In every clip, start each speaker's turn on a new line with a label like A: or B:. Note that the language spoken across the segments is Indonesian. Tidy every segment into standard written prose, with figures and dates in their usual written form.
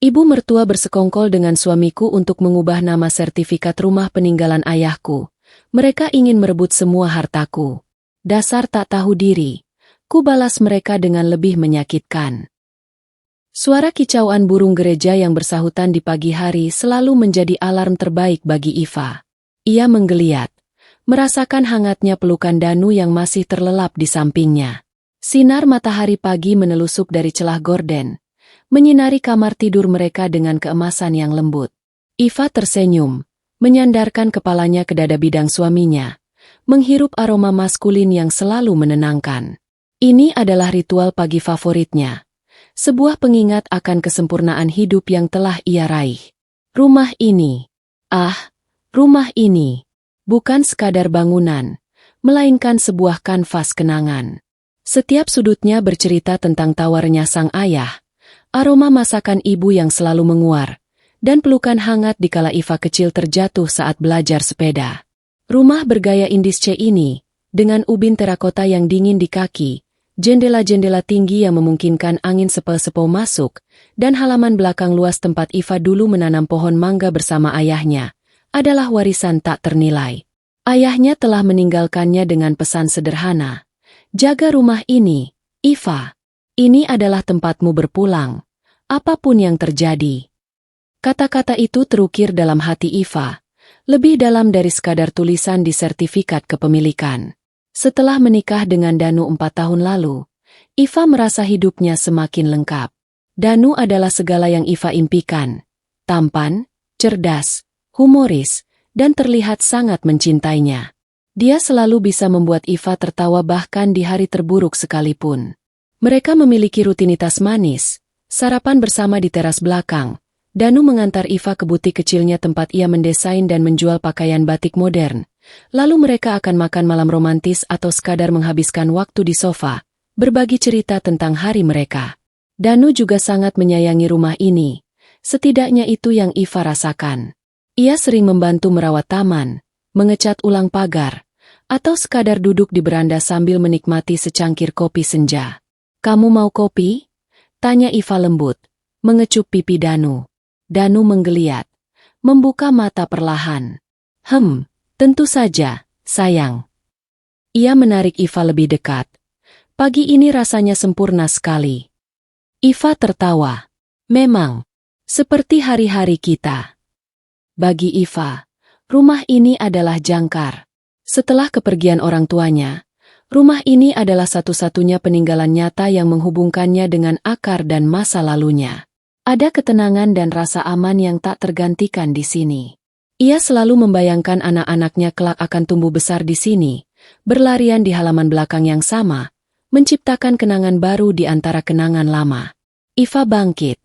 A: Ibu mertua bersekongkol dengan suamiku untuk mengubah nama sertifikat rumah peninggalan ayahku. Mereka ingin merebut semua hartaku. Dasar tak tahu diri. Ku balas mereka dengan lebih menyakitkan. Suara kicauan burung gereja yang bersahutan di pagi hari selalu menjadi alarm terbaik bagi Iva. Ia menggeliat, merasakan hangatnya pelukan Danu yang masih terlelap di sampingnya. Sinar matahari pagi menelusup dari celah gorden, menyinari kamar tidur mereka dengan keemasan yang lembut. Iva tersenyum, menyandarkan kepalanya ke dada bidang suaminya, menghirup aroma maskulin yang selalu menenangkan. Ini adalah ritual pagi favoritnya. Sebuah pengingat akan kesempurnaan hidup yang telah ia raih. Rumah ini, rumah ini, bukan sekadar bangunan, melainkan sebuah kanvas kenangan. Setiap sudutnya bercerita tentang tawarnya sang ayah, aroma masakan ibu yang selalu menguar, dan pelukan hangat dikala Iva kecil terjatuh saat belajar sepeda. Rumah bergaya Indische ini, dengan ubin terakota yang dingin di kaki, jendela-jendela tinggi yang memungkinkan angin sepel-sepel masuk, dan halaman belakang luas tempat Iva dulu menanam pohon mangga bersama ayahnya, adalah warisan tak ternilai. Ayahnya telah meninggalkannya dengan pesan sederhana. Jaga rumah ini, Iva. Ini adalah tempatmu berpulang, apapun yang terjadi. Kata-kata itu terukir dalam hati Iva, lebih dalam dari sekadar tulisan di sertifikat kepemilikan. Setelah menikah dengan Danu 4 tahun lalu, Iva merasa hidupnya semakin lengkap. Danu adalah segala yang Iva impikan. Tampan, cerdas, humoris, dan terlihat sangat mencintainya. Dia selalu bisa membuat Iva tertawa bahkan di hari terburuk sekalipun. Mereka memiliki rutinitas manis, sarapan bersama di teras belakang. Danu mengantar Iva ke butik kecilnya tempat ia mendesain dan menjual pakaian batik modern. Lalu mereka akan makan malam romantis atau sekadar menghabiskan waktu di sofa, berbagi cerita tentang hari mereka. Danu juga sangat menyayangi rumah ini. Setidaknya itu yang Iva rasakan. Ia sering membantu merawat taman, mengecat ulang pagar, atau sekadar duduk di beranda sambil menikmati secangkir kopi senja. "Kamu mau kopi?" tanya Iva lembut, mengecup pipi Danu. Danu menggeliat, membuka mata perlahan. Tentu saja, sayang." Ia menarik Iva lebih dekat. Pagi ini rasanya sempurna sekali. Iva tertawa. Memang, seperti hari-hari kita. Bagi Iva, rumah ini adalah jangkar. Setelah kepergian orang tuanya, rumah ini adalah satu-satunya peninggalan nyata yang menghubungkannya dengan akar dan masa lalunya. Ada ketenangan dan rasa aman yang tak tergantikan di sini. Ia selalu membayangkan anak-anaknya kelak akan tumbuh besar di sini, berlarian di halaman belakang yang sama, menciptakan kenangan baru di antara kenangan lama. Iva bangkit,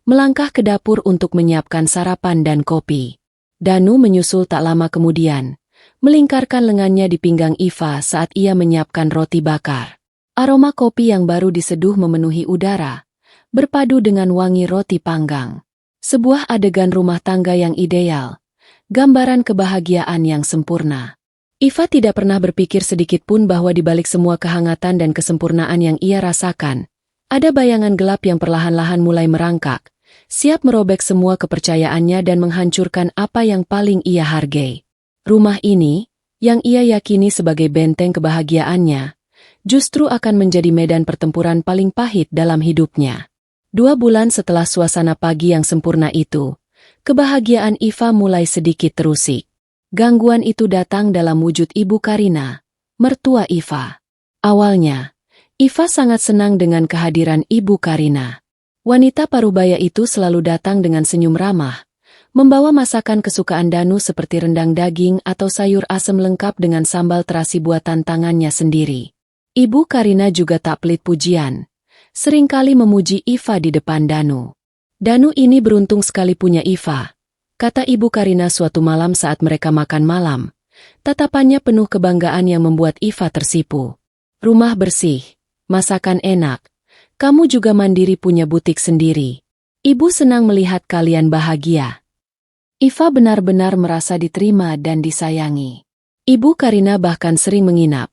A: melangkah ke dapur untuk menyiapkan sarapan dan kopi. Danu menyusul tak lama kemudian, melingkarkan lengannya di pinggang Iva saat ia menyiapkan roti bakar. Aroma kopi yang baru diseduh memenuhi udara, berpadu dengan wangi roti panggang. Sebuah adegan rumah tangga yang ideal. Gambaran kebahagiaan yang sempurna. Iva tidak pernah berpikir sedikit pun bahwa di balik semua kehangatan dan kesempurnaan yang ia rasakan, ada bayangan gelap yang perlahan-lahan mulai merangkak, siap merobek semua kepercayaannya dan menghancurkan apa yang paling ia hargai. Rumah ini, yang ia yakini sebagai benteng kebahagiaannya, justru akan menjadi medan pertempuran paling pahit dalam hidupnya. 2 bulan setelah suasana pagi yang sempurna itu, kebahagiaan Iva mulai sedikit terusik. Gangguan itu datang dalam wujud Ibu Karina, mertua Iva. Awalnya, Iva sangat senang dengan kehadiran Ibu Karina. Wanita parubaya itu selalu datang dengan senyum ramah, membawa masakan kesukaan Danu seperti rendang daging atau sayur asem lengkap dengan sambal terasi buatan tangannya sendiri. Ibu Karina juga tak pelit pujian, seringkali memuji Iva di depan Danu. "Danu ini beruntung sekali punya Iva," kata Ibu Karina suatu malam saat mereka makan malam. Tatapannya penuh kebanggaan yang membuat Iva tersipu. "Rumah bersih, masakan enak, kamu juga mandiri punya butik sendiri. Ibu senang melihat kalian bahagia." Iva benar-benar merasa diterima dan disayangi. Ibu Karina bahkan sering menginap,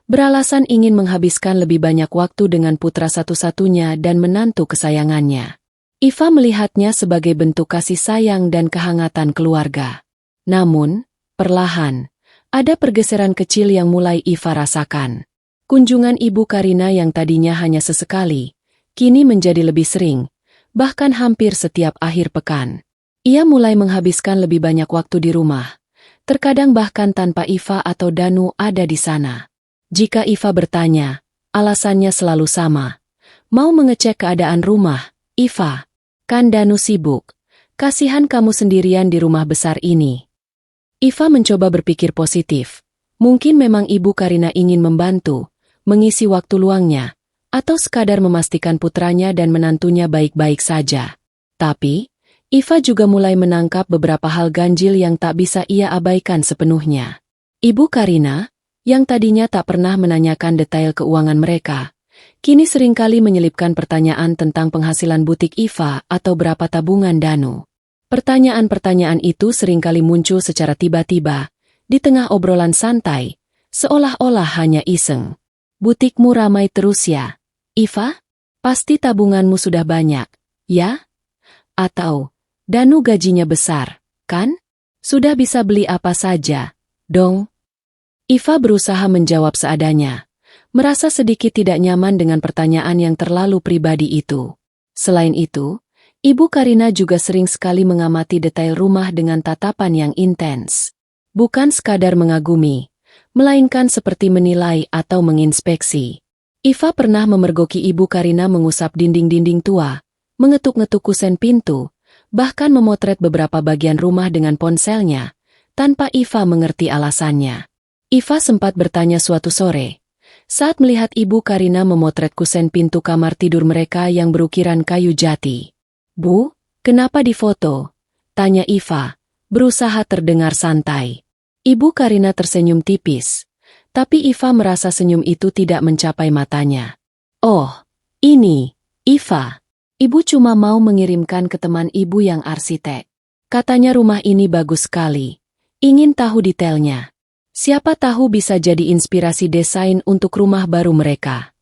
A: beralasan ingin menghabiskan lebih banyak waktu dengan putra satu-satunya dan menantu kesayangannya. Iva melihatnya sebagai bentuk kasih sayang dan kehangatan keluarga. Namun, perlahan, ada pergeseran kecil yang mulai Iva rasakan. Kunjungan Ibu Karina yang tadinya hanya sesekali, kini menjadi lebih sering, bahkan hampir setiap akhir pekan. Ia mulai menghabiskan lebih banyak waktu di rumah, terkadang bahkan tanpa Iva atau Danu ada di sana. Jika Iva bertanya, alasannya selalu sama. Mau mengecek keadaan rumah, Iva. Kan Danu sibuk. Kasihan kamu sendirian di rumah besar ini. Iva mencoba berpikir positif. Mungkin memang Ibu Karina ingin membantu, mengisi waktu luangnya, atau sekadar memastikan putranya dan menantunya baik-baik saja. Tapi, Iva juga mulai menangkap beberapa hal ganjil yang tak bisa ia abaikan sepenuhnya. Ibu Karina, yang tadinya tak pernah menanyakan detail keuangan mereka, kini seringkali menyelipkan pertanyaan tentang penghasilan butik Iva atau berapa tabungan Danu. Pertanyaan-pertanyaan itu seringkali muncul secara tiba-tiba, di tengah obrolan santai, seolah-olah hanya iseng. Butikmu ramai terus ya, Iva? Pasti tabunganmu sudah banyak, ya? Atau, Danu gajinya besar, kan? Sudah bisa beli apa saja, dong? Iva berusaha menjawab seadanya, merasa sedikit tidak nyaman dengan pertanyaan yang terlalu pribadi itu. Selain itu, Ibu Karina juga sering sekali mengamati detail rumah dengan tatapan yang intens. Bukan sekadar mengagumi, melainkan seperti menilai atau menginspeksi. Iva pernah memergoki Ibu Karina mengusap dinding-dinding tua, mengetuk-ngetuk kusen pintu, bahkan memotret beberapa bagian rumah dengan ponselnya, tanpa Iva mengerti alasannya. Iva sempat bertanya suatu sore, saat melihat Ibu Karina memotret kusen pintu kamar tidur mereka yang berukiran kayu jati. Bu, kenapa difoto? Tanya Iva, berusaha terdengar santai. Ibu Karina tersenyum tipis, tapi Iva merasa senyum itu tidak mencapai matanya. Oh, ini, Iva. Ibu cuma mau mengirimkan ke teman ibu yang arsitek. Katanya rumah ini bagus sekali. Ingin tahu detailnya. Siapa tahu bisa jadi inspirasi desain untuk rumah baru mereka.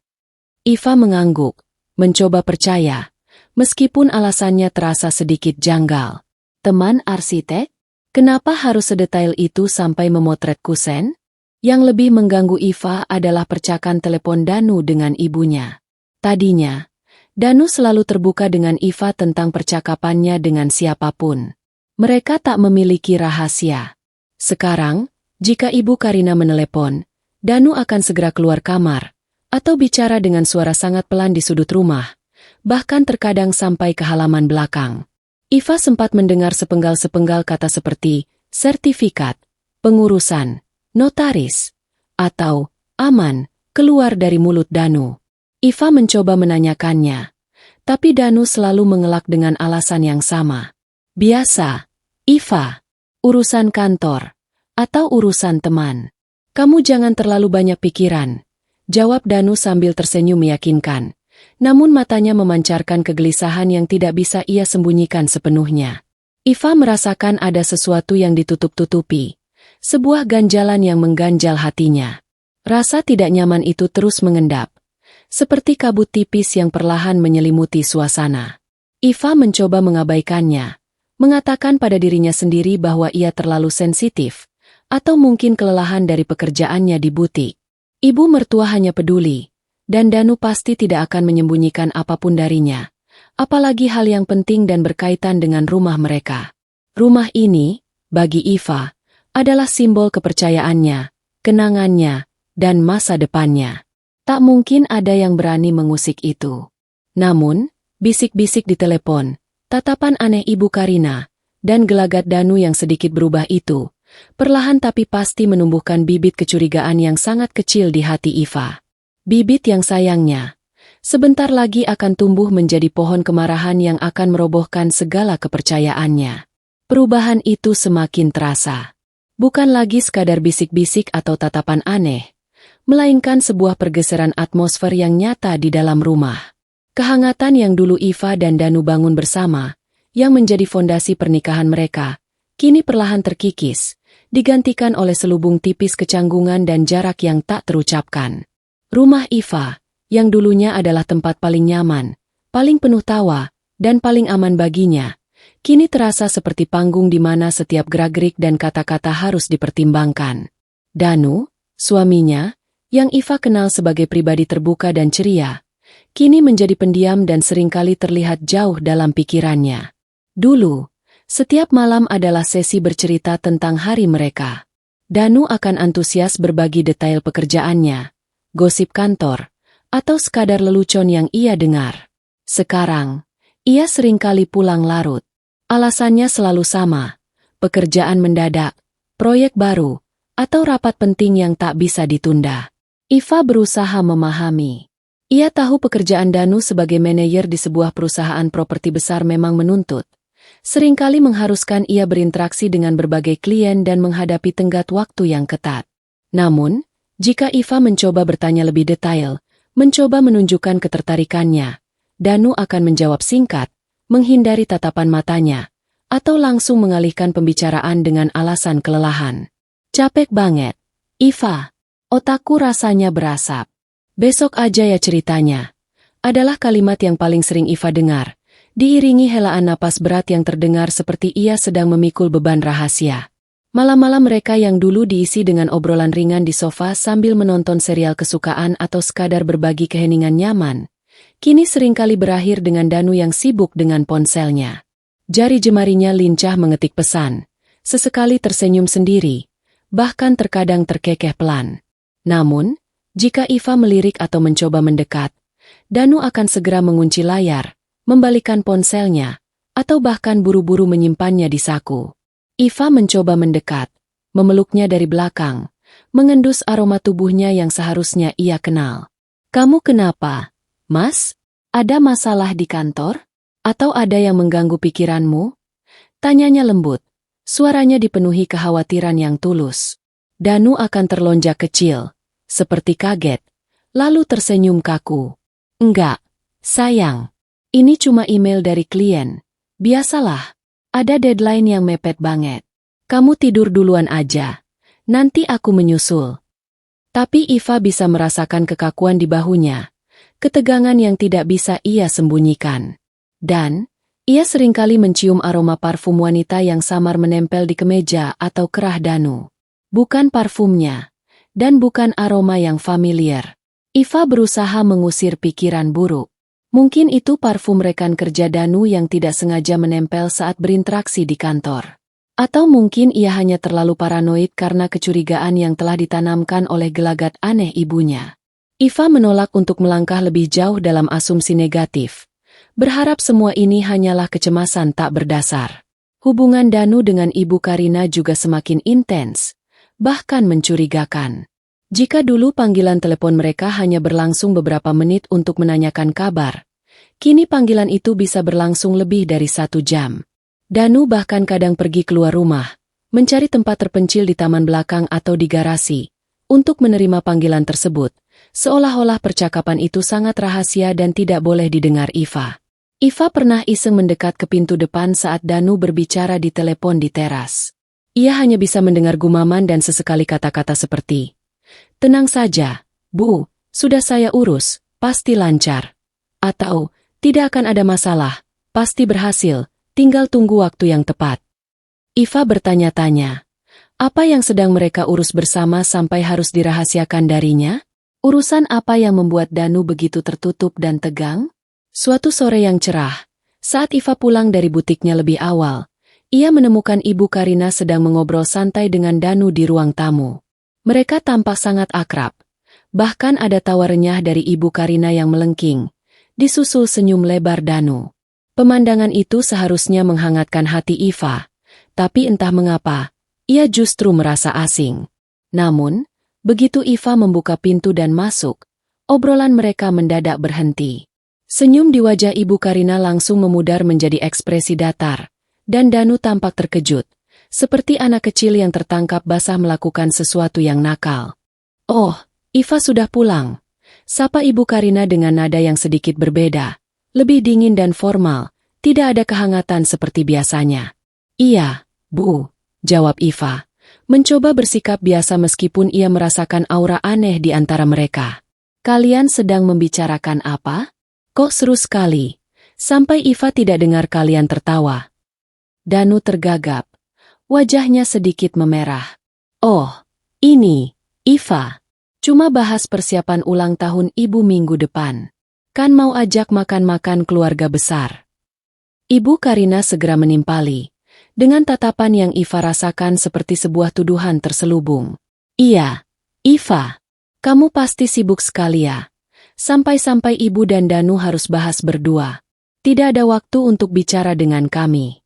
A: Iva mengangguk, mencoba percaya. Meskipun alasannya terasa sedikit janggal. Teman arsitek? Kenapa harus sedetail itu sampai memotret kusen? Yang lebih mengganggu Iva adalah percakapan telepon Danu dengan ibunya. Tadinya, Danu selalu terbuka dengan Iva tentang percakapannya dengan siapapun. Mereka tak memiliki rahasia. Sekarang, jika Ibu Karina menelepon, Danu akan segera keluar kamar, atau bicara dengan suara sangat pelan di sudut rumah. Bahkan terkadang sampai ke halaman belakang. Iva sempat mendengar sepenggal-sepenggal kata seperti sertifikat, pengurusan, notaris, atau aman keluar dari mulut Danu. Iva mencoba menanyakannya, tapi Danu selalu mengelak dengan alasan yang sama. Biasa, Iva, urusan kantor, atau urusan teman. Kamu jangan terlalu banyak pikiran, jawab Danu sambil tersenyum meyakinkan. Namun matanya memancarkan kegelisahan yang tidak bisa ia sembunyikan sepenuhnya. Iva merasakan ada sesuatu yang ditutup-tutupi, sebuah ganjalan yang mengganjal hatinya. Rasa tidak nyaman itu terus mengendap, seperti kabut tipis yang perlahan menyelimuti suasana. Iva mencoba mengabaikannya, mengatakan pada dirinya sendiri bahwa ia terlalu sensitif, atau mungkin kelelahan dari pekerjaannya di butik. Ibu mertua hanya peduli. Dan Danu pasti tidak akan menyembunyikan apapun darinya, apalagi hal yang penting dan berkaitan dengan rumah mereka. Rumah ini, bagi Iva, adalah simbol kepercayaannya, kenangannya, dan masa depannya. Tak mungkin ada yang berani mengusik itu. Namun, bisik-bisik di telepon, tatapan aneh Ibu Karina, dan gelagat Danu yang sedikit berubah itu, perlahan tapi pasti menumbuhkan bibit kecurigaan yang sangat kecil di hati Iva. Bibit yang sayangnya, sebentar lagi akan tumbuh menjadi pohon kemarahan yang akan merobohkan segala kepercayaannya. Perubahan itu semakin terasa. Bukan lagi sekadar bisik-bisik atau tatapan aneh, melainkan sebuah pergeseran atmosfer yang nyata di dalam rumah. Kehangatan yang dulu Iva dan Danu bangun bersama, yang menjadi fondasi pernikahan mereka, kini perlahan terkikis, digantikan oleh selubung tipis kecanggungan dan jarak yang tak terucapkan. Rumah Iva, yang dulunya adalah tempat paling nyaman, paling penuh tawa, dan paling aman baginya, kini terasa seperti panggung di mana setiap gerak-gerik dan kata-kata harus dipertimbangkan. Danu, suaminya, yang Iva kenal sebagai pribadi terbuka dan ceria, kini menjadi pendiam dan seringkali terlihat jauh dalam pikirannya. Dulu, setiap malam adalah sesi bercerita tentang hari mereka. Danu akan antusias berbagi detail pekerjaannya, gosip kantor, atau sekadar lelucon yang ia dengar. Sekarang, ia seringkali pulang larut. Alasannya selalu sama, pekerjaan mendadak, proyek baru, atau rapat penting yang tak bisa ditunda. Iva berusaha memahami. Ia tahu pekerjaan Danu sebagai manajer di sebuah perusahaan properti besar memang menuntut. Seringkali mengharuskan ia berinteraksi dengan berbagai klien dan menghadapi tenggat waktu yang ketat. Namun, jika Iva mencoba bertanya lebih detail, mencoba menunjukkan ketertarikannya, Danu akan menjawab singkat, menghindari tatapan matanya, atau langsung mengalihkan pembicaraan dengan alasan kelelahan. Capek banget, Iva. Otakku rasanya berasap. Besok aja ya ceritanya. Adalah kalimat yang paling sering Iva dengar, diiringi helaan napas berat yang terdengar seperti ia sedang memikul beban rahasia. Malam-malam mereka yang dulu diisi dengan obrolan ringan di sofa sambil menonton serial kesukaan atau sekadar berbagi keheningan nyaman, kini seringkali berakhir dengan Danu yang sibuk dengan ponselnya. Jari jemarinya lincah mengetik pesan, sesekali tersenyum sendiri, bahkan terkadang terkekeh pelan. Namun, jika Iva melirik atau mencoba mendekat, Danu akan segera mengunci layar, membalikan ponselnya, atau bahkan buru-buru menyimpannya di saku. Iva mencoba mendekat, memeluknya dari belakang, mengendus aroma tubuhnya yang seharusnya ia kenal. "Kamu kenapa, Mas? Ada masalah di kantor? Atau ada yang mengganggu pikiranmu?" Tanyanya lembut, suaranya dipenuhi kekhawatiran yang tulus. Danu akan terlonjak kecil, seperti kaget, lalu tersenyum kaku. "Enggak, sayang. Ini cuma email dari klien. Biasalah, ada deadline yang mepet banget. Kamu tidur duluan aja. Nanti aku menyusul." Tapi Iva bisa merasakan kekakuan di bahunya, ketegangan yang tidak bisa ia sembunyikan. Dan, ia seringkali mencium aroma parfum wanita yang samar menempel di kemeja atau kerah Danu. Bukan parfumnya, dan bukan aroma yang familiar. Iva berusaha mengusir pikiran buruk. Mungkin itu parfum rekan kerja Danu yang tidak sengaja menempel saat berinteraksi di kantor. Atau mungkin ia hanya terlalu paranoid karena kecurigaan yang telah ditanamkan oleh gelagat aneh ibunya. Iva menolak untuk melangkah lebih jauh dalam asumsi negatif, berharap semua ini hanyalah kecemasan tak berdasar. Hubungan Danu dengan Ibu Karina juga semakin intens, bahkan mencurigakan. Jika dulu panggilan telepon mereka hanya berlangsung beberapa menit untuk menanyakan kabar, kini panggilan itu bisa berlangsung lebih dari 1 jam. Danu bahkan kadang pergi keluar rumah, mencari tempat terpencil di taman belakang atau di garasi, untuk menerima panggilan tersebut, seolah-olah percakapan itu sangat rahasia dan tidak boleh didengar Iva. Iva pernah iseng mendekat ke pintu depan saat Danu berbicara di telepon di teras. Ia hanya bisa mendengar gumaman dan sesekali kata-kata seperti, "Tenang saja, Bu, sudah saya urus, pasti lancar." Atau, "Tidak akan ada masalah, pasti berhasil, tinggal tunggu waktu yang tepat." Iva bertanya-tanya, apa yang sedang mereka urus bersama sampai harus dirahasiakan darinya? Urusan apa yang membuat Danu begitu tertutup dan tegang? Suatu sore yang cerah, saat Iva pulang dari butiknya lebih awal, ia menemukan Ibu Karina sedang mengobrol santai dengan Danu di ruang tamu. Mereka tampak sangat akrab. Bahkan ada tawa renyah dari Ibu Karina yang melengking, disusul senyum lebar Danu. Pemandangan itu seharusnya menghangatkan hati Iva, tapi entah mengapa, ia justru merasa asing. Namun, begitu Iva membuka pintu dan masuk, obrolan mereka mendadak berhenti. Senyum di wajah Ibu Karina langsung memudar menjadi ekspresi datar, dan Danu tampak terkejut, seperti anak kecil yang tertangkap basah melakukan sesuatu yang nakal. "Oh, Iva sudah pulang," sapa Ibu Karina dengan nada yang sedikit berbeda, lebih dingin dan formal, tidak ada kehangatan seperti biasanya. "Iya, Bu," jawab Iva, mencoba bersikap biasa meskipun ia merasakan aura aneh di antara mereka. "Kalian sedang membicarakan apa? Kok seru sekali?" Sampai Iva tidak dengar kalian tertawa. Danu tergagap. Wajahnya sedikit memerah. Oh, ini, Iva. Cuma bahas persiapan ulang tahun ibu minggu depan. Kan mau ajak makan-makan keluarga besar. Ibu Karina segera menimpali. Dengan tatapan yang Iva rasakan seperti sebuah tuduhan terselubung. Iya, Iva. Kamu pasti sibuk sekali ya. Sampai-sampai ibu dan Danu harus bahas berdua. Tidak ada waktu untuk bicara dengan kami.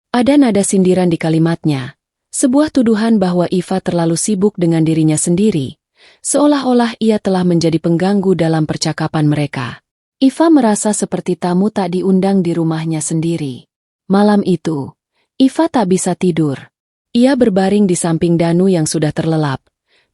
A: Ada nada sindiran di kalimatnya. Sebuah tuduhan bahwa Iva terlalu sibuk dengan dirinya sendiri. Seolah-olah ia telah menjadi pengganggu dalam percakapan mereka. Iva merasa seperti tamu tak diundang di rumahnya sendiri. Malam itu, Iva tak bisa tidur. Ia berbaring di samping Danu yang sudah terlelap.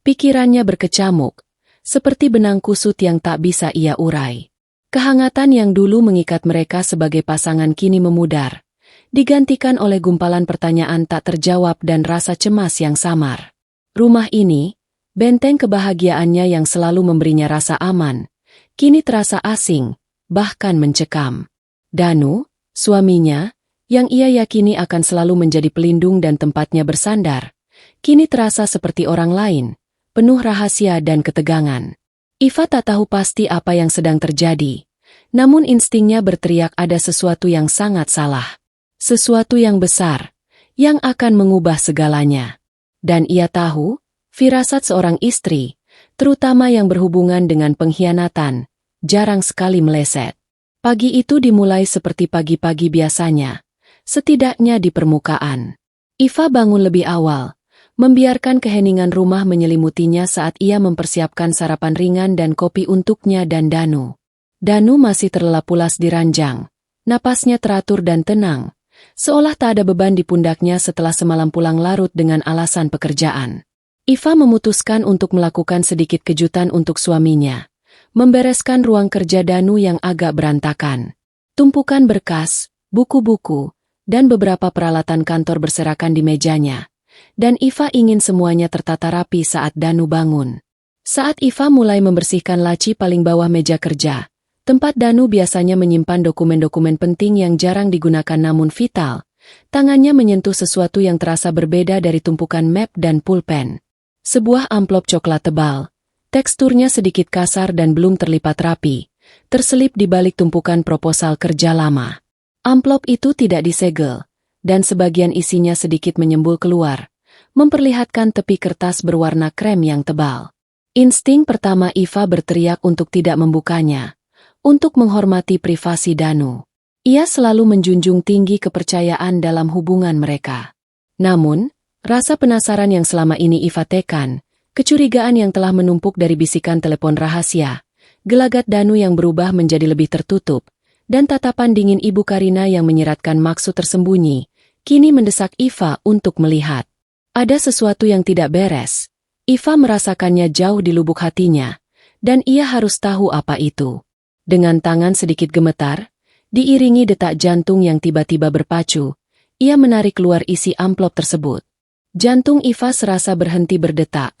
A: Pikirannya berkecamuk, seperti benang kusut yang tak bisa ia urai. Kehangatan yang dulu mengikat mereka sebagai pasangan kini memudar, digantikan oleh gumpalan pertanyaan tak terjawab dan rasa cemas yang samar. Rumah ini, benteng kebahagiaannya yang selalu memberinya rasa aman, kini terasa asing, bahkan mencekam. Danu, suaminya, yang ia yakini akan selalu menjadi pelindung dan tempatnya bersandar, kini terasa seperti orang lain, penuh rahasia dan ketegangan. Iva tak tahu pasti apa yang sedang terjadi, namun instingnya berteriak ada sesuatu yang sangat salah. Sesuatu yang besar, yang akan mengubah segalanya. Dan ia tahu, firasat seorang istri, terutama yang berhubungan dengan pengkhianatan, jarang sekali meleset. Pagi itu dimulai seperti pagi-pagi biasanya. Setidaknya di permukaan. Iva bangun lebih awal, membiarkan keheningan rumah menyelimutinya saat ia mempersiapkan sarapan ringan dan kopi untuknya dan Danu. Danu masih terlelap pulas di ranjang. Napasnya teratur dan tenang, seolah tak ada beban di pundaknya setelah semalam pulang larut dengan alasan pekerjaan. Iva memutuskan untuk melakukan sedikit kejutan untuk suaminya. Membereskan ruang kerja Danu yang agak berantakan. Tumpukan berkas, buku-buku, dan beberapa peralatan kantor berserakan di mejanya. Dan Iva ingin semuanya tertata rapi saat Danu bangun. Saat Iva mulai membersihkan laci paling bawah meja kerja, tempat Danu biasanya menyimpan dokumen-dokumen penting yang jarang digunakan namun vital, tangannya menyentuh sesuatu yang terasa berbeda dari tumpukan map dan pulpen. Sebuah amplop coklat tebal, teksturnya sedikit kasar dan belum terlipat rapi, terselip di balik tumpukan proposal kerja lama. Amplop itu tidak disegel, dan sebagian isinya sedikit menyembul keluar, memperlihatkan tepi kertas berwarna krem yang tebal. Insting pertama Iva berteriak untuk tidak membukanya, untuk menghormati privasi Danu. Ia selalu menjunjung tinggi kepercayaan dalam hubungan mereka. Namun, rasa penasaran yang selama ini Iva tekan, kecurigaan yang telah menumpuk dari bisikan telepon rahasia, gelagat Danu yang berubah menjadi lebih tertutup, dan tatapan dingin Ibu Karina yang menyiratkan maksud tersembunyi, kini mendesak Iva untuk melihat. Ada sesuatu yang tidak beres. Iva merasakannya jauh di lubuk hatinya, dan ia harus tahu apa itu. Dengan tangan sedikit gemetar, diiringi detak jantung yang tiba-tiba berpacu, ia menarik keluar isi amplop tersebut. Jantung Iva serasa berhenti berdetak,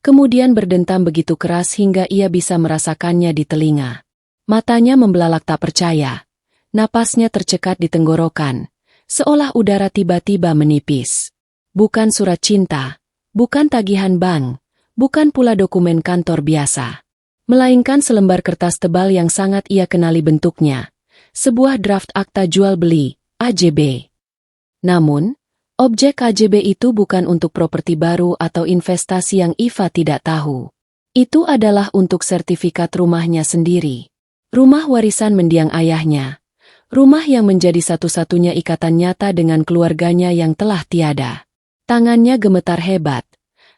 A: kemudian berdentam begitu keras hingga ia bisa merasakannya di telinga. Matanya membelalak tak percaya. Napasnya tercekat di tenggorokan, seolah udara tiba-tiba menipis. Bukan surat cinta, bukan tagihan bank, bukan pula dokumen kantor biasa. Melainkan selembar kertas tebal yang sangat ia kenali bentuknya. Sebuah draft akta jual beli, AJB. Namun, objek AJB itu bukan untuk properti baru atau investasi yang Iva tidak tahu. Itu adalah untuk sertifikat rumahnya sendiri. Rumah warisan mendiang ayahnya. Rumah yang menjadi satu-satunya ikatan nyata dengan keluarganya yang telah tiada. Tangannya gemetar hebat,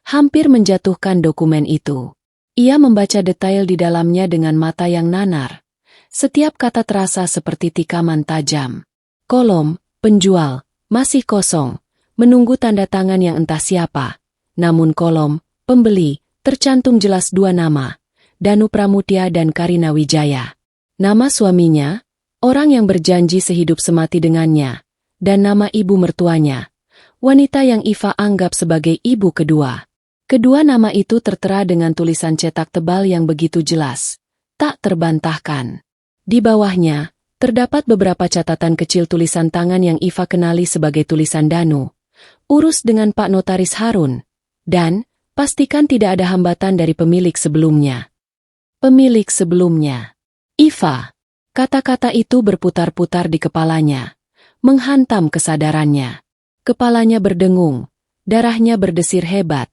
A: hampir menjatuhkan dokumen itu. Ia membaca detail di dalamnya dengan mata yang nanar. Setiap kata terasa seperti tikaman tajam. Kolom, penjual, masih kosong, menunggu tanda tangan yang entah siapa. Namun kolom, pembeli, tercantum jelas dua nama, Danu Pramutya dan Karina Wijaya. Nama suaminya, orang yang berjanji sehidup semati dengannya, dan nama ibu mertuanya, wanita yang Iva anggap sebagai ibu kedua. Kedua nama itu tertera dengan tulisan cetak tebal yang begitu jelas, tak terbantahkan. Di bawahnya, Terdapat beberapa catatan kecil tulisan tangan yang Iva kenali sebagai tulisan Danu. Urus dengan Pak Notaris Harun. Dan, pastikan tidak ada hambatan dari pemilik sebelumnya. Pemilik sebelumnya. Iva. Kata-kata itu berputar-putar di kepalanya. Menghantam kesadarannya. Kepalanya berdengung. Darahnya berdesir hebat.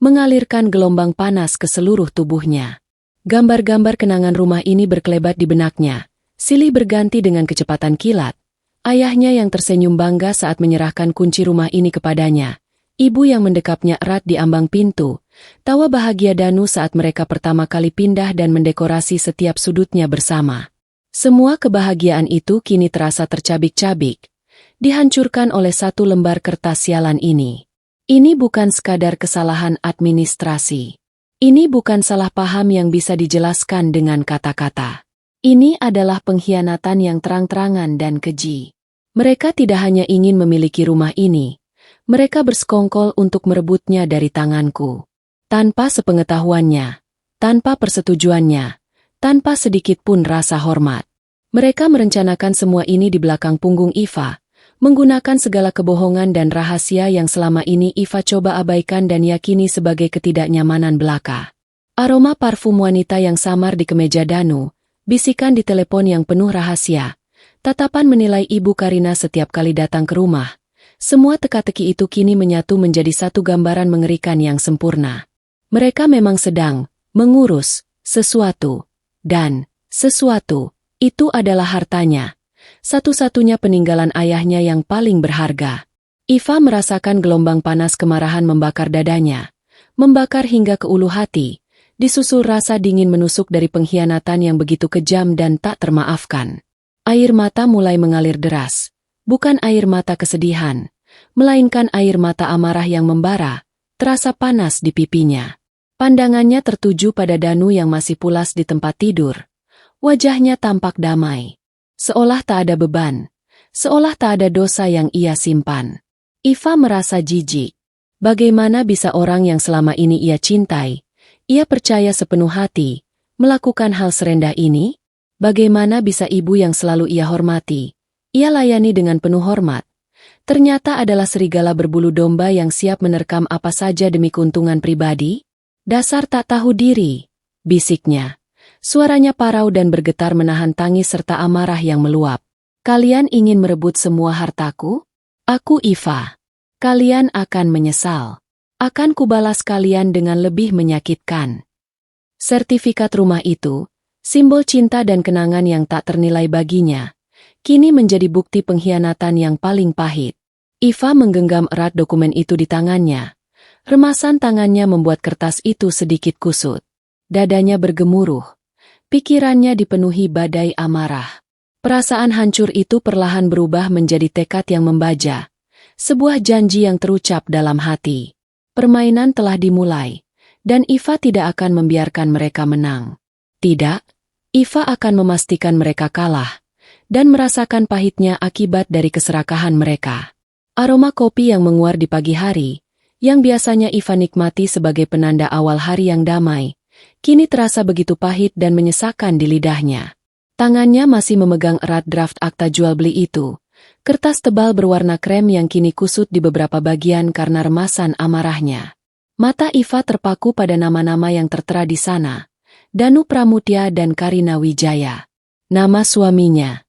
A: Mengalirkan gelombang panas ke seluruh tubuhnya. Gambar-gambar kenangan rumah ini berkelebat di benaknya. Silih berganti dengan kecepatan kilat. Ayahnya yang tersenyum bangga saat menyerahkan kunci rumah ini kepadanya. Ibu yang mendekapnya erat di ambang pintu. Tawa bahagia Danu saat mereka pertama kali pindah dan mendekorasi setiap sudutnya bersama. Semua kebahagiaan itu kini terasa tercabik-cabik. Dihancurkan oleh satu lembar kertas sialan ini. Ini bukan sekadar kesalahan administrasi. Ini bukan salah paham yang bisa dijelaskan dengan kata-kata. Ini adalah pengkhianatan yang terang-terangan dan keji. Mereka tidak hanya ingin memiliki rumah ini, mereka bersekongkol untuk merebutnya dari tanganku. Tanpa sepengetahuannya, tanpa persetujuannya, tanpa sedikit pun rasa hormat. Mereka merencanakan semua ini di belakang punggung Iva, menggunakan segala kebohongan dan rahasia yang selama ini Iva coba abaikan dan yakini sebagai ketidaknyamanan belaka. Aroma parfum wanita yang samar di kemeja Danu, bisikan di telepon yang penuh rahasia, tatapan menilai Ibu Karina setiap kali datang ke rumah. Semua teka-teki itu kini menyatu menjadi satu gambaran mengerikan yang sempurna. Mereka memang sedang mengurus sesuatu, dan sesuatu itu adalah hartanya. Satu-satunya peninggalan ayahnya yang paling berharga. Iva merasakan gelombang panas kemarahan membakar dadanya, membakar hingga ke ulu hati. Disusul rasa dingin menusuk dari pengkhianatan yang begitu kejam dan tak termaafkan. Air mata mulai mengalir deras. Bukan air mata kesedihan, melainkan air mata amarah yang membara, terasa panas di pipinya. Pandangannya tertuju pada Danu yang masih pulas di tempat tidur. Wajahnya tampak damai. Seolah tak ada beban. Seolah tak ada dosa yang ia simpan. Iva merasa jijik. Bagaimana bisa orang yang selama ini ia cintai, ia percaya sepenuh hati, melakukan hal serendah ini? Bagaimana bisa ibu yang selalu ia hormati, ia layani dengan penuh hormat? Ternyata adalah serigala berbulu domba yang siap menerkam apa saja demi keuntungan pribadi? Dasar tak tahu diri, bisiknya. Suaranya parau dan bergetar menahan tangis serta amarah yang meluap. Kalian ingin merebut semua hartaku? Aku Iva. Kalian akan menyesal. Akan kubalas kalian dengan lebih menyakitkan. Sertifikat rumah itu, simbol cinta dan kenangan yang tak ternilai baginya, kini menjadi bukti pengkhianatan yang paling pahit. Iva menggenggam erat dokumen itu di tangannya. Remasan tangannya membuat kertas itu sedikit kusut. Dadanya bergemuruh. Pikirannya dipenuhi badai amarah. Perasaan hancur itu perlahan berubah menjadi tekad yang membaja. Sebuah janji yang terucap dalam hati. Permainan telah dimulai, dan Iva tidak akan membiarkan mereka menang. Tidak, Iva akan memastikan mereka kalah, dan merasakan pahitnya akibat dari keserakahan mereka. Aroma kopi yang menguar di pagi hari, yang biasanya Iva nikmati sebagai penanda awal hari yang damai, kini terasa begitu pahit dan menyesakkan di lidahnya. Tangannya masih memegang erat draft akta jual beli itu. Kertas tebal berwarna krem yang kini kusut di beberapa bagian karena remasan amarahnya. Mata Iva terpaku pada nama-nama yang tertera di sana. Danu Pramutya dan Karina Wijaya. Nama suaminya.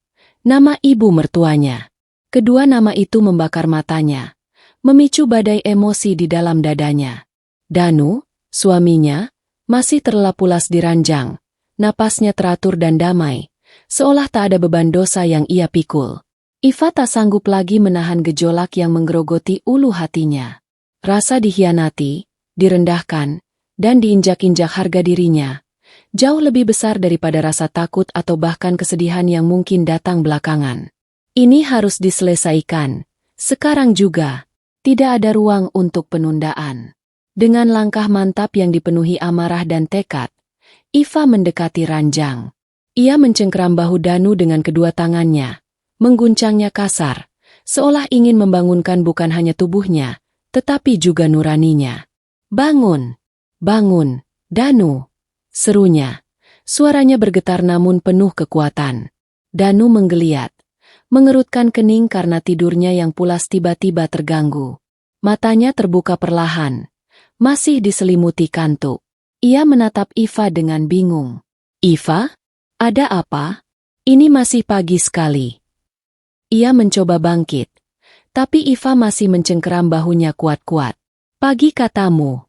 A: Nama ibu mertuanya. Kedua nama itu membakar matanya. Memicu badai emosi di dalam dadanya. Danu, suaminya, masih terlelap pulas di ranjang. Napasnya teratur dan damai. Seolah tak ada beban dosa yang ia pikul. Iva tak sanggup lagi menahan gejolak yang menggerogoti ulu hatinya. Rasa dikhianati, direndahkan, dan diinjak-injak harga dirinya, jauh lebih besar daripada rasa takut atau bahkan kesedihan yang mungkin datang belakangan. Ini harus diselesaikan, sekarang juga. Tidak ada ruang untuk penundaan. Dengan langkah mantap yang dipenuhi amarah dan tekad, Iva mendekati ranjang. Ia mencengkeram bahu Danu dengan kedua tangannya. Mengguncangnya kasar, seolah ingin membangunkan bukan hanya tubuhnya, tetapi juga nuraninya. Bangun! Bangun, Danu! Serunya. Suaranya bergetar namun penuh kekuatan. Danu menggeliat, mengerutkan kening karena tidurnya yang pulas tiba-tiba terganggu. Matanya terbuka perlahan, masih diselimuti kantuk. Ia menatap Iva dengan bingung. Iva? Ada apa? Ini masih pagi sekali. Ia mencoba bangkit, tapi Iva masih mencengkeram bahunya kuat-kuat. Pagi katamu.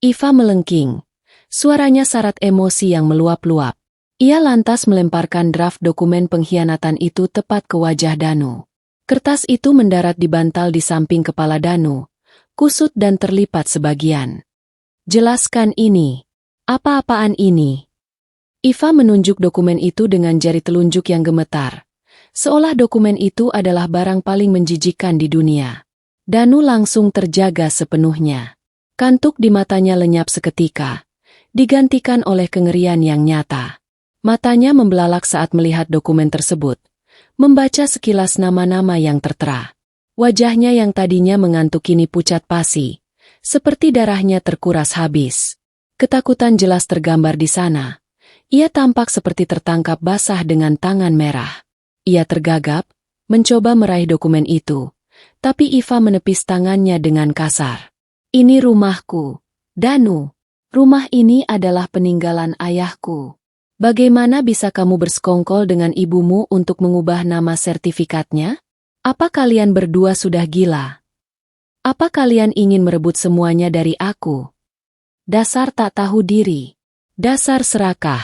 A: Iva melengking. Suaranya syarat emosi yang meluap-luap. Ia lantas melemparkan draft dokumen pengkhianatan itu tepat ke wajah Danu. Kertas itu mendarat di bantal di samping kepala Danu, kusut dan terlipat sebagian. Jelaskan ini. Apa-apaan ini? Iva menunjuk dokumen itu dengan jari telunjuk yang gemetar. Seolah dokumen itu adalah barang paling menjijikkan di dunia. Danu langsung terjaga sepenuhnya. Kantuk di matanya lenyap seketika, digantikan oleh kengerian yang nyata. Matanya membelalak saat melihat dokumen tersebut, membaca sekilas nama-nama yang tertera. Wajahnya yang tadinya mengantuk kini pucat pasi, seperti darahnya terkuras habis. Ketakutan jelas tergambar di sana. Ia tampak seperti tertangkap basah dengan tangan merah. Ia tergagap, mencoba meraih dokumen itu, tapi Iva menepis tangannya dengan kasar. Ini rumahku, Danu. Rumah ini adalah peninggalan ayahku. Bagaimana bisa kamu bersekongkol dengan ibumu untuk mengubah nama sertifikatnya? Apa kalian berdua sudah gila? Apa kalian ingin merebut semuanya dari aku? Dasar tak tahu diri. Dasar serakah.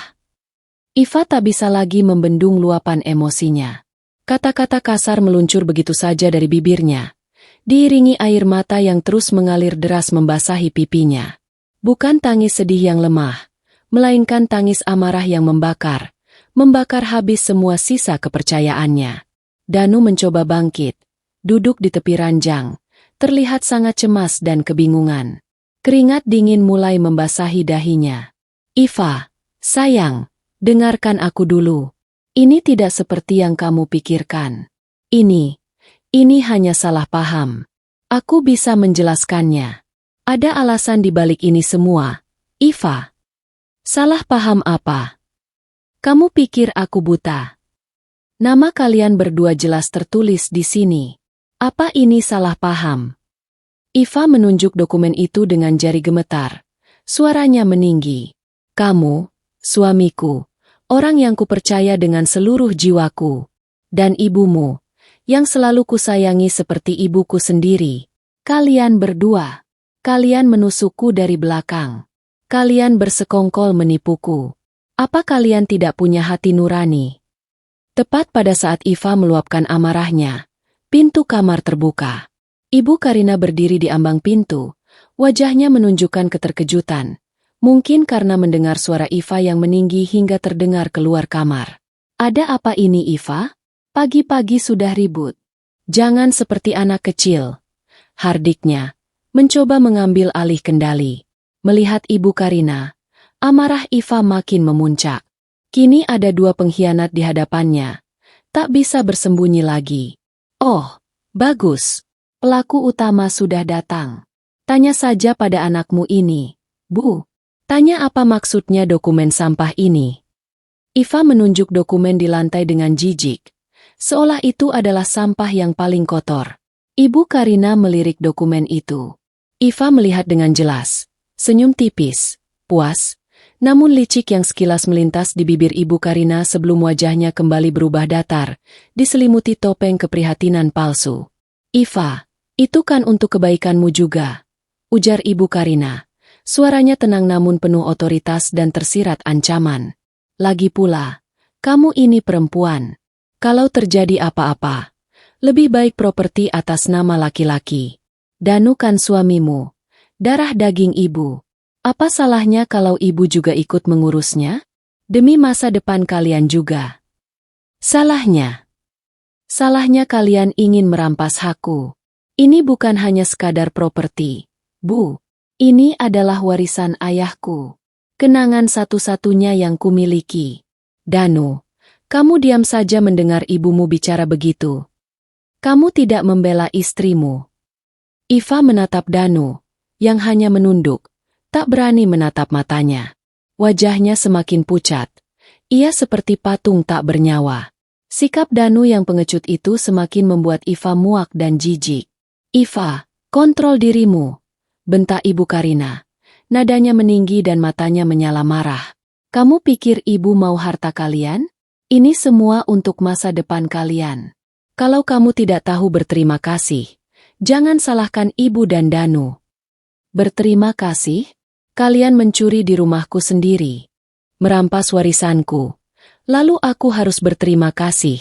A: Iva tak bisa lagi membendung luapan emosinya. Kata-kata kasar meluncur begitu saja dari bibirnya, diiringi air mata yang terus mengalir deras membasahi pipinya. Bukan tangis sedih yang lemah, melainkan tangis amarah yang membakar habis semua sisa kepercayaannya. Danu mencoba bangkit, duduk di tepi ranjang, terlihat sangat cemas dan kebingungan. Keringat dingin mulai membasahi dahinya. Iva, sayang, dengarkan aku dulu. Ini tidak seperti yang kamu pikirkan. Ini hanya salah paham. Aku bisa menjelaskannya. Ada alasan di balik ini semua, Iva. Salah paham apa? Kamu pikir aku buta? Nama kalian berdua jelas tertulis di sini. Apa ini salah paham? Iva menunjuk dokumen itu dengan jari gemetar. Suaranya meninggi. Kamu, suamiku, orang yang kupercaya dengan seluruh jiwaku, dan ibumu, yang selalu kusayangi seperti ibuku sendiri. Kalian berdua, kalian menusukku dari belakang. Kalian bersekongkol menipuku. Apa kalian tidak punya hati nurani? Tepat pada saat Iva meluapkan amarahnya, pintu kamar terbuka. Ibu Karina berdiri di ambang pintu, wajahnya menunjukkan keterkejutan. Mungkin karena mendengar suara Iva yang meninggi hingga terdengar keluar kamar. Ada apa ini Iva? Pagi-pagi sudah ribut. Jangan seperti anak kecil. Hardiknya, mencoba mengambil alih kendali. Melihat Ibu Karina, amarah Iva makin memuncak. Kini ada dua pengkhianat di hadapannya. Tak bisa bersembunyi lagi. Oh, bagus. Pelaku utama sudah datang. Tanya saja pada anakmu ini, Bu. Tanya apa maksudnya dokumen sampah ini. Iva menunjuk dokumen di lantai dengan jijik, seolah itu adalah sampah yang paling kotor. Ibu Karina melirik dokumen itu. Iva melihat dengan jelas, senyum tipis, puas, namun licik yang sekilas melintas di bibir Ibu Karina sebelum wajahnya kembali berubah datar, diselimuti topeng keprihatinan palsu. Iva, itu kan untuk kebaikanmu juga, ujar Ibu Karina. Suaranya tenang namun penuh otoritas dan tersirat ancaman. Lagi pula, kamu ini perempuan. Kalau terjadi apa-apa, lebih baik properti atas nama laki-laki. Danu kan suamimu, darah daging ibu. Apa salahnya kalau ibu juga ikut mengurusnya? Demi masa depan kalian juga. Salahnya kalian ingin merampas hakku. Ini bukan hanya sekadar properti, Bu. Ini adalah warisan ayahku. Kenangan satu-satunya yang kumiliki. Danu, kamu diam saja mendengar ibumu bicara begitu. Kamu tidak membela istrimu. Iva menatap Danu, yang hanya menunduk, tak berani menatap matanya. Wajahnya semakin pucat. Ia seperti patung tak bernyawa. Sikap Danu yang pengecut itu semakin membuat Iva muak dan jijik. "Iva, kontrol dirimu," bentak Ibu Karina. Nadanya meninggi dan matanya menyala marah. "Kamu pikir ibu mau harta kalian? Ini semua untuk masa depan kalian. Kalau kamu tidak tahu berterima kasih, jangan salahkan ibu dan Danu." "Berterima kasih? Kalian mencuri di rumahku sendiri, merampas warisanku. Lalu aku harus berterima kasih?"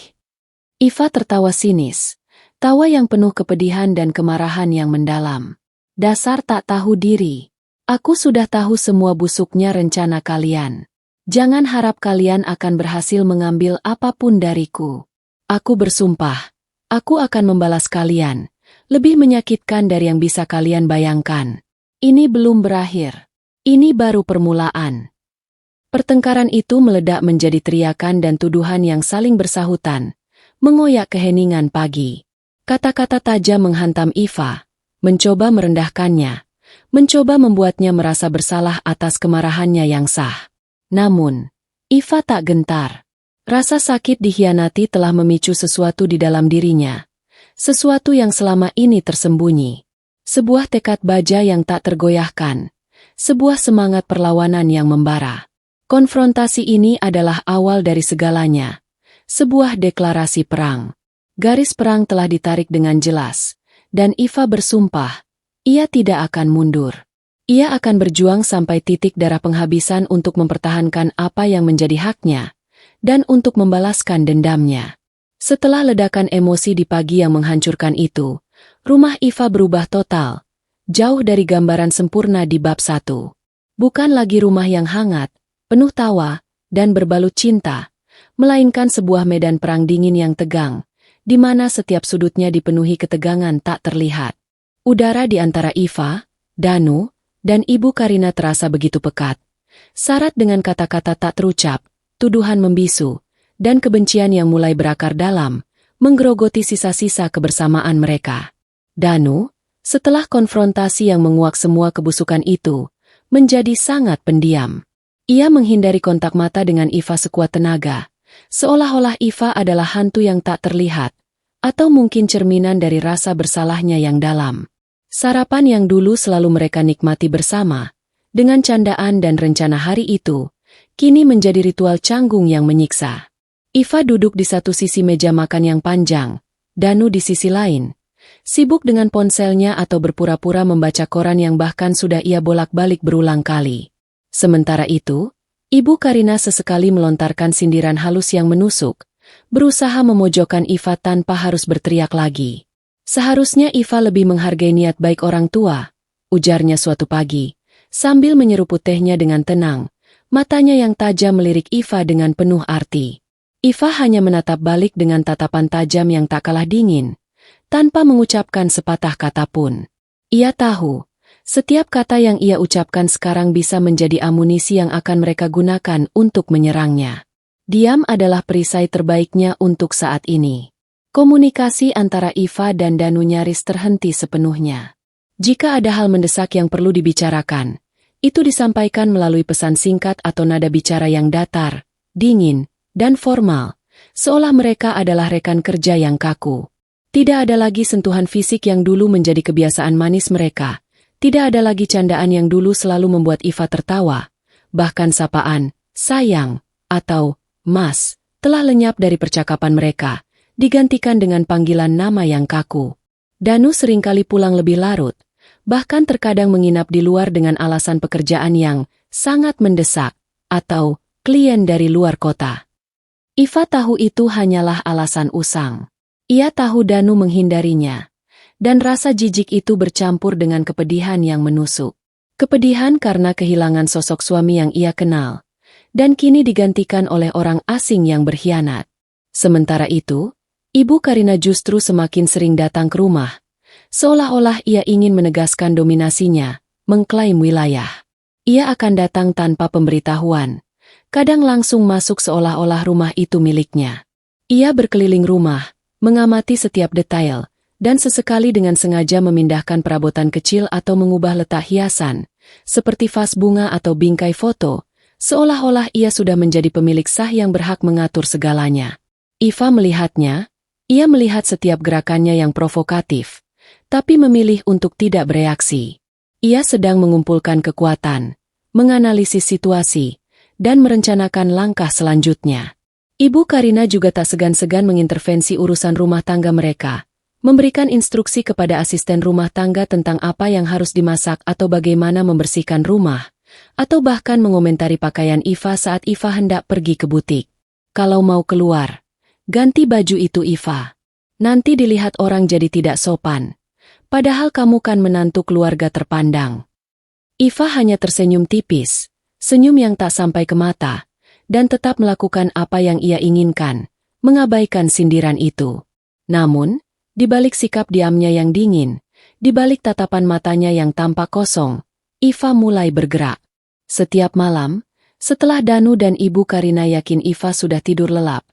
A: Iva tertawa sinis, tawa yang penuh kepedihan dan kemarahan yang mendalam. "Dasar tak tahu diri. Aku sudah tahu semua busuknya rencana kalian. Jangan harap kalian akan berhasil mengambil apapun dariku. Aku bersumpah, aku akan membalas kalian, lebih menyakitkan dari yang bisa kalian bayangkan. Ini belum berakhir. Ini baru permulaan." Pertengkaran itu meledak menjadi teriakan dan tuduhan yang saling bersahutan, mengoyak keheningan pagi. Kata-kata tajam menghantam Iva, mencoba merendahkannya, mencoba membuatnya merasa bersalah atas kemarahannya yang sah. Namun, Iva tak gentar. Rasa sakit dikhianati telah memicu sesuatu di dalam dirinya. Sesuatu yang selama ini tersembunyi. Sebuah tekad baja yang tak tergoyahkan. Sebuah semangat perlawanan yang membara. Konfrontasi ini adalah awal dari segalanya. Sebuah deklarasi perang. Garis perang telah ditarik dengan jelas. Dan Iva bersumpah, ia tidak akan mundur. Ia akan berjuang sampai titik darah penghabisan untuk mempertahankan apa yang menjadi haknya, dan untuk membalaskan dendamnya. Setelah ledakan emosi di pagi yang menghancurkan itu, rumah Iva berubah total, jauh dari gambaran sempurna di bab 1. Bukan lagi rumah yang hangat, penuh tawa, dan berbalut cinta, melainkan sebuah medan perang dingin yang tegang, di mana setiap sudutnya dipenuhi ketegangan tak terlihat. Udara di antara Iva, Danu, dan Ibu Karina terasa begitu pekat. Syarat dengan kata-kata tak terucap, tuduhan membisu, dan kebencian yang mulai berakar dalam, menggerogoti sisa-sisa kebersamaan mereka. Danu, setelah konfrontasi yang menguak semua kebusukan itu, menjadi sangat pendiam. Ia menghindari kontak mata dengan Iva sekuat tenaga, seolah-olah Iva adalah hantu yang tak terlihat, atau mungkin cerminan dari rasa bersalahnya yang dalam. Sarapan yang dulu selalu mereka nikmati bersama, dengan candaan dan rencana hari itu, kini menjadi ritual canggung yang menyiksa. Iva duduk di satu sisi meja makan yang panjang, Danu di sisi lain, sibuk dengan ponselnya atau berpura-pura membaca koran yang bahkan sudah ia bolak-balik berulang kali. Sementara itu, Ibu Karina sesekali melontarkan sindiran halus yang menusuk, berusaha memojokkan Iva tanpa harus berteriak lagi. "Seharusnya Iva lebih menghargai niat baik orang tua," ujarnya suatu pagi, sambil menyeruput tehnya dengan tenang, matanya yang tajam melirik Iva dengan penuh arti. Iva hanya menatap balik dengan tatapan tajam yang tak kalah dingin, tanpa mengucapkan sepatah kata pun. Ia tahu, setiap kata yang ia ucapkan sekarang bisa menjadi amunisi yang akan mereka gunakan untuk menyerangnya. Diam adalah perisai terbaiknya untuk saat ini. Komunikasi antara Iva dan Danu nyaris terhenti sepenuhnya. Jika ada hal mendesak yang perlu dibicarakan, itu disampaikan melalui pesan singkat atau nada bicara yang datar, dingin, dan formal, seolah mereka adalah rekan kerja yang kaku. Tidak ada lagi sentuhan fisik yang dulu menjadi kebiasaan manis mereka. Tidak ada lagi candaan yang dulu selalu membuat Iva tertawa. Bahkan sapaan, sayang, atau mas, telah lenyap dari percakapan mereka, digantikan dengan panggilan nama yang kaku. Danu seringkali pulang lebih larut, bahkan terkadang menginap di luar dengan alasan pekerjaan yang sangat mendesak, atau klien dari luar kota. Iva tahu itu hanyalah alasan usang. Ia tahu Danu menghindarinya, dan rasa jijik itu bercampur dengan kepedihan yang menusuk. Kepedihan karena kehilangan sosok suami yang ia kenal, dan kini digantikan oleh orang asing yang berkhianat. Sementara itu, Ibu Karina justru semakin sering datang ke rumah, seolah-olah ia ingin menegaskan dominasinya, mengklaim wilayah. Ia akan datang tanpa pemberitahuan, kadang langsung masuk seolah-olah rumah itu miliknya. Ia berkeliling rumah, mengamati setiap detail, dan sesekali dengan sengaja memindahkan perabotan kecil atau mengubah letak hiasan, seperti vas bunga atau bingkai foto, seolah-olah ia sudah menjadi pemilik sah yang berhak mengatur segalanya. Iva melihatnya, ia melihat setiap gerakannya yang provokatif, tapi memilih untuk tidak bereaksi. Ia sedang mengumpulkan kekuatan, menganalisis situasi, dan merencanakan langkah selanjutnya. Ibu Karina juga tak segan-segan mengintervensi urusan rumah tangga mereka, memberikan instruksi kepada asisten rumah tangga tentang apa yang harus dimasak atau bagaimana membersihkan rumah, atau bahkan mengomentari pakaian Iva saat Iva hendak pergi ke butik. Kalau mau keluar, ganti baju itu Iva. Nanti dilihat orang jadi tidak sopan. Padahal kamu kan menantu keluarga terpandang. Iva hanya tersenyum tipis, senyum yang tak sampai ke mata, dan tetap melakukan apa yang ia inginkan, mengabaikan sindiran itu. Namun, di balik sikap diamnya yang dingin, di balik tatapan matanya yang tampak kosong, Iva mulai bergerak. Setiap malam, setelah Danu dan Ibu Karina yakin Iva sudah tidur lelap,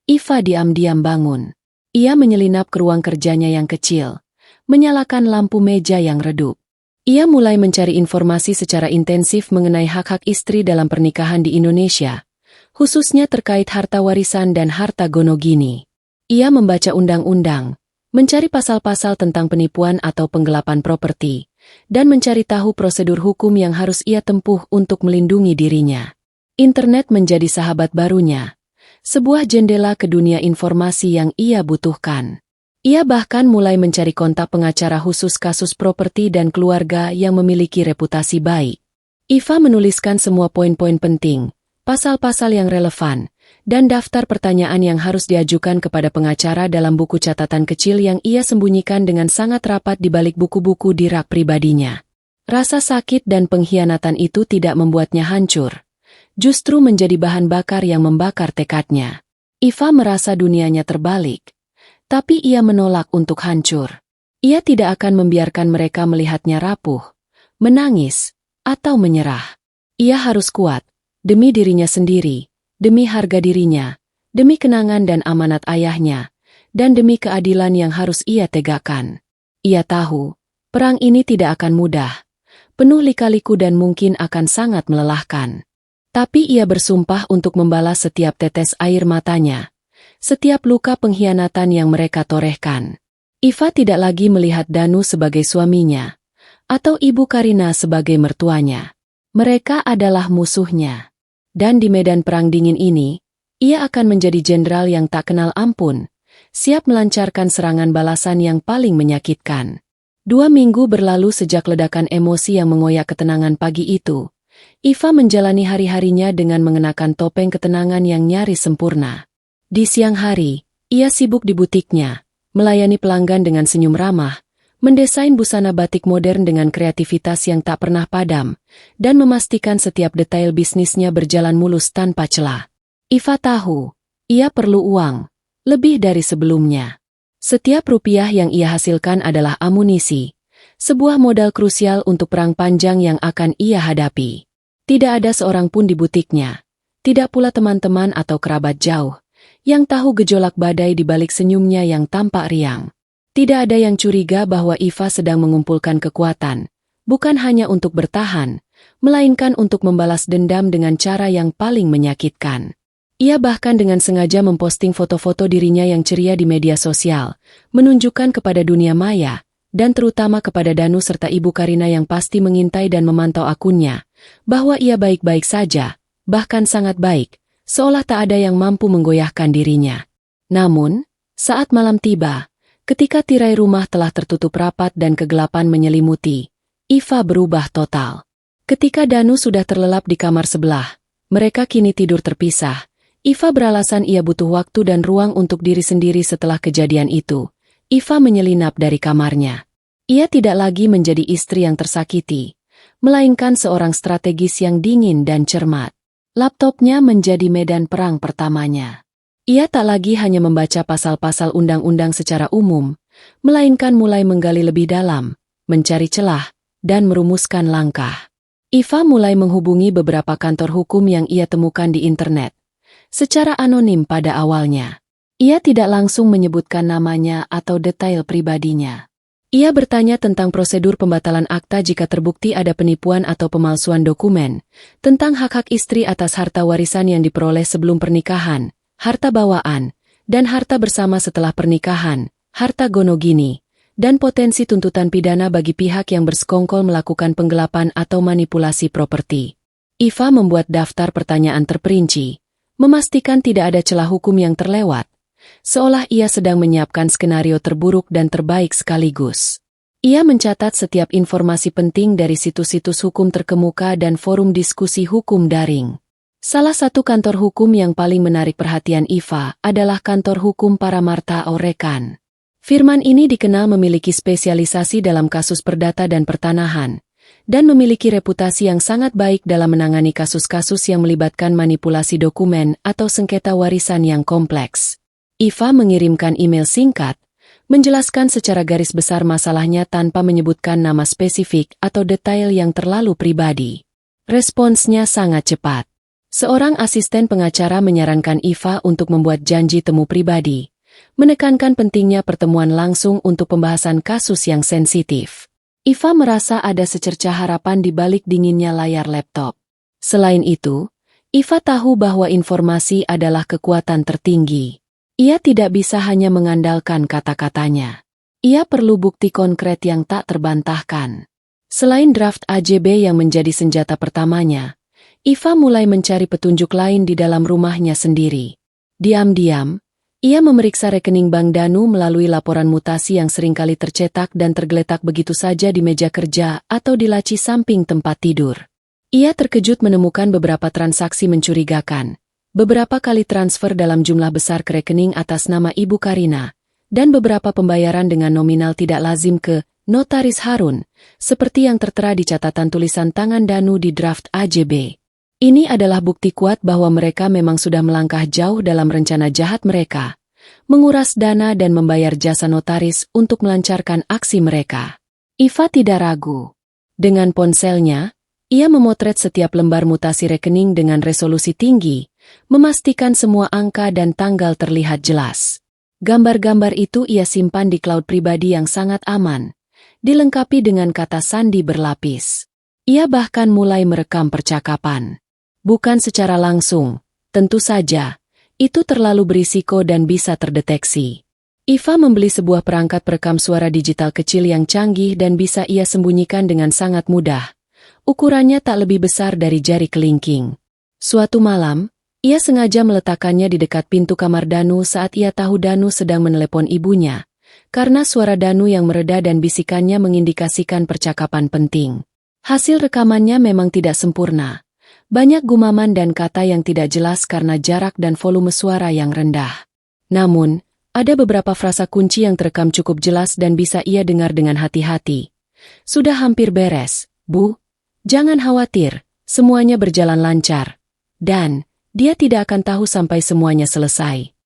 A: Iva diam-diam bangun. Ia menyelinap ke ruang kerjanya yang kecil, menyalakan lampu meja yang redup. Ia mulai mencari informasi secara intensif mengenai hak-hak istri dalam pernikahan di Indonesia, khususnya terkait harta warisan dan harta gonogini. Ia membaca undang-undang, mencari pasal-pasal tentang penipuan atau penggelapan properti, dan mencari tahu prosedur hukum yang harus ia tempuh untuk melindungi dirinya. Internet menjadi sahabat barunya, sebuah jendela ke dunia informasi yang ia butuhkan. Ia bahkan mulai mencari kontak pengacara khusus kasus properti dan keluarga yang memiliki reputasi baik. Iva menuliskan semua poin-poin penting, pasal-pasal yang relevan, dan daftar pertanyaan yang harus diajukan kepada pengacara dalam buku catatan kecil yang ia sembunyikan dengan sangat rapat di balik buku-buku di rak pribadinya. Rasa sakit dan pengkhianatan itu tidak membuatnya hancur, justru menjadi bahan bakar yang membakar tekadnya. Iva merasa dunianya terbalik, tapi ia menolak untuk hancur. Ia tidak akan membiarkan mereka melihatnya rapuh, menangis, atau menyerah. Ia harus kuat, demi dirinya sendiri, demi harga dirinya, demi kenangan dan amanat ayahnya, dan demi keadilan yang harus ia tegakkan. Ia tahu, perang ini tidak akan mudah, penuh lika-liku dan mungkin akan sangat melelahkan. Tapi ia bersumpah untuk membalas setiap tetes air matanya, setiap luka pengkhianatan yang mereka torehkan. Iva tidak lagi melihat Danu sebagai suaminya, atau Ibu Karina sebagai mertuanya. Mereka adalah musuhnya. Dan di medan perang dingin ini, ia akan menjadi jenderal yang tak kenal ampun, siap melancarkan serangan balasan yang paling menyakitkan. 2 minggu berlalu sejak ledakan emosi yang mengoyak ketenangan pagi itu. Iva menjalani hari-harinya dengan mengenakan topeng ketenangan yang nyaris sempurna. Di siang hari, ia sibuk di butiknya, melayani pelanggan dengan senyum ramah, mendesain busana batik modern dengan kreativitas yang tak pernah padam, dan memastikan setiap detail bisnisnya berjalan mulus tanpa celah. Iva tahu, ia perlu uang, lebih dari sebelumnya. Setiap rupiah yang ia hasilkan adalah amunisi, sebuah modal krusial untuk perang panjang yang akan ia hadapi. Tidak ada seorang pun di butiknya, tidak pula teman-teman atau kerabat jauh, yang tahu gejolak badai di balik senyumnya yang tampak riang. Tidak ada yang curiga bahwa Iva sedang mengumpulkan kekuatan, bukan hanya untuk bertahan, melainkan untuk membalas dendam dengan cara yang paling menyakitkan. Ia bahkan dengan sengaja memposting foto-foto dirinya yang ceria di media sosial, menunjukkan kepada dunia maya, dan terutama kepada Danu serta Ibu Karina yang pasti mengintai dan memantau akunnya, bahwa ia baik-baik saja, bahkan sangat baik, seolah tak ada yang mampu menggoyahkan dirinya. Namun, saat malam tiba, ketika tirai rumah telah tertutup rapat dan kegelapan menyelimuti, Iva berubah total. Ketika Danu sudah terlelap di kamar sebelah, mereka kini tidur terpisah. Iva beralasan ia butuh waktu dan ruang untuk diri sendiri setelah kejadian itu. Iva menyelinap dari kamarnya. Ia tidak lagi menjadi istri yang tersakiti, melainkan seorang strategis yang dingin dan cermat. Laptopnya menjadi medan perang pertamanya. Ia tak lagi hanya membaca pasal-pasal undang-undang secara umum, melainkan mulai menggali lebih dalam, mencari celah, dan merumuskan langkah. Iva mulai menghubungi beberapa kantor hukum yang ia temukan di internet, secara anonim pada awalnya. Ia tidak langsung menyebutkan namanya atau detail pribadinya. Ia bertanya tentang prosedur pembatalan akta jika terbukti ada penipuan atau pemalsuan dokumen, tentang hak-hak istri atas harta warisan yang diperoleh sebelum pernikahan, harta bawaan, dan harta bersama setelah pernikahan, harta gonogini, dan potensi tuntutan pidana bagi pihak yang bersekongkol melakukan penggelapan atau manipulasi properti. Iva membuat daftar pertanyaan terperinci, memastikan tidak ada celah hukum yang terlewat, seolah ia sedang menyiapkan skenario terburuk dan terbaik sekaligus. Ia mencatat setiap informasi penting dari situs-situs hukum terkemuka dan forum diskusi hukum daring. Salah satu kantor hukum yang paling menarik perhatian Iva adalah Kantor Hukum Paramartha Orekan. Firman ini dikenal memiliki spesialisasi dalam kasus perdata dan pertanahan, dan memiliki reputasi yang sangat baik dalam menangani kasus-kasus yang melibatkan manipulasi dokumen atau sengketa warisan yang kompleks. Iva mengirimkan email singkat, menjelaskan secara garis besar masalahnya tanpa menyebutkan nama spesifik atau detail yang terlalu pribadi. Responsnya sangat cepat. Seorang asisten pengacara menyarankan Iva untuk membuat janji temu pribadi, menekankan pentingnya pertemuan langsung untuk pembahasan kasus yang sensitif. Iva merasa ada secercah harapan di balik dinginnya layar laptop. Selain itu, Iva tahu bahwa informasi adalah kekuatan tertinggi. Ia tidak bisa hanya mengandalkan kata-katanya. Ia perlu bukti konkret yang tak terbantahkan. Selain draft AJB yang menjadi senjata pertamanya, Iva mulai mencari petunjuk lain di dalam rumahnya sendiri. Diam-diam, ia memeriksa rekening Bank Danu melalui laporan mutasi yang seringkali tercetak dan tergeletak begitu saja di meja kerja atau di laci samping tempat tidur. Ia terkejut menemukan beberapa transaksi mencurigakan, beberapa kali transfer dalam jumlah besar ke rekening atas nama Ibu Karina, dan beberapa pembayaran dengan nominal tidak lazim ke Notaris Harun, seperti yang tertera di catatan tulisan tangan Danu di draft AJB. Ini adalah bukti kuat bahwa mereka memang sudah melangkah jauh dalam rencana jahat mereka, menguras dana dan membayar jasa notaris untuk melancarkan aksi mereka. Iva tidak ragu. Dengan ponselnya, ia memotret setiap lembar mutasi rekening dengan resolusi tinggi, memastikan semua angka dan tanggal terlihat jelas. Gambar-gambar itu ia simpan di cloud pribadi yang sangat aman, dilengkapi dengan kata sandi berlapis. Ia bahkan mulai merekam percakapan. Bukan secara langsung, tentu saja, itu terlalu berisiko dan bisa terdeteksi. Iva membeli sebuah perangkat perekam suara digital kecil yang canggih dan bisa ia sembunyikan dengan sangat mudah. Ukurannya tak lebih besar dari jari kelingking. Suatu malam, ia sengaja meletakkannya di dekat pintu kamar Danu saat ia tahu Danu sedang menelepon ibunya, karena suara Danu yang mereda dan bisikannya mengindikasikan percakapan penting. Hasil rekamannya memang tidak sempurna. Banyak gumaman dan kata yang tidak jelas karena jarak dan volume suara yang rendah. Namun, ada beberapa frasa kunci yang terekam cukup jelas dan bisa ia dengar dengan hati-hati. Sudah hampir beres, Bu. Jangan khawatir, semuanya berjalan lancar. Dan, dia tidak akan tahu sampai semuanya selesai.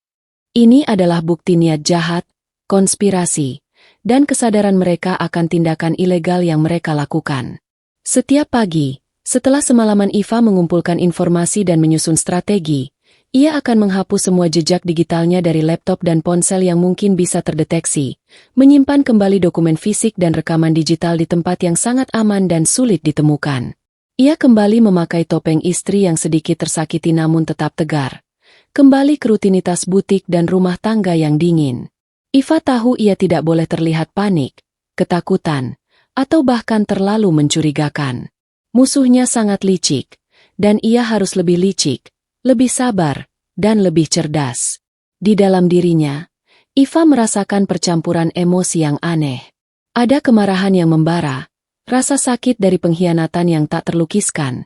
A: Ini adalah bukti niat jahat, konspirasi, dan kesadaran mereka akan tindakan ilegal yang mereka lakukan. Setiap pagi, setelah semalaman Iva mengumpulkan informasi dan menyusun strategi, ia akan menghapus semua jejak digitalnya dari laptop dan ponsel yang mungkin bisa terdeteksi, menyimpan kembali dokumen fisik dan rekaman digital di tempat yang sangat aman dan sulit ditemukan. Ia kembali memakai topeng istri yang sedikit tersakiti namun tetap tegar, kembali ke rutinitas butik dan rumah tangga yang dingin. Iva tahu ia tidak boleh terlihat panik, ketakutan, atau bahkan terlalu mencurigakan. Musuhnya sangat licik, dan ia harus lebih licik, lebih sabar, dan lebih cerdas. Di dalam dirinya, Iva merasakan percampuran emosi yang aneh. Ada kemarahan yang membara, rasa sakit dari pengkhianatan yang tak terlukiskan,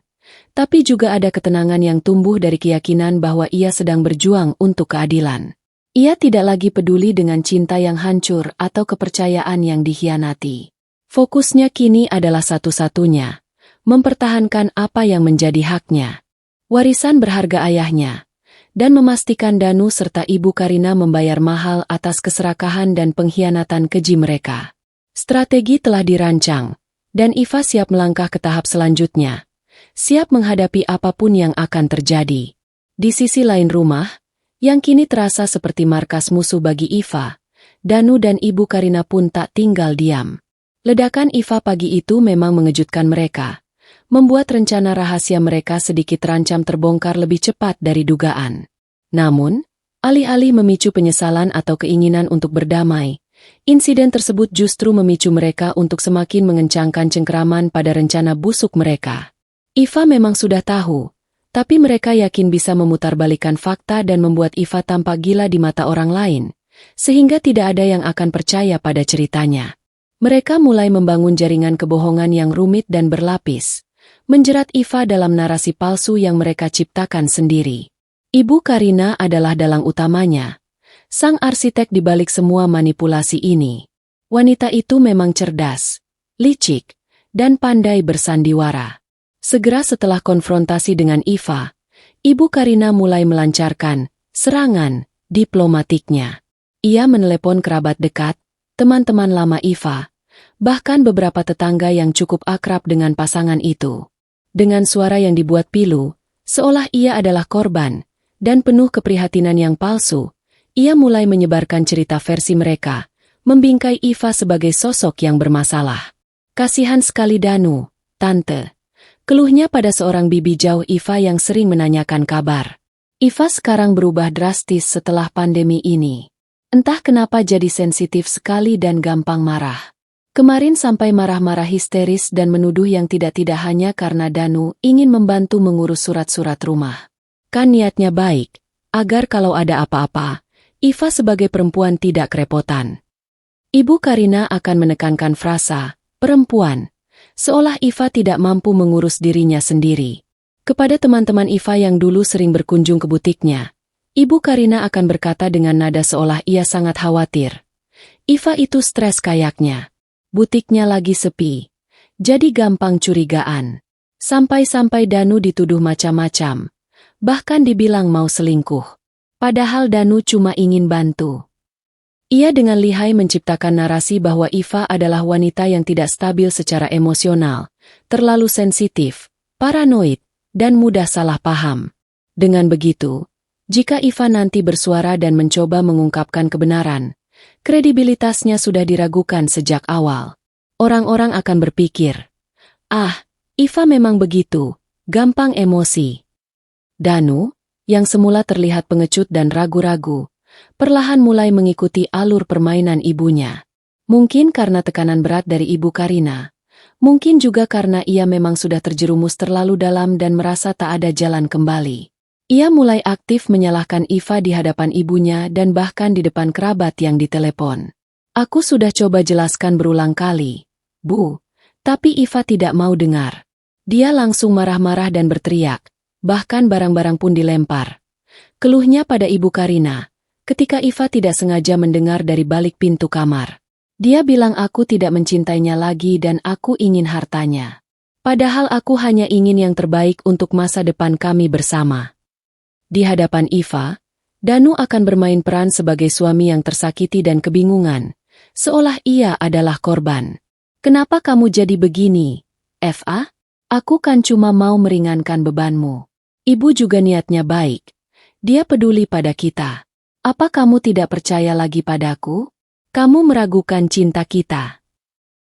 A: tapi juga ada ketenangan yang tumbuh dari keyakinan bahwa ia sedang berjuang untuk keadilan. Ia tidak lagi peduli dengan cinta yang hancur atau kepercayaan yang dikhianati. Fokusnya kini adalah satu-satunya, mempertahankan apa yang menjadi haknya. Warisan berharga ayahnya, dan memastikan Danu serta Ibu Karina membayar mahal atas keserakahan dan pengkhianatan keji mereka. Strategi telah dirancang, dan Iva siap melangkah ke tahap selanjutnya, siap menghadapi apapun yang akan terjadi. Di sisi lain rumah, yang kini terasa seperti markas musuh bagi Iva, Danu dan Ibu Karina pun tak tinggal diam. Ledakan Iva pagi itu memang mengejutkan mereka, membuat rencana rahasia mereka sedikit terancam terbongkar lebih cepat dari dugaan. Namun, Alih-alih memicu penyesalan atau keinginan untuk berdamai, insiden tersebut justru memicu mereka untuk semakin mengencangkan cengkeraman pada rencana busuk mereka. Iva memang sudah tahu, tapi mereka yakin bisa memutarbalikkan fakta dan membuat Iva tampak gila di mata orang lain, sehingga tidak ada yang akan percaya pada ceritanya. Mereka mulai membangun jaringan kebohongan yang rumit dan berlapis, menjerat Iva dalam narasi palsu yang mereka ciptakan sendiri. Ibu Karina adalah dalang utamanya, sang arsitek di balik semua manipulasi ini. Wanita itu memang cerdas, licik, dan pandai bersandiwara. Segera setelah konfrontasi dengan Iva, Ibu Karina mulai melancarkan serangan diplomatiknya. Ia menelepon kerabat dekat, teman-teman lama Iva, bahkan beberapa tetangga yang cukup akrab dengan pasangan itu. Dengan suara yang dibuat pilu, seolah ia adalah korban, dan penuh keprihatinan yang palsu, ia mulai menyebarkan cerita versi mereka, membingkai Iva sebagai sosok yang bermasalah. Kasihan sekali Danu, Tante. Keluhnya pada seorang bibi jauh Iva yang sering menanyakan kabar. Iva sekarang berubah drastis setelah pandemi ini. Entah kenapa jadi sensitif sekali dan gampang marah. Kemarin sampai marah-marah histeris dan menuduh yang tidak-tidak hanya karena Danu ingin membantu mengurus surat-surat rumah. Kan niatnya baik, agar kalau ada apa-apa, Iva sebagai perempuan tidak kerepotan. Ibu Karina akan menekankan frasa, perempuan, seolah Iva tidak mampu mengurus dirinya sendiri. Kepada teman-teman Iva yang dulu sering berkunjung ke butiknya, Ibu Karina akan berkata dengan nada seolah ia sangat khawatir. Iva itu stres kayaknya. Butiknya lagi sepi, jadi gampang curigaan. Sampai-sampai Danu dituduh macam-macam, bahkan dibilang mau selingkuh. Padahal Danu cuma ingin bantu. Ia dengan lihai menciptakan narasi bahwa Iva adalah wanita yang tidak stabil secara emosional, terlalu sensitif, paranoid, dan mudah salah paham. Dengan begitu, jika Iva nanti bersuara dan mencoba mengungkapkan kebenaran, kredibilitasnya sudah diragukan sejak awal. Orang-orang akan berpikir, Iva memang begitu, gampang emosi. Danu, yang semula terlihat pengecut dan ragu-ragu, perlahan mulai mengikuti alur permainan ibunya. Mungkin karena tekanan berat dari Ibu Karina, mungkin juga karena ia memang sudah terjerumus terlalu dalam dan merasa tak ada jalan kembali. Ia mulai aktif menyalahkan Iva di hadapan ibunya dan bahkan di depan kerabat yang ditelepon. Aku sudah coba jelaskan berulang kali, Bu, tapi Iva tidak mau dengar. Dia langsung marah-marah dan berteriak, bahkan barang-barang pun dilempar. Keluhnya pada Ibu Karina, ketika Iva tidak sengaja mendengar dari balik pintu kamar. Dia bilang aku tidak mencintainya lagi dan aku ingin hartanya. Padahal aku hanya ingin yang terbaik untuk masa depan kami bersama. Di hadapan Iva, Danu akan bermain peran sebagai suami yang tersakiti dan kebingungan, seolah ia adalah korban. Kenapa kamu jadi begini, Eva? Aku kan cuma mau meringankan bebanmu. Ibu juga niatnya baik. Dia peduli pada kita. Apa kamu tidak percaya lagi padaku? Kamu meragukan cinta kita.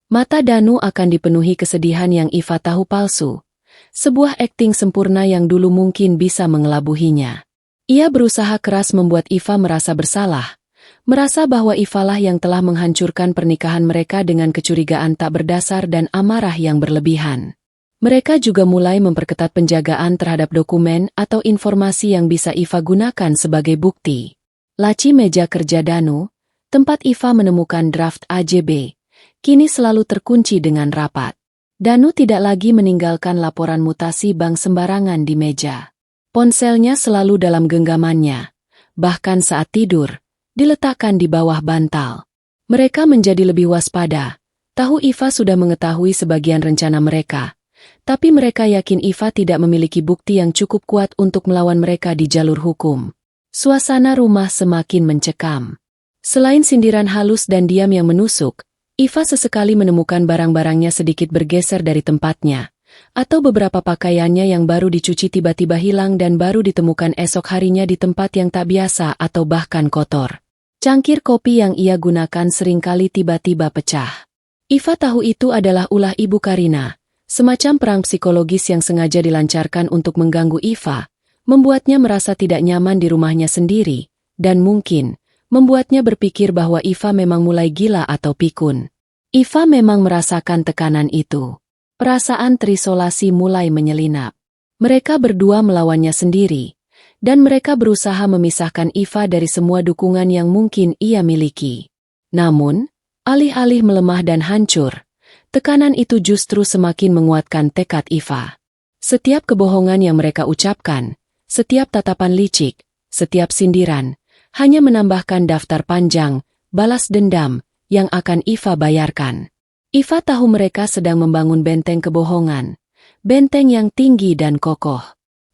A: Mata Danu akan dipenuhi kesedihan yang Iva tahu palsu. Sebuah akting sempurna yang dulu mungkin bisa mengelabuhinya. Ia berusaha keras membuat Iva merasa bersalah. Merasa bahwa Ivalah yang telah menghancurkan pernikahan mereka dengan kecurigaan tak berdasar dan amarah yang berlebihan. Mereka juga mulai memperketat penjagaan terhadap dokumen atau informasi yang bisa Iva gunakan sebagai bukti. Laci meja kerja Danu, tempat Iva menemukan draft AJB, kini selalu terkunci dengan rapat. Danu tidak lagi meninggalkan laporan mutasi bank sembarangan di meja. Ponselnya selalu dalam genggamannya, bahkan saat tidur, diletakkan di bawah bantal. Mereka menjadi lebih waspada, tahu Iva sudah mengetahui sebagian rencana mereka, tapi mereka yakin Iva tidak memiliki bukti yang cukup kuat untuk melawan mereka di jalur hukum. Suasana rumah semakin mencekam. Selain sindiran halus dan diam yang menusuk, Iva sesekali menemukan barang-barangnya sedikit bergeser dari tempatnya, atau beberapa pakaiannya yang baru dicuci tiba-tiba hilang dan baru ditemukan esok harinya di tempat yang tak biasa atau bahkan kotor. Cangkir kopi yang ia gunakan seringkali tiba-tiba pecah. Iva tahu itu adalah ulah Ibu Karina, semacam perang psikologis yang sengaja dilancarkan untuk mengganggu Iva, membuatnya merasa tidak nyaman di rumahnya sendiri, dan mungkin membuatnya berpikir bahwa Iva memang mulai gila atau pikun. Iva memang merasakan tekanan itu. Perasaan terisolasi mulai menyelinap. Mereka berdua melawannya sendiri, dan mereka berusaha memisahkan Iva dari semua dukungan yang mungkin ia miliki. Namun, alih-alih melemah dan hancur, tekanan itu justru semakin menguatkan tekad Iva. Setiap kebohongan yang mereka ucapkan, setiap tatapan licik, setiap sindiran, hanya menambahkan daftar panjang, balas dendam, yang akan Iva bayarkan. Iva tahu mereka sedang membangun benteng kebohongan, benteng yang tinggi dan kokoh.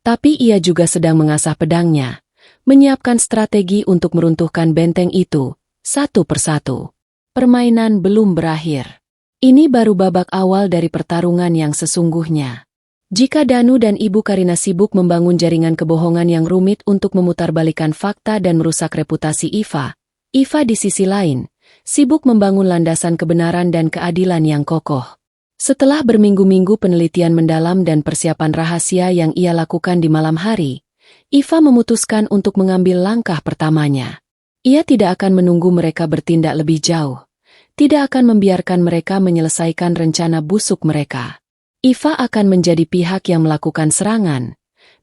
A: Tapi ia juga sedang mengasah pedangnya, menyiapkan strategi untuk meruntuhkan benteng itu, satu persatu. Permainan belum berakhir. Ini baru babak awal dari pertarungan yang sesungguhnya. Jika Danu dan Ibu Karina sibuk membangun jaringan kebohongan yang rumit untuk memutarbalikkan fakta dan merusak reputasi Iva, Iva di sisi lain, sibuk membangun landasan kebenaran dan keadilan yang kokoh. Setelah berminggu-minggu penelitian mendalam dan persiapan rahasia yang ia lakukan di malam hari, Iva memutuskan untuk mengambil langkah pertamanya. Ia tidak akan menunggu mereka bertindak lebih jauh. Tidak akan membiarkan mereka menyelesaikan rencana busuk mereka. Iva akan menjadi pihak yang melakukan serangan,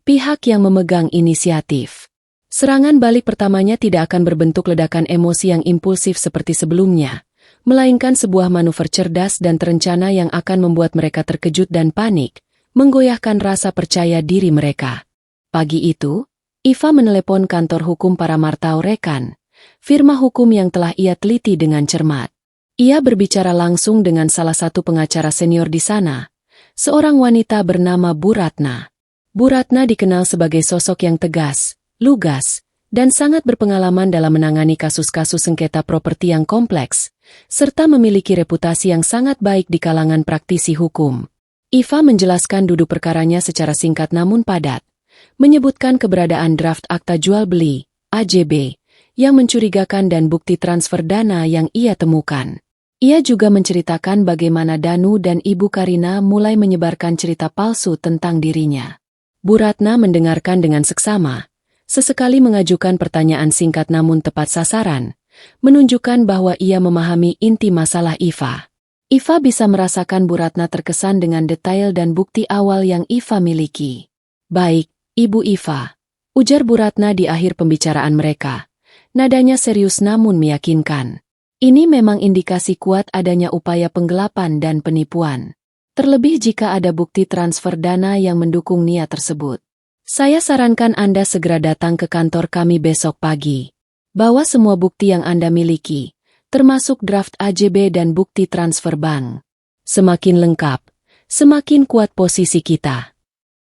A: pihak yang memegang inisiatif. Serangan balik pertamanya tidak akan berbentuk ledakan emosi yang impulsif seperti sebelumnya, melainkan sebuah manuver cerdas dan terencana yang akan membuat mereka terkejut dan panik, menggoyahkan rasa percaya diri mereka. Pagi itu, Iva menelepon kantor hukum para Martau Rekan, firma hukum yang telah ia teliti dengan cermat. Ia berbicara langsung dengan salah satu pengacara senior di sana, seorang wanita bernama Bu Ratna. Bu Ratna dikenal sebagai sosok yang tegas, lugas, dan sangat berpengalaman dalam menangani kasus-kasus sengketa properti yang kompleks, serta memiliki reputasi yang sangat baik di kalangan praktisi hukum. Iva menjelaskan duduk perkaranya secara singkat namun padat, menyebutkan keberadaan draft akta jual beli, AJB, yang mencurigakan dan bukti transfer dana yang ia temukan. Ia juga menceritakan bagaimana Danu dan Ibu Karina mulai menyebarkan cerita palsu tentang dirinya. Bu Ratna mendengarkan dengan seksama, sesekali mengajukan pertanyaan singkat namun tepat sasaran, menunjukkan bahwa ia memahami inti masalah Iva. Iva bisa merasakan Bu Ratna terkesan dengan detail dan bukti awal yang Iva miliki. "Baik, Ibu Iva," ujar Bu Ratna di akhir pembicaraan mereka. Nadanya serius namun meyakinkan. Ini memang indikasi kuat adanya upaya penggelapan dan penipuan. Terlebih jika ada bukti transfer dana yang mendukung niat tersebut. Saya sarankan Anda segera datang ke kantor kami besok pagi. Bawa semua bukti yang Anda miliki, termasuk draft AJB dan bukti transfer bank. Semakin lengkap, semakin kuat posisi kita.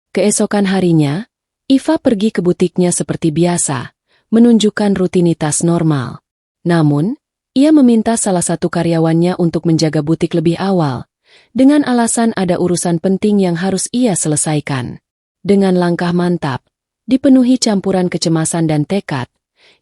A: Keesokan harinya, Iva pergi ke butiknya seperti biasa, menunjukkan rutinitas normal. Namun, ia meminta salah satu karyawannya untuk menjaga butik lebih awal, dengan alasan ada urusan penting yang harus ia selesaikan. Dengan langkah mantap, dipenuhi campuran kecemasan dan tekad,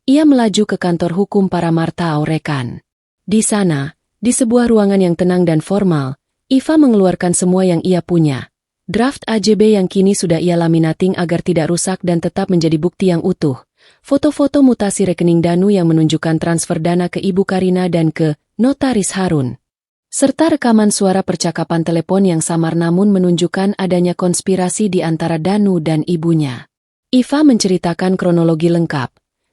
A: ia melaju ke kantor hukum para Martau Rekan. Di sana, di sebuah ruangan yang tenang dan formal, Iva mengeluarkan semua yang ia punya. Draft AJB yang kini sudah ia laminating agar tidak rusak dan tetap menjadi bukti yang utuh. Foto-foto mutasi rekening Danu yang menunjukkan transfer dana ke Ibu Karina dan ke Notaris Harun. Serta rekaman suara percakapan telepon yang samar namun menunjukkan adanya konspirasi di antara Danu dan ibunya. Iva menceritakan kronologi lengkap,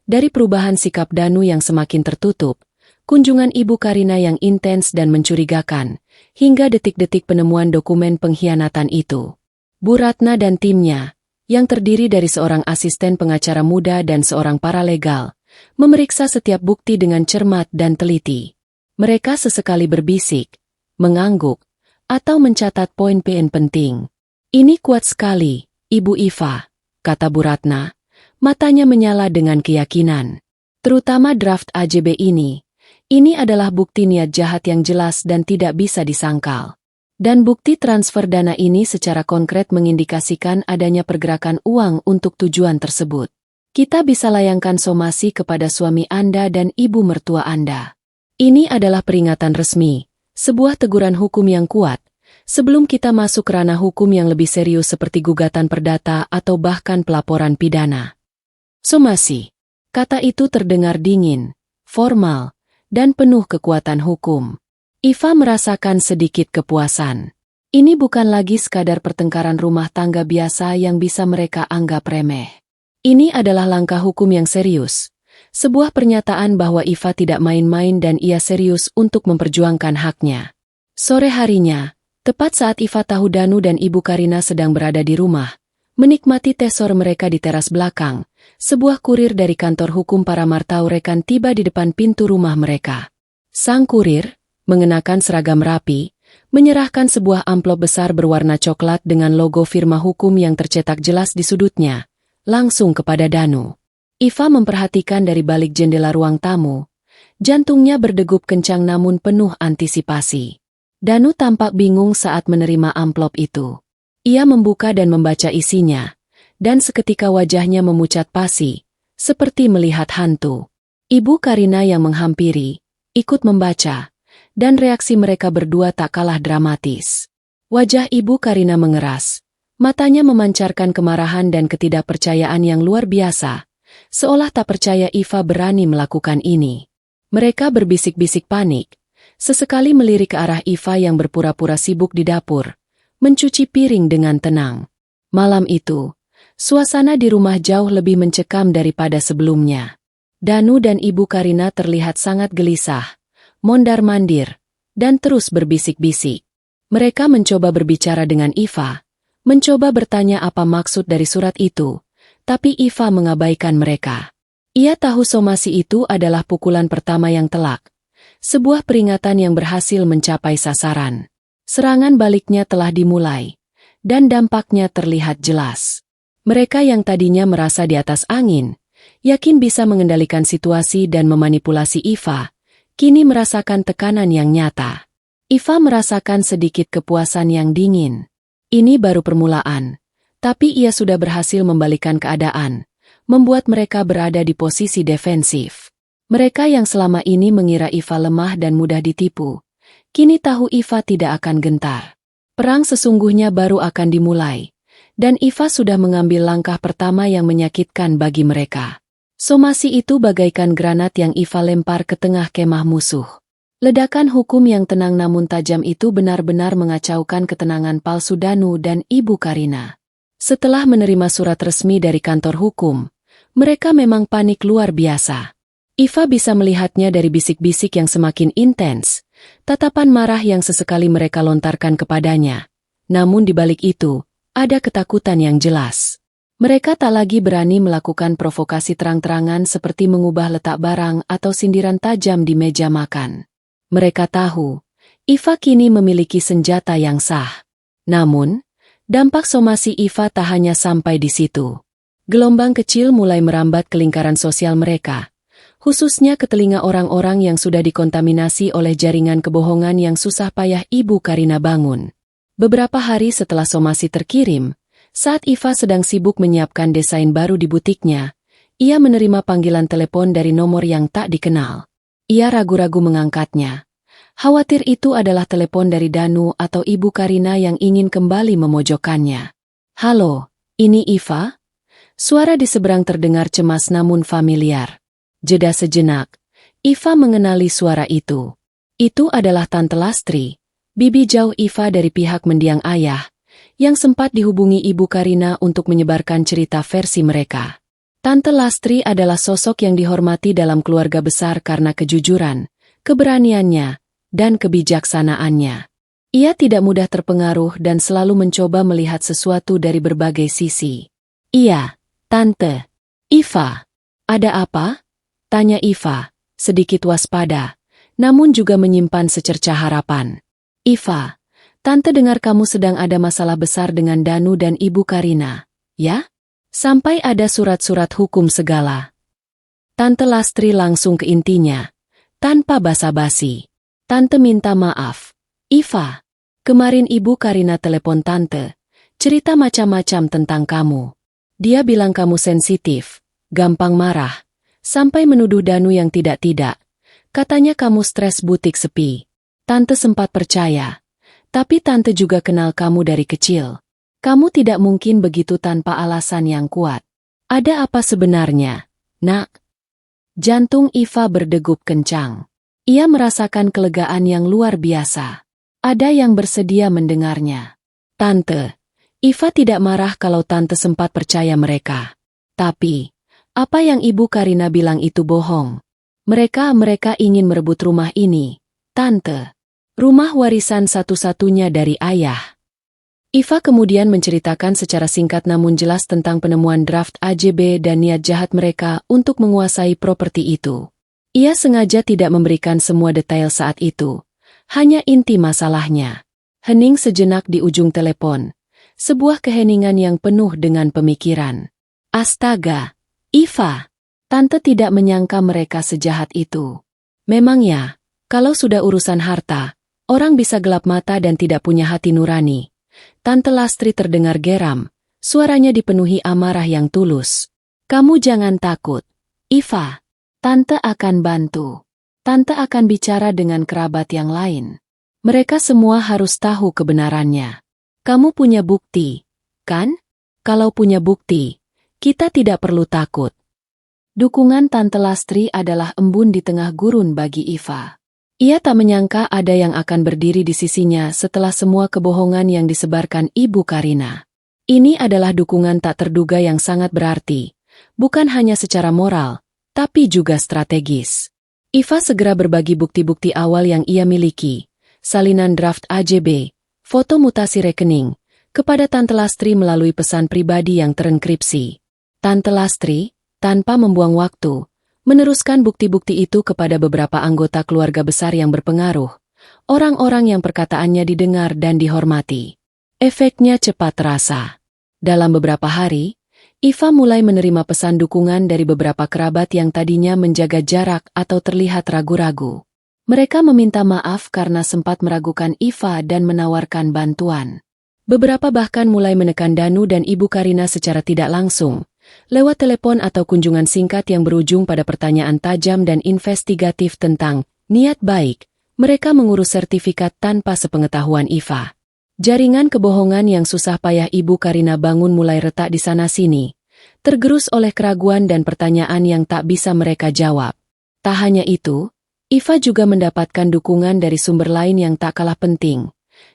A: dari perubahan sikap Danu yang semakin tertutup, kunjungan Ibu Karina yang intens dan mencurigakan, hingga detik-detik penemuan dokumen pengkhianatan itu. Bu Ratna dan timnya, yang terdiri dari seorang asisten pengacara muda dan seorang paralegal, memeriksa setiap bukti dengan cermat dan teliti. Mereka sesekali berbisik, mengangguk, atau mencatat poin-poin penting. "Ini kuat sekali, Ibu Iva," kata Bu Ratna, matanya menyala dengan keyakinan. "Terutama draft AJB ini. Ini adalah bukti niat jahat yang jelas dan tidak bisa disangkal. Dan bukti transfer dana ini secara konkret mengindikasikan adanya pergerakan uang untuk tujuan tersebut. Kita bisa layangkan somasi kepada suami Anda dan ibu mertua Anda. Ini adalah peringatan resmi, sebuah teguran hukum yang kuat, sebelum kita masuk ranah hukum yang lebih serius seperti gugatan perdata atau bahkan pelaporan pidana." "Somasi," Kata itu terdengar dingin, formal, dan penuh kekuatan hukum. Iva merasakan sedikit kepuasan. Ini bukan lagi sekadar pertengkaran rumah tangga biasa yang bisa mereka anggap remeh. Ini adalah langkah hukum yang serius. Sebuah pernyataan bahwa Iva tidak main-main dan ia serius untuk memperjuangkan haknya. Sore harinya, tepat saat Iva tahu Danu dan Ibu Karina sedang berada di rumah, menikmati teh sore mereka di teras belakang, sebuah kurir dari kantor hukum para Martaurekan tiba di depan pintu rumah mereka. Sang kurir, mengenakan seragam rapi, menyerahkan sebuah amplop besar berwarna coklat dengan logo firma hukum yang tercetak jelas di sudutnya, langsung kepada Danu. Iva memperhatikan dari balik jendela ruang tamu. Jantungnya berdegup kencang namun penuh antisipasi. Danu tampak bingung saat menerima amplop itu. Ia membuka dan membaca isinya, dan seketika wajahnya memucat pasi, seperti melihat hantu. Ibu Karina yang menghampiri, ikut membaca, dan reaksi mereka berdua tak kalah dramatis. Wajah Ibu Karina mengeras, matanya memancarkan kemarahan dan ketidakpercayaan yang luar biasa, seolah tak percaya Iva berani melakukan ini. Mereka berbisik-bisik panik, sesekali melirik ke arah Iva yang berpura-pura sibuk di dapur, mencuci piring dengan tenang. Malam itu, suasana di rumah jauh lebih mencekam daripada sebelumnya. Danu dan Ibu Karina terlihat sangat gelisah, mondar-mandir, dan terus berbisik-bisik. Mereka mencoba berbicara dengan Iva, mencoba bertanya apa maksud dari surat itu, tapi Iva mengabaikan mereka. Ia tahu somasi itu adalah pukulan pertama yang telak, sebuah peringatan yang berhasil mencapai sasaran. Serangan baliknya telah dimulai, dan dampaknya terlihat jelas. Mereka yang tadinya merasa di atas angin, yakin bisa mengendalikan situasi dan memanipulasi Iva, kini merasakan tekanan yang nyata. Iva merasakan sedikit kepuasan yang dingin. Ini baru permulaan, tapi ia sudah berhasil membalikkan keadaan, membuat mereka berada di posisi defensif. Mereka yang selama ini mengira Iva lemah dan mudah ditipu, kini tahu Iva tidak akan gentar. Perang sesungguhnya baru akan dimulai, dan Iva sudah mengambil langkah pertama yang menyakitkan bagi mereka. Somasi itu bagaikan granat yang Iva lempar ke tengah kemah musuh. Ledakan hukum yang tenang namun tajam itu benar-benar mengacaukan ketenangan palsu Danu dan Ibu Karina. Setelah menerima surat resmi dari kantor hukum, mereka memang panik luar biasa. Iva bisa melihatnya dari bisik-bisik yang semakin intens, tatapan marah yang sesekali mereka lontarkan kepadanya. Namun di balik itu, ada ketakutan yang jelas. Mereka tak lagi berani melakukan provokasi terang-terangan seperti mengubah letak barang atau sindiran tajam di meja makan. Mereka tahu, Iva kini memiliki senjata yang sah. Namun, dampak somasi Iva tak hanya sampai di situ. Gelombang kecil mulai merambat ke lingkaran sosial mereka, khususnya ke telinga orang-orang yang sudah dikontaminasi oleh jaringan kebohongan yang susah payah Ibu Karina bangun. Beberapa hari setelah somasi terkirim, saat Iva sedang sibuk menyiapkan desain baru di butiknya, ia menerima panggilan telepon dari nomor yang tak dikenal. Ia ragu-ragu mengangkatnya. Khawatir itu adalah telepon dari Danu atau Ibu Karina yang ingin kembali memojokkannya. "Halo, ini Iva?" Suara di seberang terdengar cemas namun familiar. Jeda sejenak, Iva mengenali suara itu. Itu adalah Tante Lastri, bibi jauh Iva dari pihak mendiang ayah, yang sempat dihubungi Ibu Karina untuk menyebarkan cerita versi mereka. Tante Lastri adalah sosok yang dihormati dalam keluarga besar karena kejujuran, keberaniannya, dan kebijaksanaannya. Ia tidak mudah terpengaruh dan selalu mencoba melihat sesuatu dari berbagai sisi. "Iya, Tante." "Iva, ada apa?" tanya Iva, sedikit waspada, namun juga menyimpan secerca harapan. "Iva, Tante dengar kamu sedang ada masalah besar dengan Danu dan Ibu Karina, ya? Sampai ada surat-surat hukum segala." Tante Lastri langsung ke intinya, tanpa basa-basi. "Tante minta maaf. Iva, kemarin Ibu Karina telepon Tante, cerita macam-macam tentang kamu. Dia bilang kamu sensitif, gampang marah, sampai menuduh Danu yang tidak-tidak. Katanya kamu stres butik sepi. Tante sempat percaya, tapi Tante juga kenal kamu dari kecil. Kamu tidak mungkin begitu tanpa alasan yang kuat. Ada apa sebenarnya, Nak?" Jantung Iva berdegup kencang. Ia merasakan kelegaan yang luar biasa. Ada yang bersedia mendengarnya. Tante, Iva tidak marah kalau tante sempat percaya mereka. Tapi, apa yang Ibu Karina bilang itu bohong. Mereka ingin merebut rumah ini. Tante, rumah warisan satu-satunya dari ayah. Iva kemudian menceritakan secara singkat namun jelas tentang penemuan draft AJB dan niat jahat mereka untuk menguasai properti itu. Ia sengaja tidak memberikan semua detail saat itu, hanya inti masalahnya. Hening sejenak di ujung telepon, sebuah keheningan yang penuh dengan pemikiran. Astaga, Iva, tante tidak menyangka mereka sejahat itu. Memangnya, kalau sudah urusan harta, orang bisa gelap mata dan tidak punya hati nurani. Tante Lastri terdengar geram, suaranya dipenuhi amarah yang tulus. Kamu jangan takut, Iva. Tante akan bantu. Tante akan bicara dengan kerabat yang lain. Mereka semua harus tahu kebenarannya. Kamu punya bukti, kan? Kalau punya bukti, kita tidak perlu takut. Dukungan Tante Lastri adalah embun di tengah gurun bagi Iva. Ia tak menyangka ada yang akan berdiri di sisinya setelah semua kebohongan yang disebarkan Ibu Karina. Ini adalah dukungan tak terduga yang sangat berarti, bukan hanya secara moral, tapi juga strategis. Iva segera berbagi bukti-bukti awal yang ia miliki, salinan draft AJB, foto mutasi rekening, kepada Tante Lastri melalui pesan pribadi yang terenkripsi. Tante Lastri, tanpa membuang waktu, meneruskan bukti-bukti itu kepada beberapa anggota keluarga besar yang berpengaruh, orang-orang yang perkataannya didengar dan dihormati. Efeknya cepat terasa. Dalam beberapa hari, Iva mulai menerima pesan dukungan dari beberapa kerabat yang tadinya menjaga jarak atau terlihat ragu-ragu. Mereka meminta maaf karena sempat meragukan Iva dan menawarkan bantuan. Beberapa bahkan mulai menekan Danu dan Ibu Karina secara tidak langsung, lewat telepon atau kunjungan singkat yang berujung pada pertanyaan tajam dan investigatif tentang niat baik, mereka mengurus sertifikat tanpa sepengetahuan Iva. Jaringan kebohongan yang susah payah Ibu Karina bangun mulai retak di sana-sini, tergerus oleh keraguan dan pertanyaan yang tak bisa mereka jawab. Tak hanya itu, Iva juga mendapatkan dukungan dari sumber lain yang tak kalah penting,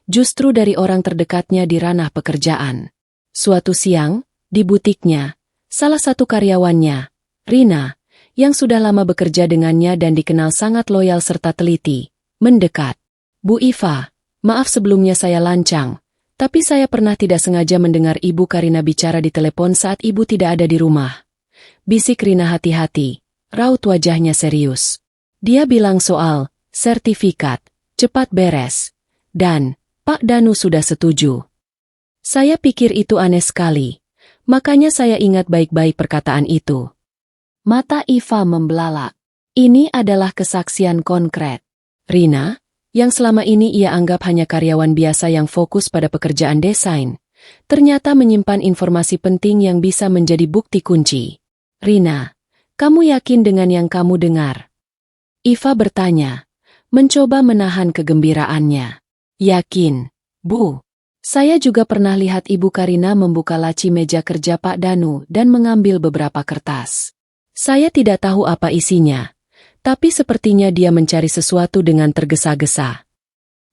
A: justru dari orang terdekatnya di ranah pekerjaan. Suatu siang, di butiknya, salah satu karyawannya, Rina, yang sudah lama bekerja dengannya dan dikenal sangat loyal serta teliti, mendekat. Bu Iva, maaf sebelumnya saya lancang, tapi saya pernah tidak sengaja mendengar Ibu Karina bicara di telepon saat Ibu tidak ada di rumah. Bisik Rina hati-hati, raut wajahnya serius. Dia bilang soal sertifikat, cepat beres, dan Pak Danu sudah setuju. Saya pikir itu aneh sekali. Makanya saya ingat baik-baik perkataan itu. Mata Iva membelalak. Ini adalah kesaksian konkret. Rina, yang selama ini ia anggap hanya karyawan biasa yang fokus pada pekerjaan desain, ternyata menyimpan informasi penting yang bisa menjadi bukti kunci. Rina, kamu yakin dengan yang kamu dengar? Iva bertanya, mencoba menahan kegembiraannya. Yakin, Bu. Saya juga pernah lihat Ibu Karina membuka laci meja kerja Pak Danu dan mengambil beberapa kertas. Saya tidak tahu apa isinya, tapi sepertinya dia mencari sesuatu dengan tergesa-gesa.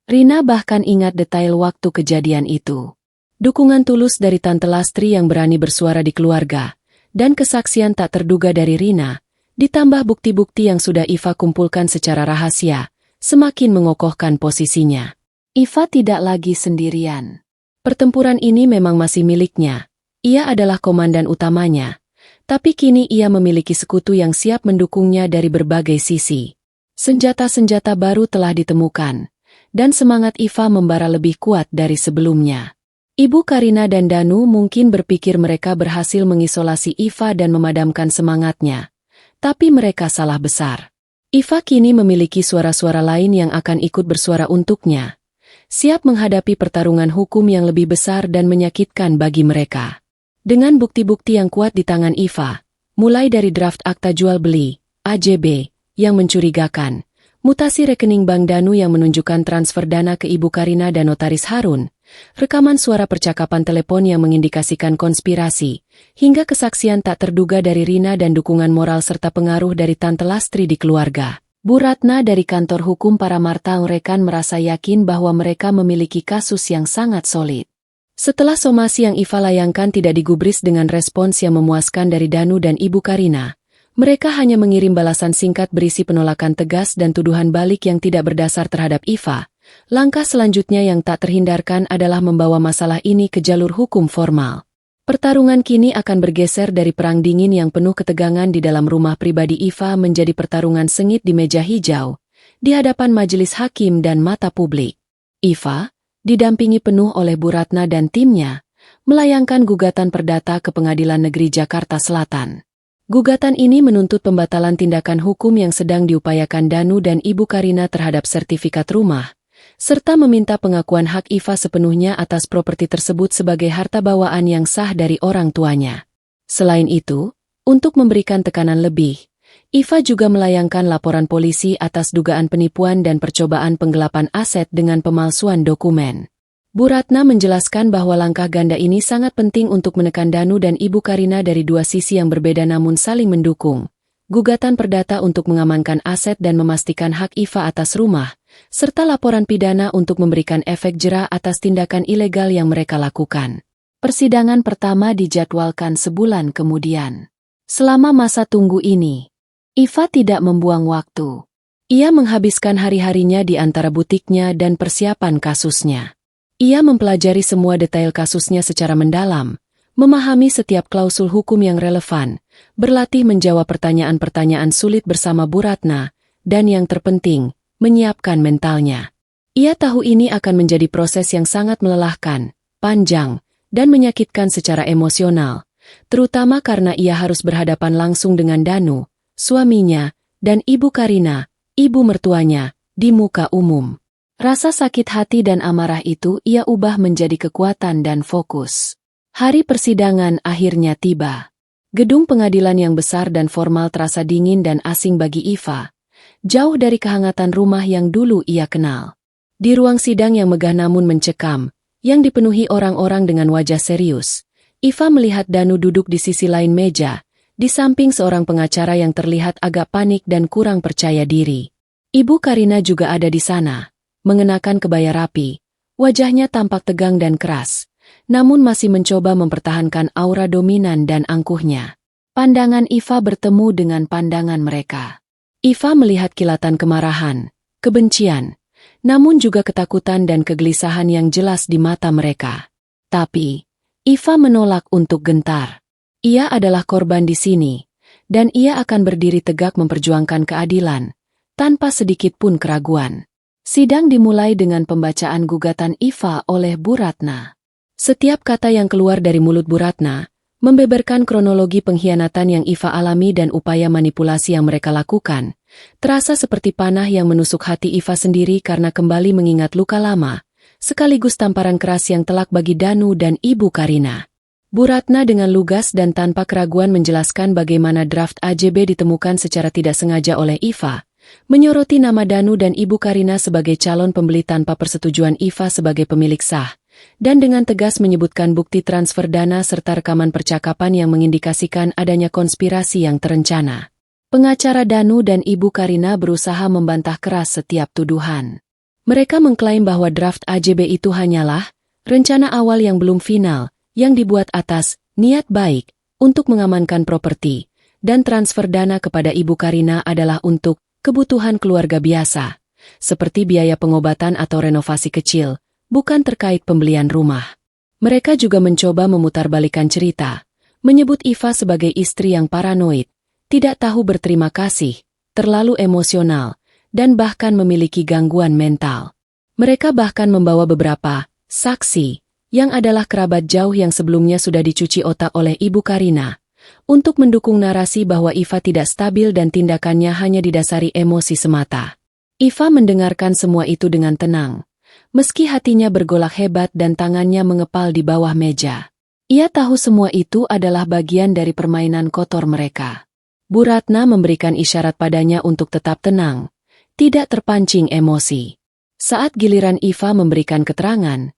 A: Rina bahkan ingat detail waktu kejadian itu. Dukungan tulus dari Tante Lastri yang berani bersuara di keluarga, dan kesaksian tak terduga dari Rina, ditambah bukti-bukti yang sudah Iva kumpulkan secara rahasia, semakin mengokohkan posisinya. Iva tidak lagi sendirian. Pertempuran ini memang masih miliknya. Ia adalah komandan utamanya. Tapi kini ia memiliki sekutu yang siap mendukungnya dari berbagai sisi. Senjata-senjata baru telah ditemukan, dan semangat Iva membara lebih kuat dari sebelumnya. Ibu Karina dan Danu mungkin berpikir mereka berhasil mengisolasi Iva dan memadamkan semangatnya. Tapi mereka salah besar. Iva kini memiliki suara-suara lain yang akan ikut bersuara untuknya. Siap menghadapi pertarungan hukum yang lebih besar dan menyakitkan bagi mereka. Dengan bukti-bukti yang kuat di tangan Iva, mulai dari draft akta jual beli, AJB, yang mencurigakan, mutasi rekening Bank Danu yang menunjukkan transfer dana ke Ibu Karina dan Notaris Harun, rekaman suara percakapan telepon yang mengindikasikan konspirasi, hingga kesaksian tak terduga dari Rina dan dukungan moral serta pengaruh dari Tante Lastri di keluarga. Bu Ratna dari kantor hukum Paramarta Rekan merasa yakin bahwa mereka memiliki kasus yang sangat solid. Setelah somasi yang Iva layangkan tidak digubris dengan respons yang memuaskan dari Danu dan Ibu Karina, mereka hanya mengirim balasan singkat berisi penolakan tegas dan tuduhan balik yang tidak berdasar terhadap Iva. Langkah selanjutnya yang tak terhindarkan adalah membawa masalah ini ke jalur hukum formal. Pertarungan kini akan bergeser dari perang dingin yang penuh ketegangan di dalam rumah pribadi Iva menjadi pertarungan sengit di meja hijau, di hadapan majelis hakim dan mata publik. Iva, didampingi penuh oleh Bu Ratna dan timnya, melayangkan gugatan perdata ke Pengadilan Negeri Jakarta Selatan. Gugatan ini menuntut pembatalan tindakan hukum yang sedang diupayakan Danu dan Ibu Karina terhadap sertifikat rumah, serta meminta pengakuan hak Iva sepenuhnya atas properti tersebut sebagai harta bawaan yang sah dari orang tuanya. Selain itu, untuk memberikan tekanan lebih, Iva juga melayangkan laporan polisi atas dugaan penipuan dan percobaan penggelapan aset dengan pemalsuan dokumen. Bu Ratna menjelaskan bahwa langkah ganda ini sangat penting untuk menekan Danu dan Ibu Karina dari dua sisi yang berbeda namun saling mendukung. Gugatan perdata untuk mengamankan aset dan memastikan hak Iva atas rumah, serta laporan pidana untuk memberikan efek jera atas tindakan ilegal yang mereka lakukan. Persidangan pertama dijadwalkan sebulan kemudian. Selama masa tunggu ini, Iva tidak membuang waktu. Ia menghabiskan hari-harinya di antara butiknya dan persiapan kasusnya. Ia mempelajari semua detail kasusnya secara mendalam, memahami setiap klausul hukum yang relevan, berlatih menjawab pertanyaan-pertanyaan sulit bersama Bu Ratna, dan yang terpenting, menyiapkan mentalnya. Ia tahu ini akan menjadi proses yang sangat melelahkan, panjang, dan menyakitkan secara emosional, terutama karena ia harus berhadapan langsung dengan Danu, suaminya, dan Ibu Karina, ibu mertuanya, di muka umum. Rasa sakit hati dan amarah itu ia ubah menjadi kekuatan dan fokus. Hari persidangan akhirnya tiba. Gedung pengadilan yang besar dan formal terasa dingin dan asing bagi Iva, jauh dari kehangatan rumah yang dulu ia kenal. Di ruang sidang yang megah namun mencekam, yang dipenuhi orang-orang dengan wajah serius, Iva melihat Danu duduk di sisi lain meja, di samping seorang pengacara yang terlihat agak panik dan kurang percaya diri. Ibu Karina juga ada di sana, mengenakan kebaya rapi, wajahnya tampak tegang dan keras, namun masih mencoba mempertahankan aura dominan dan angkuhnya. Pandangan Iva bertemu dengan pandangan mereka. Iva melihat kilatan kemarahan, kebencian, namun juga ketakutan dan kegelisahan yang jelas di mata mereka. Tapi, Iva menolak untuk gentar. Ia adalah korban di sini, dan ia akan berdiri tegak memperjuangkan keadilan, tanpa sedikit pun keraguan. Sidang dimulai dengan pembacaan gugatan Iva oleh Bu Ratna. Setiap kata yang keluar dari mulut Bu Ratna, membeberkan kronologi pengkhianatan yang Iva alami dan upaya manipulasi yang mereka lakukan, terasa seperti panah yang menusuk hati Iva sendiri karena kembali mengingat luka lama, sekaligus tamparan keras yang telak bagi Danu dan Ibu Karina. Bu Ratna dengan lugas dan tanpa keraguan menjelaskan bagaimana draft AJB ditemukan secara tidak sengaja oleh Iva, menyoroti nama Danu dan Ibu Karina sebagai calon pembeli tanpa persetujuan Iva sebagai pemilik sah, dan dengan tegas menyebutkan bukti transfer dana serta rekaman percakapan yang mengindikasikan adanya konspirasi yang terencana. Pengacara Danu dan Ibu Karina berusaha membantah keras setiap tuduhan. Mereka mengklaim bahwa draft AJB itu hanyalah rencana awal yang belum final, yang dibuat atas niat baik untuk mengamankan properti, dan transfer dana kepada Ibu Karina adalah untuk kebutuhan keluarga biasa, seperti biaya pengobatan atau renovasi kecil, bukan terkait pembelian rumah. Mereka juga mencoba memutarbalikkan cerita, menyebut Iva sebagai istri yang paranoid, tidak tahu berterima kasih, terlalu emosional, dan bahkan memiliki gangguan mental. Mereka bahkan membawa beberapa saksi, yang adalah kerabat jauh yang sebelumnya sudah dicuci otak oleh Ibu Karina, untuk mendukung narasi bahwa Iva tidak stabil dan tindakannya hanya didasari emosi semata. Iva mendengarkan semua itu dengan tenang, meski hatinya bergolak hebat dan tangannya mengepal di bawah meja. Ia tahu semua itu adalah bagian dari permainan kotor mereka. Bu Ratna memberikan isyarat padanya untuk tetap tenang, tidak terpancing emosi. Saat giliran Iva memberikan keterangan,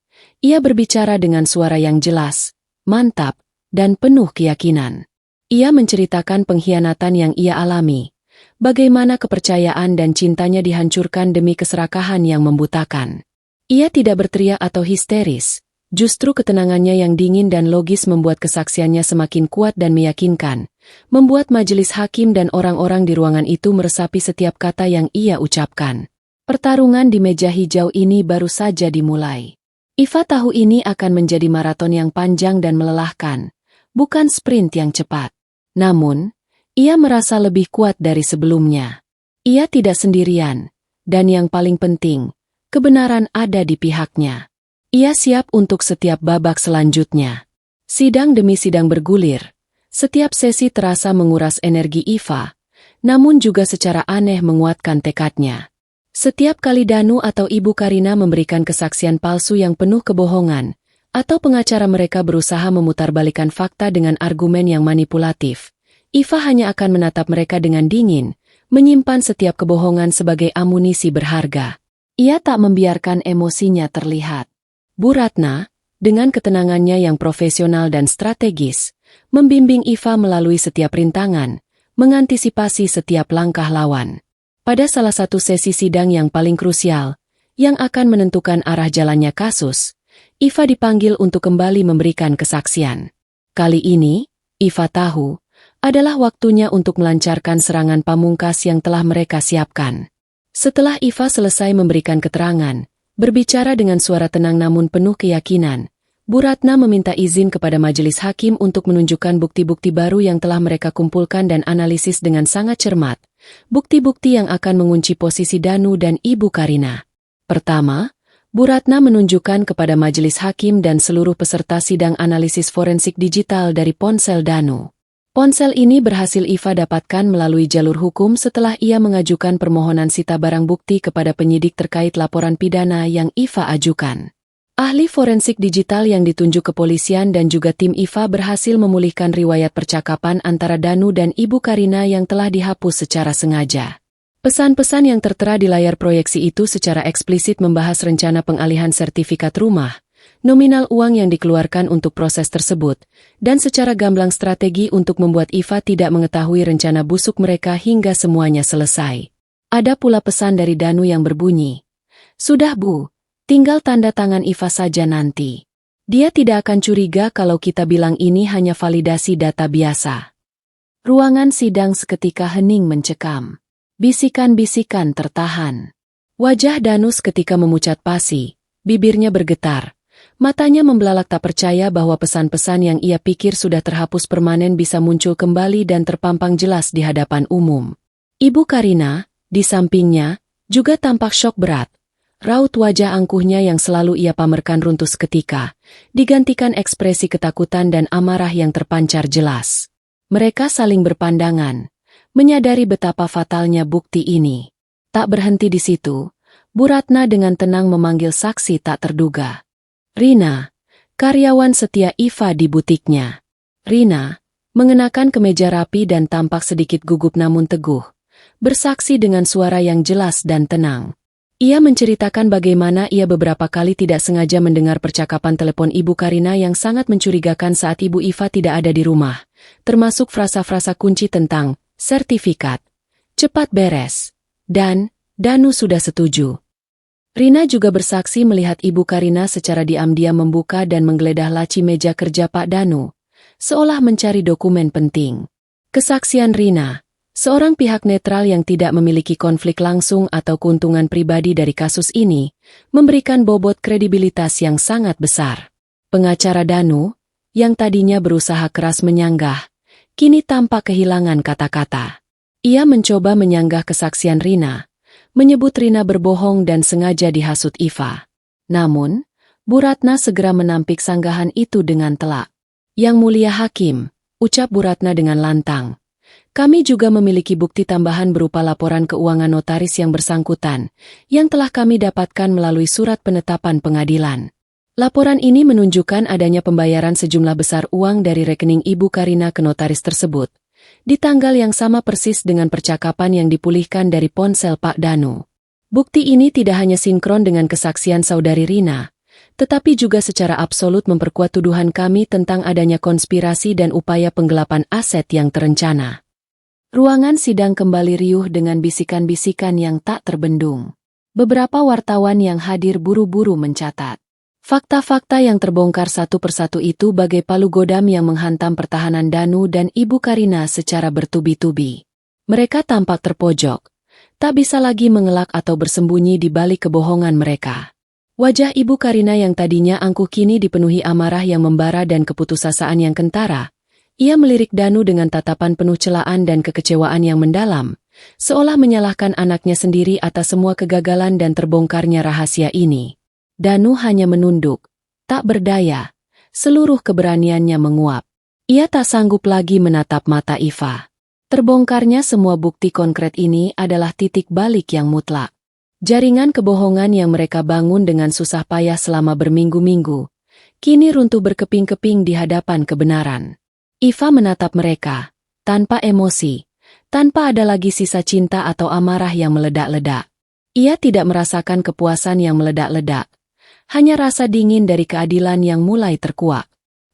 A: Ia berbicara dengan suara yang jelas, mantap, dan penuh keyakinan. Ia menceritakan pengkhianatan yang ia alami, bagaimana kepercayaan dan cintanya dihancurkan demi keserakahan yang membutakan. Ia tidak berteriak atau histeris, justru ketenangannya yang dingin dan logis membuat kesaksiannya semakin kuat dan meyakinkan, membuat majelis hakim dan orang-orang di ruangan itu meresapi setiap kata yang ia ucapkan. Pertarungan di meja hijau ini baru saja dimulai. Iva tahu ini akan menjadi maraton yang panjang dan melelahkan, bukan sprint yang cepat. Namun, ia merasa lebih kuat dari sebelumnya. Ia tidak sendirian, dan yang paling penting, kebenaran ada di pihaknya. Ia siap untuk setiap babak selanjutnya. Sidang demi sidang bergulir. Setiap sesi terasa menguras energi Iva, namun juga secara aneh menguatkan tekadnya. Setiap kali Danu atau Ibu Karina memberikan kesaksian palsu yang penuh kebohongan, atau pengacara mereka berusaha memutarbalikkan fakta dengan argumen yang manipulatif, Iva hanya akan menatap mereka dengan dingin, menyimpan setiap kebohongan sebagai amunisi berharga. Ia tak membiarkan emosinya terlihat. Bu Ratna, dengan ketenangannya yang profesional dan strategis, membimbing Iva melalui setiap rintangan, mengantisipasi setiap langkah lawan. Pada salah satu sesi sidang yang paling krusial, yang akan menentukan arah jalannya kasus, Iva dipanggil untuk kembali memberikan kesaksian. Kali ini, Iva tahu, adalah waktunya untuk melancarkan serangan pamungkas yang telah mereka siapkan. Setelah Iva selesai memberikan keterangan, berbicara dengan suara tenang namun penuh keyakinan, Bu Ratna meminta izin kepada majelis hakim untuk menunjukkan bukti-bukti baru yang telah mereka kumpulkan dan analisis dengan sangat cermat. Bukti-bukti yang akan mengunci posisi Danu dan Ibu Karina. Pertama, Bu Ratna menunjukkan kepada majelis hakim dan seluruh peserta sidang analisis forensik digital dari ponsel Danu. Ponsel ini berhasil Iva dapatkan melalui jalur hukum setelah ia mengajukan permohonan sita barang bukti kepada penyidik terkait laporan pidana yang Iva ajukan. Ahli forensik digital yang ditunjuk kepolisian dan juga tim Iva berhasil memulihkan riwayat percakapan antara Danu dan Ibu Karina yang telah dihapus secara sengaja. Pesan-pesan yang tertera di layar proyeksi itu secara eksplisit membahas rencana pengalihan sertifikat rumah, nominal uang yang dikeluarkan untuk proses tersebut, dan secara gamblang strategi untuk membuat Iva tidak mengetahui rencana busuk mereka hingga semuanya selesai. Ada pula pesan dari Danu yang berbunyi, "Sudah Bu, tinggal tanda tangan Iva saja nanti. Dia tidak akan curiga kalau kita bilang ini hanya validasi data biasa." Ruangan sidang seketika hening mencekam. Bisikan-bisikan tertahan. Wajah Danu seketika memucat pasi, bibirnya bergetar. Matanya membelalak tak percaya bahwa pesan-pesan yang ia pikir sudah terhapus permanen bisa muncul kembali dan terpampang jelas di hadapan umum. Ibu Karina, di sampingnya, juga tampak syok berat. Raut wajah angkuhnya yang selalu ia pamerkan runtuh seketika, digantikan ekspresi ketakutan dan amarah yang terpancar jelas. Mereka saling berpandangan, menyadari betapa fatalnya bukti ini. Tak berhenti di situ, Bu Ratna dengan tenang memanggil saksi tak terduga. Rina, karyawan setia Iva di butiknya. Rina, mengenakan kemeja rapi dan tampak sedikit gugup namun teguh, bersaksi dengan suara yang jelas dan tenang. Ia menceritakan bagaimana ia beberapa kali tidak sengaja mendengar percakapan telepon Ibu Karina yang sangat mencurigakan saat Ibu Iva tidak ada di rumah, termasuk frasa-frasa kunci tentang sertifikat, cepat beres, dan Danu sudah setuju. Rina juga bersaksi melihat Ibu Karina secara diam-diam membuka dan menggeledah laci meja kerja Pak Danu, seolah mencari dokumen penting. Kesaksian Rina, seorang pihak netral yang tidak memiliki konflik langsung atau keuntungan pribadi dari kasus ini, memberikan bobot kredibilitas yang sangat besar. Pengacara Danu, yang tadinya berusaha keras menyanggah, kini tampak kehilangan kata-kata. Ia mencoba menyanggah kesaksian Rina, menyebut Rina berbohong dan sengaja dihasut Iva. Namun, Bu Ratna segera menampik sanggahan itu dengan telak. "Yang mulia hakim," ucap Bu Ratna dengan lantang, "kami juga memiliki bukti tambahan berupa laporan keuangan notaris yang bersangkutan, yang telah kami dapatkan melalui surat penetapan pengadilan. Laporan ini menunjukkan adanya pembayaran sejumlah besar uang dari rekening Ibu Karina ke notaris tersebut, di tanggal yang sama persis dengan percakapan yang dipulihkan dari ponsel Pak Danu. Bukti ini tidak hanya sinkron dengan kesaksian saudari Rina, tetapi juga secara absolut memperkuat tuduhan kami tentang adanya konspirasi dan upaya penggelapan aset yang terencana. Ruangan sidang kembali riuh dengan bisikan-bisikan yang tak terbendung. Beberapa wartawan yang hadir buru-buru mencatat. Fakta-fakta yang terbongkar satu persatu itu bagai palu godam yang menghantam pertahanan Danu dan Ibu Karina secara bertubi-tubi. Mereka tampak terpojok, tak bisa lagi mengelak atau bersembunyi di balik kebohongan mereka. Wajah Ibu Karina yang tadinya angkuh kini dipenuhi amarah yang membara dan keputusasaan yang kentara. Ia melirik Danu dengan tatapan penuh celaan dan kekecewaan yang mendalam, seolah menyalahkan anaknya sendiri atas semua kegagalan dan terbongkarnya rahasia ini. Danu hanya menunduk, tak berdaya. Seluruh keberaniannya menguap. Ia tak sanggup lagi menatap mata Iva. Terbongkarnya semua bukti konkret ini adalah titik balik yang mutlak. Jaringan kebohongan yang mereka bangun dengan susah payah selama berminggu-minggu, kini runtuh berkeping-keping di hadapan kebenaran. Iva menatap mereka, tanpa emosi, tanpa ada lagi sisa cinta atau amarah yang meledak-ledak. Ia tidak merasakan kepuasan yang meledak-ledak, hanya rasa dingin dari keadilan yang mulai terkuak.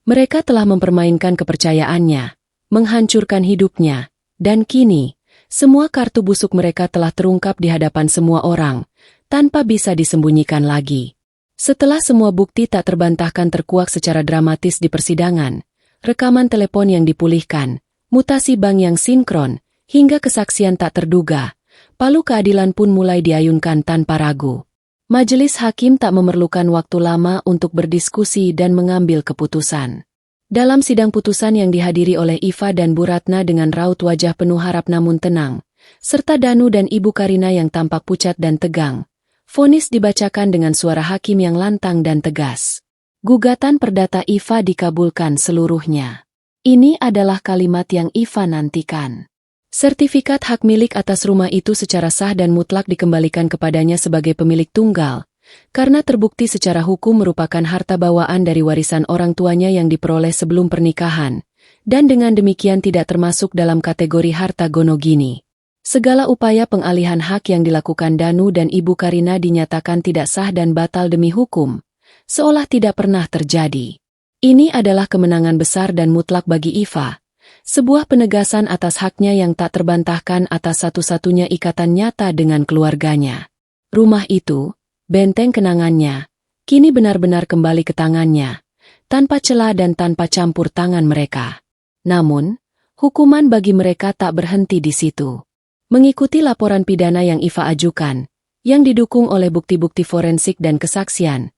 A: Mereka telah mempermainkan kepercayaannya, menghancurkan hidupnya, dan kini, semua kartu busuk mereka telah terungkap di hadapan semua orang, tanpa bisa disembunyikan lagi. Setelah semua bukti tak terbantahkan terkuak secara dramatis di persidangan, rekaman telepon yang dipulihkan, mutasi bank yang sinkron, hingga kesaksian tak terduga, palu keadilan pun mulai diayunkan tanpa ragu. Majelis hakim tak memerlukan waktu lama untuk berdiskusi dan mengambil keputusan. Dalam sidang putusan yang dihadiri oleh Iva dan Bu Ratna dengan raut wajah penuh harap namun tenang, serta Danu dan Ibu Karina yang tampak pucat dan tegang, vonis dibacakan dengan suara hakim yang lantang dan tegas. Gugatan perdata Iva dikabulkan seluruhnya. Ini adalah kalimat yang Iva nantikan. Sertifikat hak milik atas rumah itu secara sah dan mutlak dikembalikan kepadanya sebagai pemilik tunggal, karena terbukti secara hukum merupakan harta bawaan dari warisan orang tuanya yang diperoleh sebelum pernikahan, dan dengan demikian tidak termasuk dalam kategori harta gonogini. Segala upaya pengalihan hak yang dilakukan Danu dan Ibu Karina dinyatakan tidak sah dan batal demi hukum, seolah tidak pernah terjadi. Ini adalah kemenangan besar dan mutlak bagi Iva, sebuah penegasan atas haknya yang tak terbantahkan atas satu-satunya ikatan nyata dengan keluarganya. Rumah itu, benteng kenangannya, kini benar-benar kembali ke tangannya, tanpa celah dan tanpa campur tangan mereka. Namun, hukuman bagi mereka tak berhenti di situ. Mengikuti laporan pidana yang Iva ajukan, yang didukung oleh bukti-bukti forensik dan kesaksian,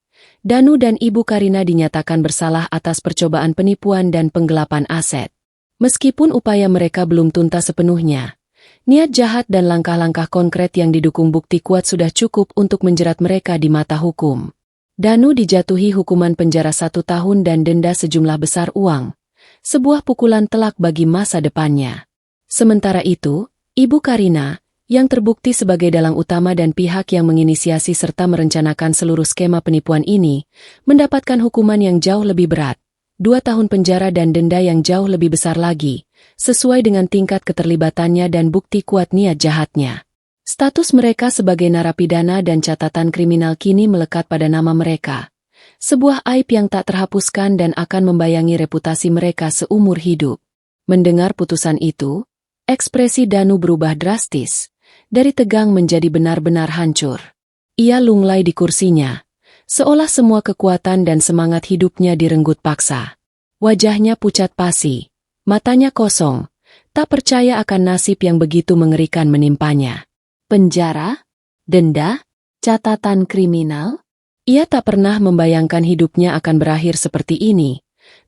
A: Danu dan Ibu Karina dinyatakan bersalah atas percobaan penipuan dan penggelapan aset. Meskipun upaya mereka belum tuntas sepenuhnya, niat jahat dan langkah-langkah konkret yang didukung bukti kuat sudah cukup untuk menjerat mereka di mata hukum. Danu dijatuhi hukuman penjara 1 tahun dan denda sejumlah besar uang, sebuah pukulan telak bagi masa depannya. Sementara itu, Ibu Karina, yang terbukti sebagai dalang utama dan pihak yang menginisiasi serta merencanakan seluruh skema penipuan ini, mendapatkan hukuman yang jauh lebih berat, 2 tahun penjara dan denda yang jauh lebih besar lagi, sesuai dengan tingkat keterlibatannya dan bukti kuat niat jahatnya. Status mereka sebagai narapidana dan catatan kriminal kini melekat pada nama mereka. Sebuah aib yang tak terhapuskan dan akan membayangi reputasi mereka seumur hidup. Mendengar putusan itu, ekspresi Danu berubah drastis, dari tegang menjadi benar-benar hancur. Ia lunglai di kursinya, seolah semua kekuatan dan semangat hidupnya direnggut paksa. Wajahnya pucat pasi, matanya kosong, tak percaya akan nasib yang begitu mengerikan menimpanya. Penjara? Denda? Catatan kriminal? Ia tak pernah membayangkan hidupnya akan berakhir seperti ini,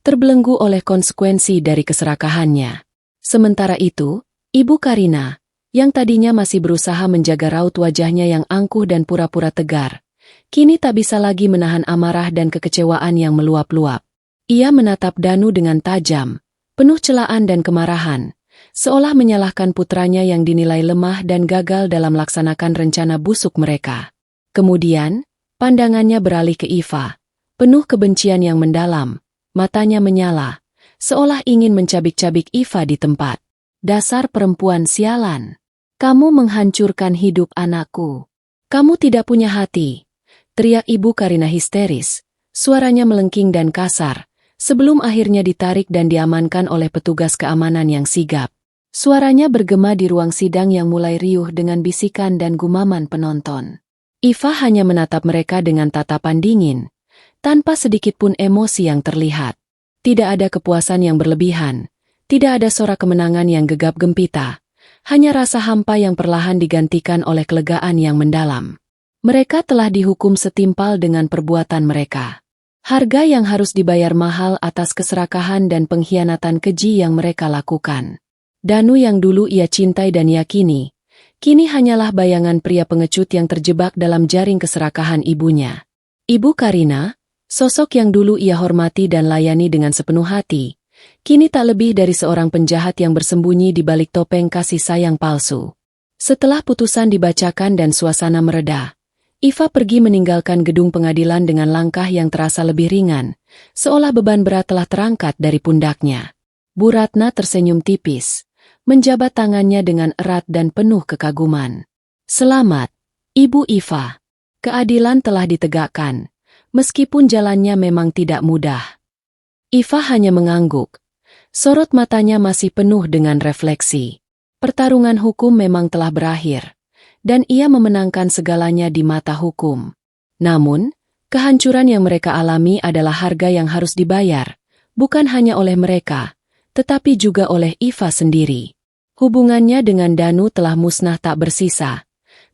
A: terbelenggu oleh konsekuensi dari keserakahannya. Sementara itu, Ibu Karina, yang tadinya masih berusaha menjaga raut wajahnya yang angkuh dan pura-pura tegar, kini tak bisa lagi menahan amarah dan kekecewaan yang meluap-luap. Ia menatap Danu dengan tajam, penuh celaan dan kemarahan, seolah menyalahkan putranya yang dinilai lemah dan gagal dalam melaksanakan rencana busuk mereka. Kemudian, pandangannya beralih ke Iva, penuh kebencian yang mendalam, matanya menyala, seolah ingin mencabik-cabik Iva di tempat. Dasar perempuan sialan. Kamu menghancurkan hidup anakku. Kamu tidak punya hati. Teriak Ibu Karina histeris, Suaranya melengking dan kasar, sebelum akhirnya ditarik dan diamankan oleh petugas keamanan yang sigap. Suaranya bergema di ruang sidang yang mulai riuh dengan bisikan dan gumaman penonton. Iva hanya menatap mereka dengan tatapan dingin, tanpa sedikit pun emosi yang terlihat. Tidak ada kepuasan yang berlebihan, tidak ada sorak kemenangan yang gegap gempita, hanya rasa hampa yang perlahan digantikan oleh kelegaan yang mendalam. Mereka telah dihukum setimpal dengan perbuatan mereka. Harga yang harus dibayar mahal atas keserakahan dan pengkhianatan keji yang mereka lakukan. Danu yang dulu ia cintai dan yakini, kini hanyalah bayangan pria pengecut yang terjebak dalam jaring keserakahan ibunya. Ibu Karina, sosok yang dulu ia hormati dan layani dengan sepenuh hati, kini tak lebih dari seorang penjahat yang bersembunyi di balik topeng kasih sayang palsu. Setelah putusan dibacakan dan suasana mereda, Iva pergi meninggalkan gedung pengadilan dengan langkah yang terasa lebih ringan, seolah beban berat telah terangkat dari pundaknya. Bu Ratna tersenyum tipis, menjabat tangannya dengan erat dan penuh kekaguman. Selamat, Ibu Iva. Keadilan telah ditegakkan, meskipun jalannya memang tidak mudah. Iva hanya mengangguk. Sorot matanya masih penuh dengan refleksi. Pertarungan hukum memang telah berakhir, dan ia memenangkan segalanya di mata hukum. Namun, kehancuran yang mereka alami adalah harga yang harus dibayar, bukan hanya oleh mereka, tetapi juga oleh Iva sendiri. Hubungannya dengan Danu telah musnah tak bersisa.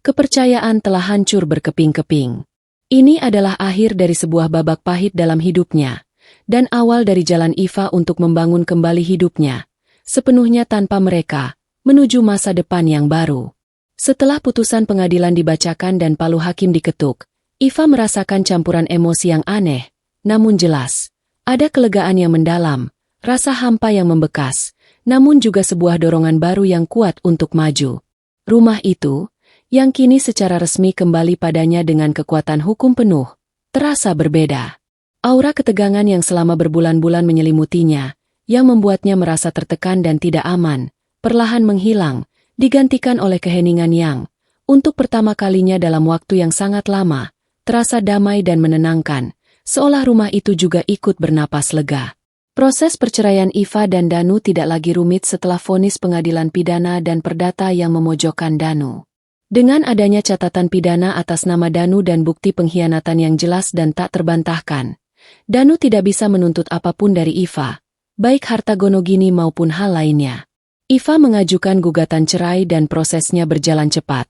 A: Kepercayaan telah hancur berkeping-keping. Ini adalah akhir dari sebuah babak pahit dalam hidupnya, dan awal dari jalan Iva untuk membangun kembali hidupnya, sepenuhnya tanpa mereka, menuju masa depan yang baru. Setelah putusan pengadilan dibacakan dan palu hakim diketuk, Iva merasakan campuran emosi yang aneh, namun jelas. Ada kelegaan yang mendalam, rasa hampa yang membekas, namun juga sebuah dorongan baru yang kuat untuk maju. Rumah itu, yang kini secara resmi kembali padanya dengan kekuatan hukum penuh, terasa berbeda. Aura ketegangan yang selama berbulan-bulan menyelimutinya, yang membuatnya merasa tertekan dan tidak aman, perlahan menghilang, digantikan oleh keheningan yang, untuk pertama kalinya dalam waktu yang sangat lama, terasa damai dan menenangkan, seolah rumah itu juga ikut bernapas lega. Proses perceraian Iva dan Danu tidak lagi rumit setelah vonis pengadilan pidana dan perdata yang memojokkan Danu. Dengan adanya catatan pidana atas nama Danu dan bukti pengkhianatan yang jelas dan tak terbantahkan, Danu tidak bisa menuntut apapun dari Iva, baik harta gonogini maupun hal lainnya. Iva mengajukan gugatan cerai dan prosesnya berjalan cepat,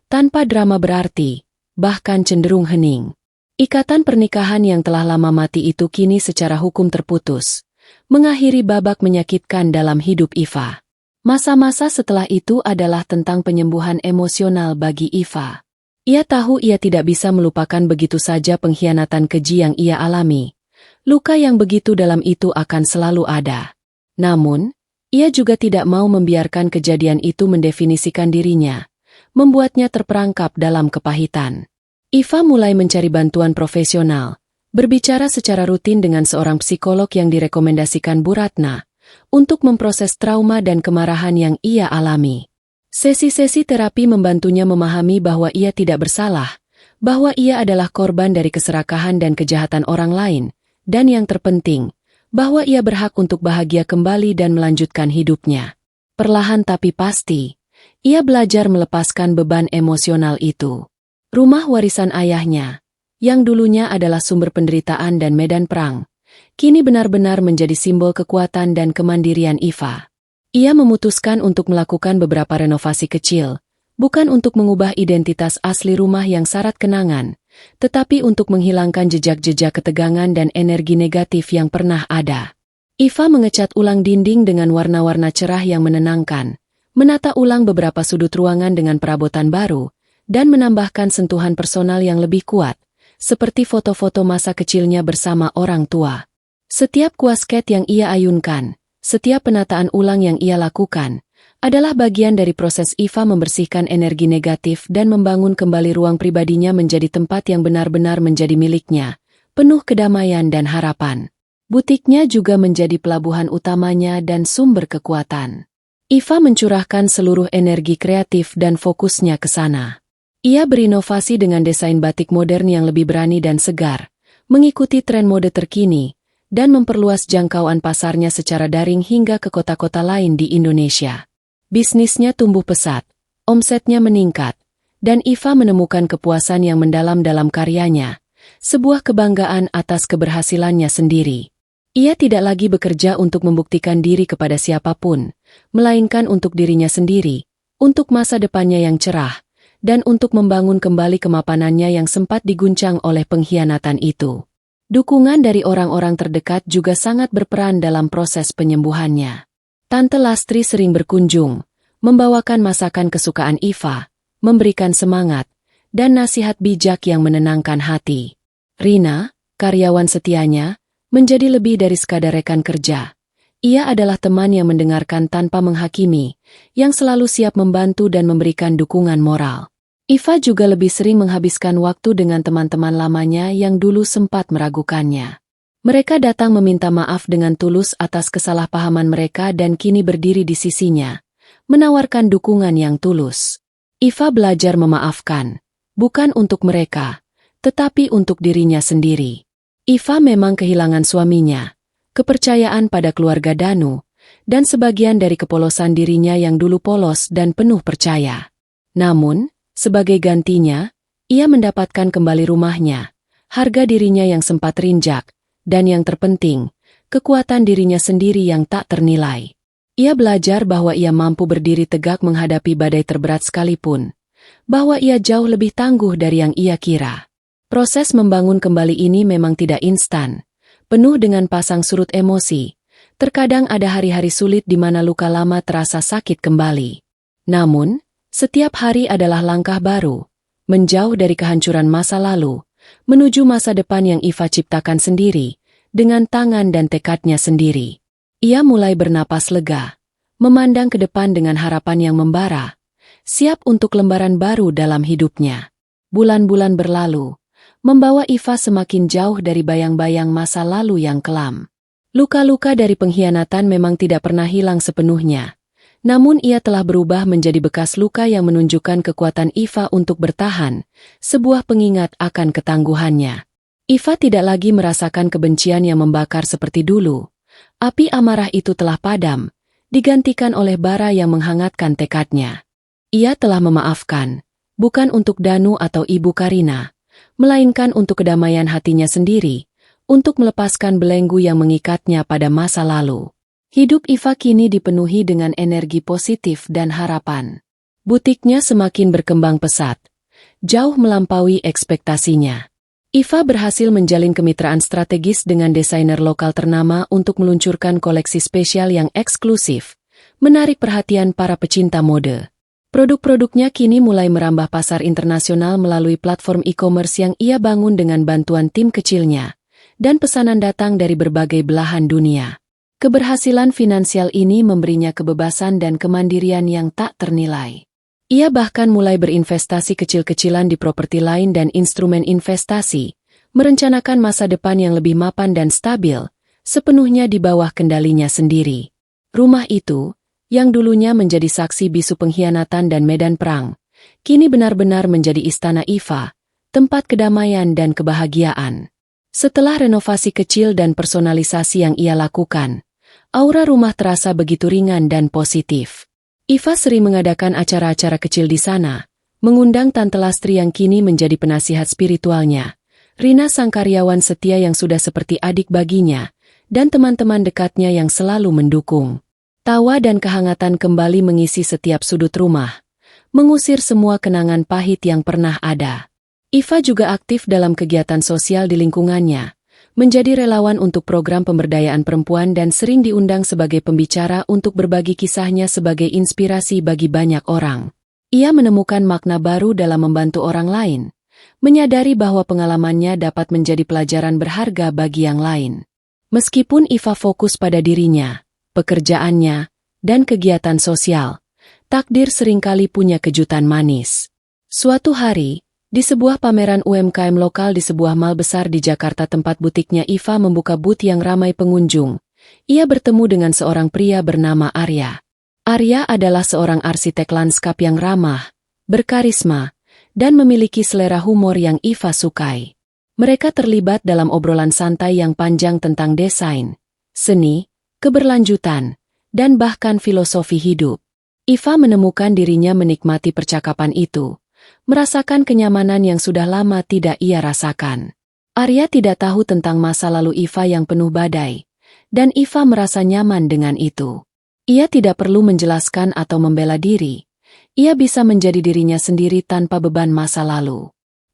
A: tanpa drama berarti, bahkan cenderung hening. Ikatan pernikahan yang telah lama mati itu kini secara hukum terputus, mengakhiri babak menyakitkan dalam hidup Iva. Masa-masa setelah itu adalah tentang penyembuhan emosional bagi Iva. Ia tahu ia tidak bisa melupakan begitu saja pengkhianatan keji yang ia alami. Luka yang begitu dalam itu akan selalu ada. Namun, ia juga tidak mau membiarkan kejadian itu mendefinisikan dirinya, membuatnya terperangkap dalam kepahitan. Iva mulai mencari bantuan profesional, berbicara secara rutin dengan seorang psikolog yang direkomendasikan Bu Ratna, untuk memproses trauma dan kemarahan yang ia alami. Sesi-sesi terapi membantunya memahami bahwa ia tidak bersalah, bahwa ia adalah korban dari keserakahan dan kejahatan orang lain, dan yang terpenting, bahwa ia berhak untuk bahagia kembali dan melanjutkan hidupnya. Perlahan tapi pasti, ia belajar melepaskan beban emosional itu. Rumah warisan ayahnya, yang dulunya adalah sumber penderitaan dan medan perang, kini benar-benar menjadi simbol kekuatan dan kemandirian Iva. Ia memutuskan untuk melakukan beberapa renovasi kecil, bukan untuk mengubah identitas asli rumah yang syarat kenangan, tetapi untuk menghilangkan jejak-jejak ketegangan dan energi negatif yang pernah ada. Iva mengecat ulang dinding dengan warna-warna cerah yang menenangkan, menata ulang beberapa sudut ruangan dengan perabotan baru, dan menambahkan sentuhan personal yang lebih kuat, seperti foto-foto masa kecilnya bersama orang tua. Setiap kuasket yang ia ayunkan, setiap penataan ulang yang ia lakukan, adalah bagian dari proses Iva membersihkan energi negatif dan membangun kembali ruang pribadinya menjadi tempat yang benar-benar menjadi miliknya, penuh kedamaian dan harapan. Butiknya juga menjadi pelabuhan utamanya dan sumber kekuatan. Iva mencurahkan seluruh energi kreatif dan fokusnya ke sana. Ia berinovasi dengan desain batik modern yang lebih berani dan segar, mengikuti tren mode terkini, dan memperluas jangkauan pasarnya secara daring hingga ke kota-kota lain di Indonesia. Bisnisnya tumbuh pesat, omsetnya meningkat, dan Iva menemukan kepuasan yang mendalam dalam karyanya, sebuah kebanggaan atas keberhasilannya sendiri. Ia tidak lagi bekerja untuk membuktikan diri kepada siapapun, melainkan untuk dirinya sendiri, untuk masa depannya yang cerah, dan untuk membangun kembali kemapanannya yang sempat diguncang oleh pengkhianatan itu. Dukungan dari orang-orang terdekat juga sangat berperan dalam proses penyembuhannya. Tante Lastri sering berkunjung, membawakan masakan kesukaan Iva, memberikan semangat, dan nasihat bijak yang menenangkan hati. Rina, karyawan setianya, menjadi lebih dari sekadar rekan kerja. Ia adalah teman yang mendengarkan tanpa menghakimi, yang selalu siap membantu dan memberikan dukungan moral. Iva juga lebih sering menghabiskan waktu dengan teman-teman lamanya yang dulu sempat meragukannya. Mereka datang meminta maaf dengan tulus atas kesalahpahaman mereka dan kini berdiri di sisinya, menawarkan dukungan yang tulus. Iva belajar memaafkan, bukan untuk mereka, tetapi untuk dirinya sendiri. Iva memang kehilangan suaminya, kepercayaan pada keluarga Danu, dan sebagian dari kepolosan dirinya yang dulu polos dan penuh percaya. Namun, sebagai gantinya, ia mendapatkan kembali rumahnya, harga dirinya yang sempat rinjak, dan yang terpenting, kekuatan dirinya sendiri yang tak ternilai. Ia belajar bahwa ia mampu berdiri tegak menghadapi badai terberat sekalipun, bahwa ia jauh lebih tangguh dari yang ia kira. Proses membangun kembali ini memang tidak instan, penuh dengan pasang surut emosi. Terkadang ada hari-hari sulit di mana luka lama terasa sakit kembali. Namun, setiap hari adalah langkah baru, menjauh dari kehancuran masa lalu, menuju masa depan yang Iva ciptakan sendiri, dengan tangan dan tekadnya sendiri. Ia mulai bernapas lega, memandang ke depan dengan harapan yang membara, siap untuk lembaran baru dalam hidupnya. Bulan-bulan berlalu, membawa Iva semakin jauh dari bayang-bayang masa lalu yang kelam. Luka-luka dari pengkhianatan memang tidak pernah hilang sepenuhnya. Namun ia telah berubah menjadi bekas luka yang menunjukkan kekuatan Iva untuk bertahan, sebuah pengingat akan ketangguhannya. Iva tidak lagi merasakan kebencian yang membakar seperti dulu. Api amarah itu telah padam, digantikan oleh bara yang menghangatkan tekadnya. Ia telah memaafkan, bukan untuk Danu atau Ibu Karina, melainkan untuk kedamaian hatinya sendiri, untuk melepaskan belenggu yang mengikatnya pada masa lalu. Hidup Iva kini dipenuhi dengan energi positif dan harapan. Butiknya semakin berkembang pesat, jauh melampaui ekspektasinya. Iva berhasil menjalin kemitraan strategis dengan desainer lokal ternama untuk meluncurkan koleksi spesial yang eksklusif, menarik perhatian para pecinta mode. Produk-produknya kini mulai merambah pasar internasional melalui platform e-commerce yang ia bangun dengan bantuan tim kecilnya, dan pesanan datang dari berbagai belahan dunia. Keberhasilan finansial ini memberinya kebebasan dan kemandirian yang tak ternilai. Ia bahkan mulai berinvestasi kecil-kecilan di properti lain dan instrumen investasi, merencanakan masa depan yang lebih mapan dan stabil, sepenuhnya di bawah kendalinya sendiri. Rumah itu, yang dulunya menjadi saksi bisu pengkhianatan dan medan perang, kini benar-benar menjadi istana Iva, tempat kedamaian dan kebahagiaan. Setelah renovasi kecil dan personalisasi yang ia lakukan, aura rumah terasa begitu ringan dan positif. Iva sering mengadakan acara-acara kecil di sana, mengundang Tante Lastri yang kini menjadi penasihat spiritualnya, Rina sang karyawan setia yang sudah seperti adik baginya, dan teman-teman dekatnya yang selalu mendukung. Tawa dan kehangatan kembali mengisi setiap sudut rumah, mengusir semua kenangan pahit yang pernah ada. Iva juga aktif dalam kegiatan sosial di lingkungannya, menjadi relawan untuk program pemberdayaan perempuan dan sering diundang sebagai pembicara untuk berbagi kisahnya sebagai inspirasi bagi banyak orang. Ia menemukan makna baru dalam membantu orang lain, menyadari bahwa pengalamannya dapat menjadi pelajaran berharga bagi yang lain. Meskipun Iva fokus pada dirinya, pekerjaannya, dan kegiatan sosial, takdir seringkali punya kejutan manis. Suatu hari, di sebuah pameran UMKM lokal di sebuah mal besar di Jakarta tempat butiknya Iva membuka booth yang ramai pengunjung, ia bertemu dengan seorang pria bernama Arya. Arya adalah seorang arsitek lanskap yang ramah, berkarisma, dan memiliki selera humor yang Iva sukai. Mereka terlibat dalam obrolan santai yang panjang tentang desain, seni, keberlanjutan, dan bahkan filosofi hidup. Iva menemukan dirinya menikmati percakapan itu, merasakan kenyamanan yang sudah lama tidak ia rasakan. Arya tidak tahu tentang masa lalu Iva yang penuh badai, dan Iva merasa nyaman dengan itu. Ia tidak perlu menjelaskan atau membela diri. Ia bisa menjadi dirinya sendiri tanpa beban masa lalu.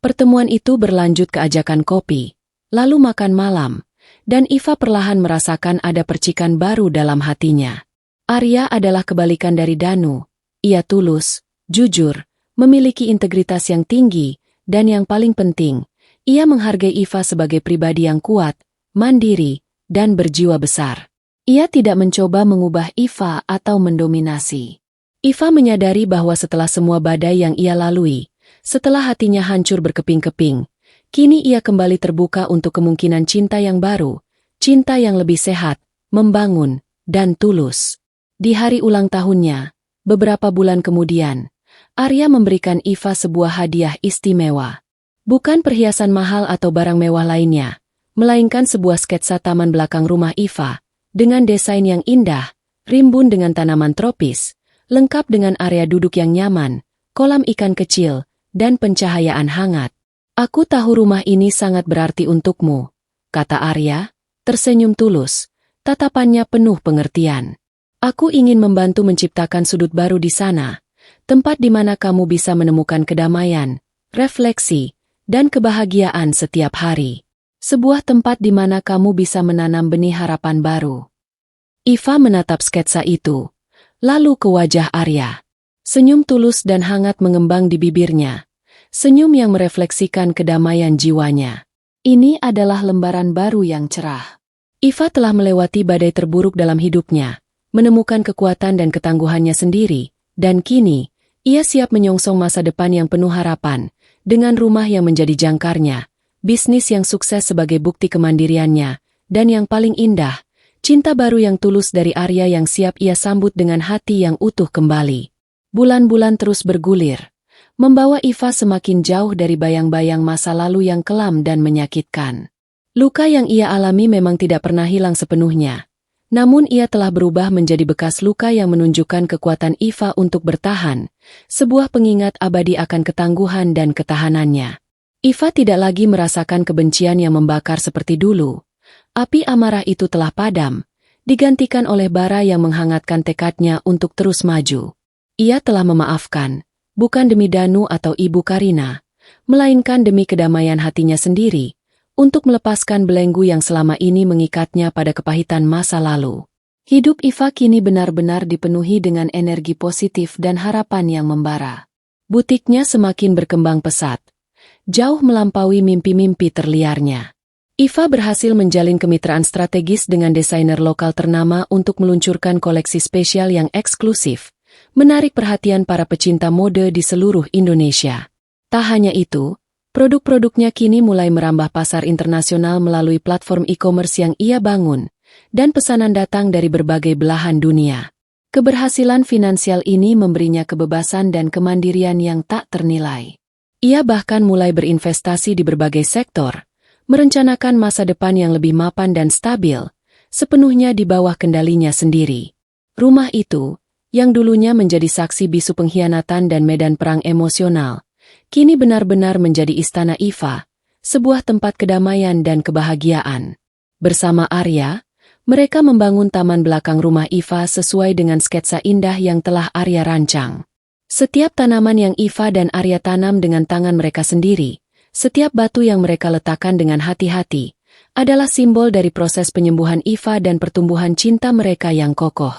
A: Pertemuan itu berlanjut ke ajakan kopi, lalu makan malam, dan Iva perlahan merasakan ada percikan baru dalam hatinya. Arya adalah kebalikan dari Danu. Ia tulus, jujur, memiliki integritas yang tinggi, dan yang paling penting, ia menghargai Iva sebagai pribadi yang kuat, mandiri, dan berjiwa besar. Ia tidak mencoba mengubah Iva atau mendominasi. Iva menyadari bahwa setelah semua badai yang ia lalui, setelah hatinya hancur berkeping-keping, kini ia kembali terbuka untuk kemungkinan cinta yang baru, cinta yang lebih sehat, membangun, dan tulus. Di hari ulang tahunnya, beberapa bulan kemudian, Arya memberikan Iva sebuah hadiah istimewa. Bukan perhiasan mahal atau barang mewah lainnya, melainkan sebuah sketsa taman belakang rumah Iva, dengan desain yang indah, rimbun dengan tanaman tropis, lengkap dengan area duduk yang nyaman, kolam ikan kecil, dan pencahayaan hangat. Aku tahu rumah ini sangat berarti untukmu, kata Arya, tersenyum tulus, tatapannya penuh pengertian. Aku ingin membantu menciptakan sudut baru di sana, tempat di mana kamu bisa menemukan kedamaian, refleksi, dan kebahagiaan setiap hari. Sebuah tempat di mana kamu bisa menanam benih harapan baru. Iva menatap sketsa itu, lalu ke wajah Arya. Senyum tulus dan hangat mengembang di bibirnya. Senyum yang merefleksikan kedamaian jiwanya. Ini adalah lembaran baru yang cerah. Iva telah melewati badai terburuk dalam hidupnya, menemukan kekuatan dan ketangguhannya sendiri, dan kini, ia siap menyongsong masa depan yang penuh harapan, dengan rumah yang menjadi jangkarnya, bisnis yang sukses sebagai bukti kemandiriannya, dan yang paling indah, cinta baru yang tulus dari Arya yang siap ia sambut dengan hati yang utuh kembali. Bulan-bulan terus bergulir, membawa Iva semakin jauh dari bayang-bayang masa lalu yang kelam dan menyakitkan. Luka yang ia alami memang tidak pernah hilang sepenuhnya, namun ia telah berubah menjadi bekas luka yang menunjukkan kekuatan Iva untuk bertahan, sebuah pengingat abadi akan ketangguhan dan ketahanannya. Iva tidak lagi merasakan kebencian yang membakar seperti dulu. Api amarah itu telah padam, digantikan oleh bara yang menghangatkan tekadnya untuk terus maju. Ia telah memaafkan, bukan demi Danu atau Ibu Karina, melainkan demi kedamaian hatinya sendiri, untuk melepaskan belenggu yang selama ini mengikatnya pada kepahitan masa lalu. Hidup Iva kini benar-benar dipenuhi dengan energi positif dan harapan yang membara. Butiknya semakin berkembang pesat, jauh melampaui mimpi-mimpi terliarnya. Iva berhasil menjalin kemitraan strategis dengan desainer lokal ternama untuk meluncurkan koleksi spesial yang eksklusif, menarik perhatian para pecinta mode di seluruh Indonesia. Tak hanya itu, produk-produknya kini mulai merambah pasar internasional melalui platform e-commerce yang ia bangun, dan pesanan datang dari berbagai belahan dunia. Keberhasilan finansial ini memberinya kebebasan dan kemandirian yang tak ternilai. Ia bahkan mulai berinvestasi di berbagai sektor, merencanakan masa depan yang lebih mapan dan stabil, sepenuhnya di bawah kendalinya sendiri. Rumah itu, yang dulunya menjadi saksi bisu pengkhianatan dan medan perang emosional, kini benar-benar menjadi istana Iva, sebuah tempat kedamaian dan kebahagiaan. Bersama Arya, mereka membangun taman belakang rumah Iva sesuai dengan sketsa indah yang telah Arya rancang. Setiap tanaman yang Iva dan Arya tanam dengan tangan mereka sendiri, setiap batu yang mereka letakkan dengan hati-hati, adalah simbol dari proses penyembuhan Iva dan pertumbuhan cinta mereka yang kokoh.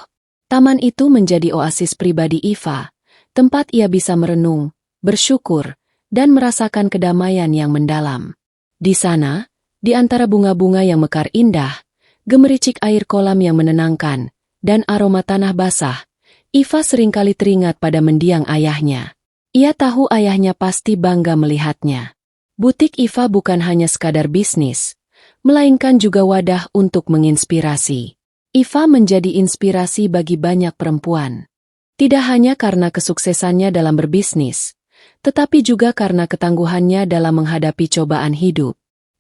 A: Taman itu menjadi oasis pribadi Iva, tempat ia bisa merenung, bersyukur, dan merasakan kedamaian yang mendalam. Di sana, di antara bunga-bunga yang mekar indah, gemericik air kolam yang menenangkan, dan aroma tanah basah, Iva seringkali teringat pada mendiang ayahnya. Ia tahu ayahnya pasti bangga melihatnya. Butik Iva bukan hanya sekadar bisnis, melainkan juga wadah untuk menginspirasi. Iva menjadi inspirasi bagi banyak perempuan. Tidak hanya karena kesuksesannya dalam berbisnis, tetapi juga karena ketangguhannya dalam menghadapi cobaan hidup.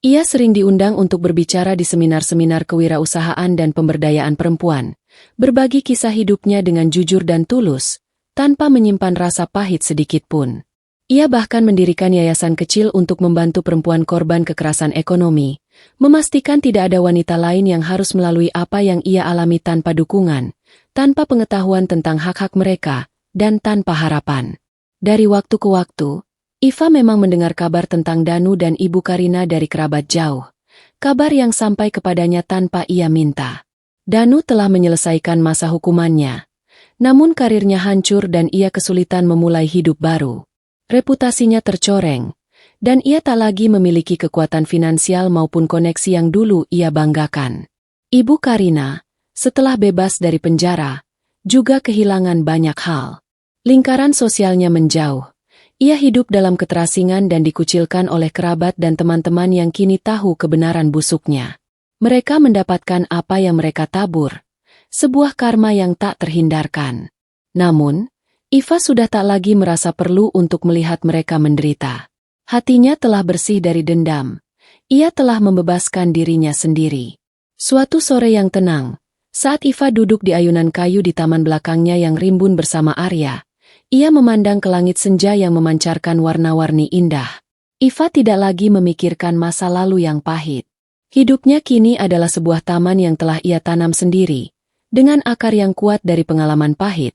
A: Ia sering diundang untuk berbicara di seminar-seminar kewirausahaan dan pemberdayaan perempuan, berbagi kisah hidupnya dengan jujur dan tulus, tanpa menyimpan rasa pahit sedikit pun. Ia bahkan mendirikan yayasan kecil untuk membantu perempuan korban kekerasan ekonomi, memastikan tidak ada wanita lain yang harus melalui apa yang ia alami tanpa dukungan, tanpa pengetahuan tentang hak-hak mereka, dan tanpa harapan. Dari waktu ke waktu, Iva memang mendengar kabar tentang Danu dan Ibu Karina dari kerabat jauh. Kabar yang sampai kepadanya tanpa ia minta. Danu telah menyelesaikan masa hukumannya. Namun karirnya hancur dan ia kesulitan memulai hidup baru. Reputasinya tercoreng, dan ia tak lagi memiliki kekuatan finansial maupun koneksi yang dulu ia banggakan. Ibu Karina, setelah bebas dari penjara, juga kehilangan banyak hal. Lingkaran sosialnya menjauh. Ia hidup dalam keterasingan dan dikucilkan oleh kerabat dan teman-teman yang kini tahu kebenaran busuknya. Mereka mendapatkan apa yang mereka tabur, sebuah karma yang tak terhindarkan. Namun, Iva sudah tak lagi merasa perlu untuk melihat mereka menderita. Hatinya telah bersih dari dendam. Ia telah membebaskan dirinya sendiri. Suatu sore yang tenang, saat Iva duduk di ayunan kayu di taman belakangnya yang rimbun bersama Arya, ia memandang ke langit senja yang memancarkan warna-warni indah. Iva tidak lagi memikirkan masa lalu yang pahit. Hidupnya kini adalah sebuah taman yang telah ia tanam sendiri, dengan akar yang kuat dari pengalaman pahit,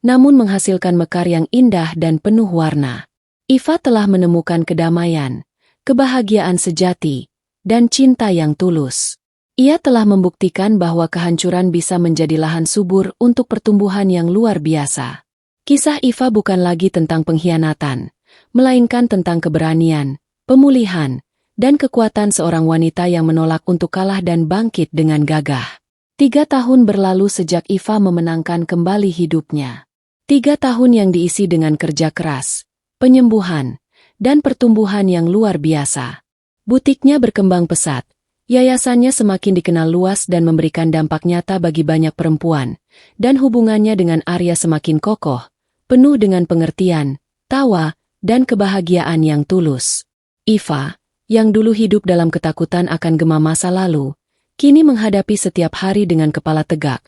A: namun menghasilkan mekar yang indah dan penuh warna. Iva telah menemukan kedamaian, kebahagiaan sejati, dan cinta yang tulus. Ia telah membuktikan bahwa kehancuran bisa menjadi lahan subur untuk pertumbuhan yang luar biasa. Kisah Iva bukan lagi tentang pengkhianatan, melainkan tentang keberanian, pemulihan, dan kekuatan seorang wanita yang menolak untuk kalah dan bangkit dengan gagah. 3 tahun berlalu sejak Iva memenangkan kembali hidupnya. 3 tahun yang diisi dengan kerja keras, penyembuhan, dan pertumbuhan yang luar biasa. Butiknya berkembang pesat, yayasannya semakin dikenal luas dan memberikan dampak nyata bagi banyak perempuan, dan hubungannya dengan Arya semakin kokoh, penuh dengan pengertian, tawa, dan kebahagiaan yang tulus. Iva, yang dulu hidup dalam ketakutan akan gema masa lalu, kini menghadapi setiap hari dengan kepala tegak,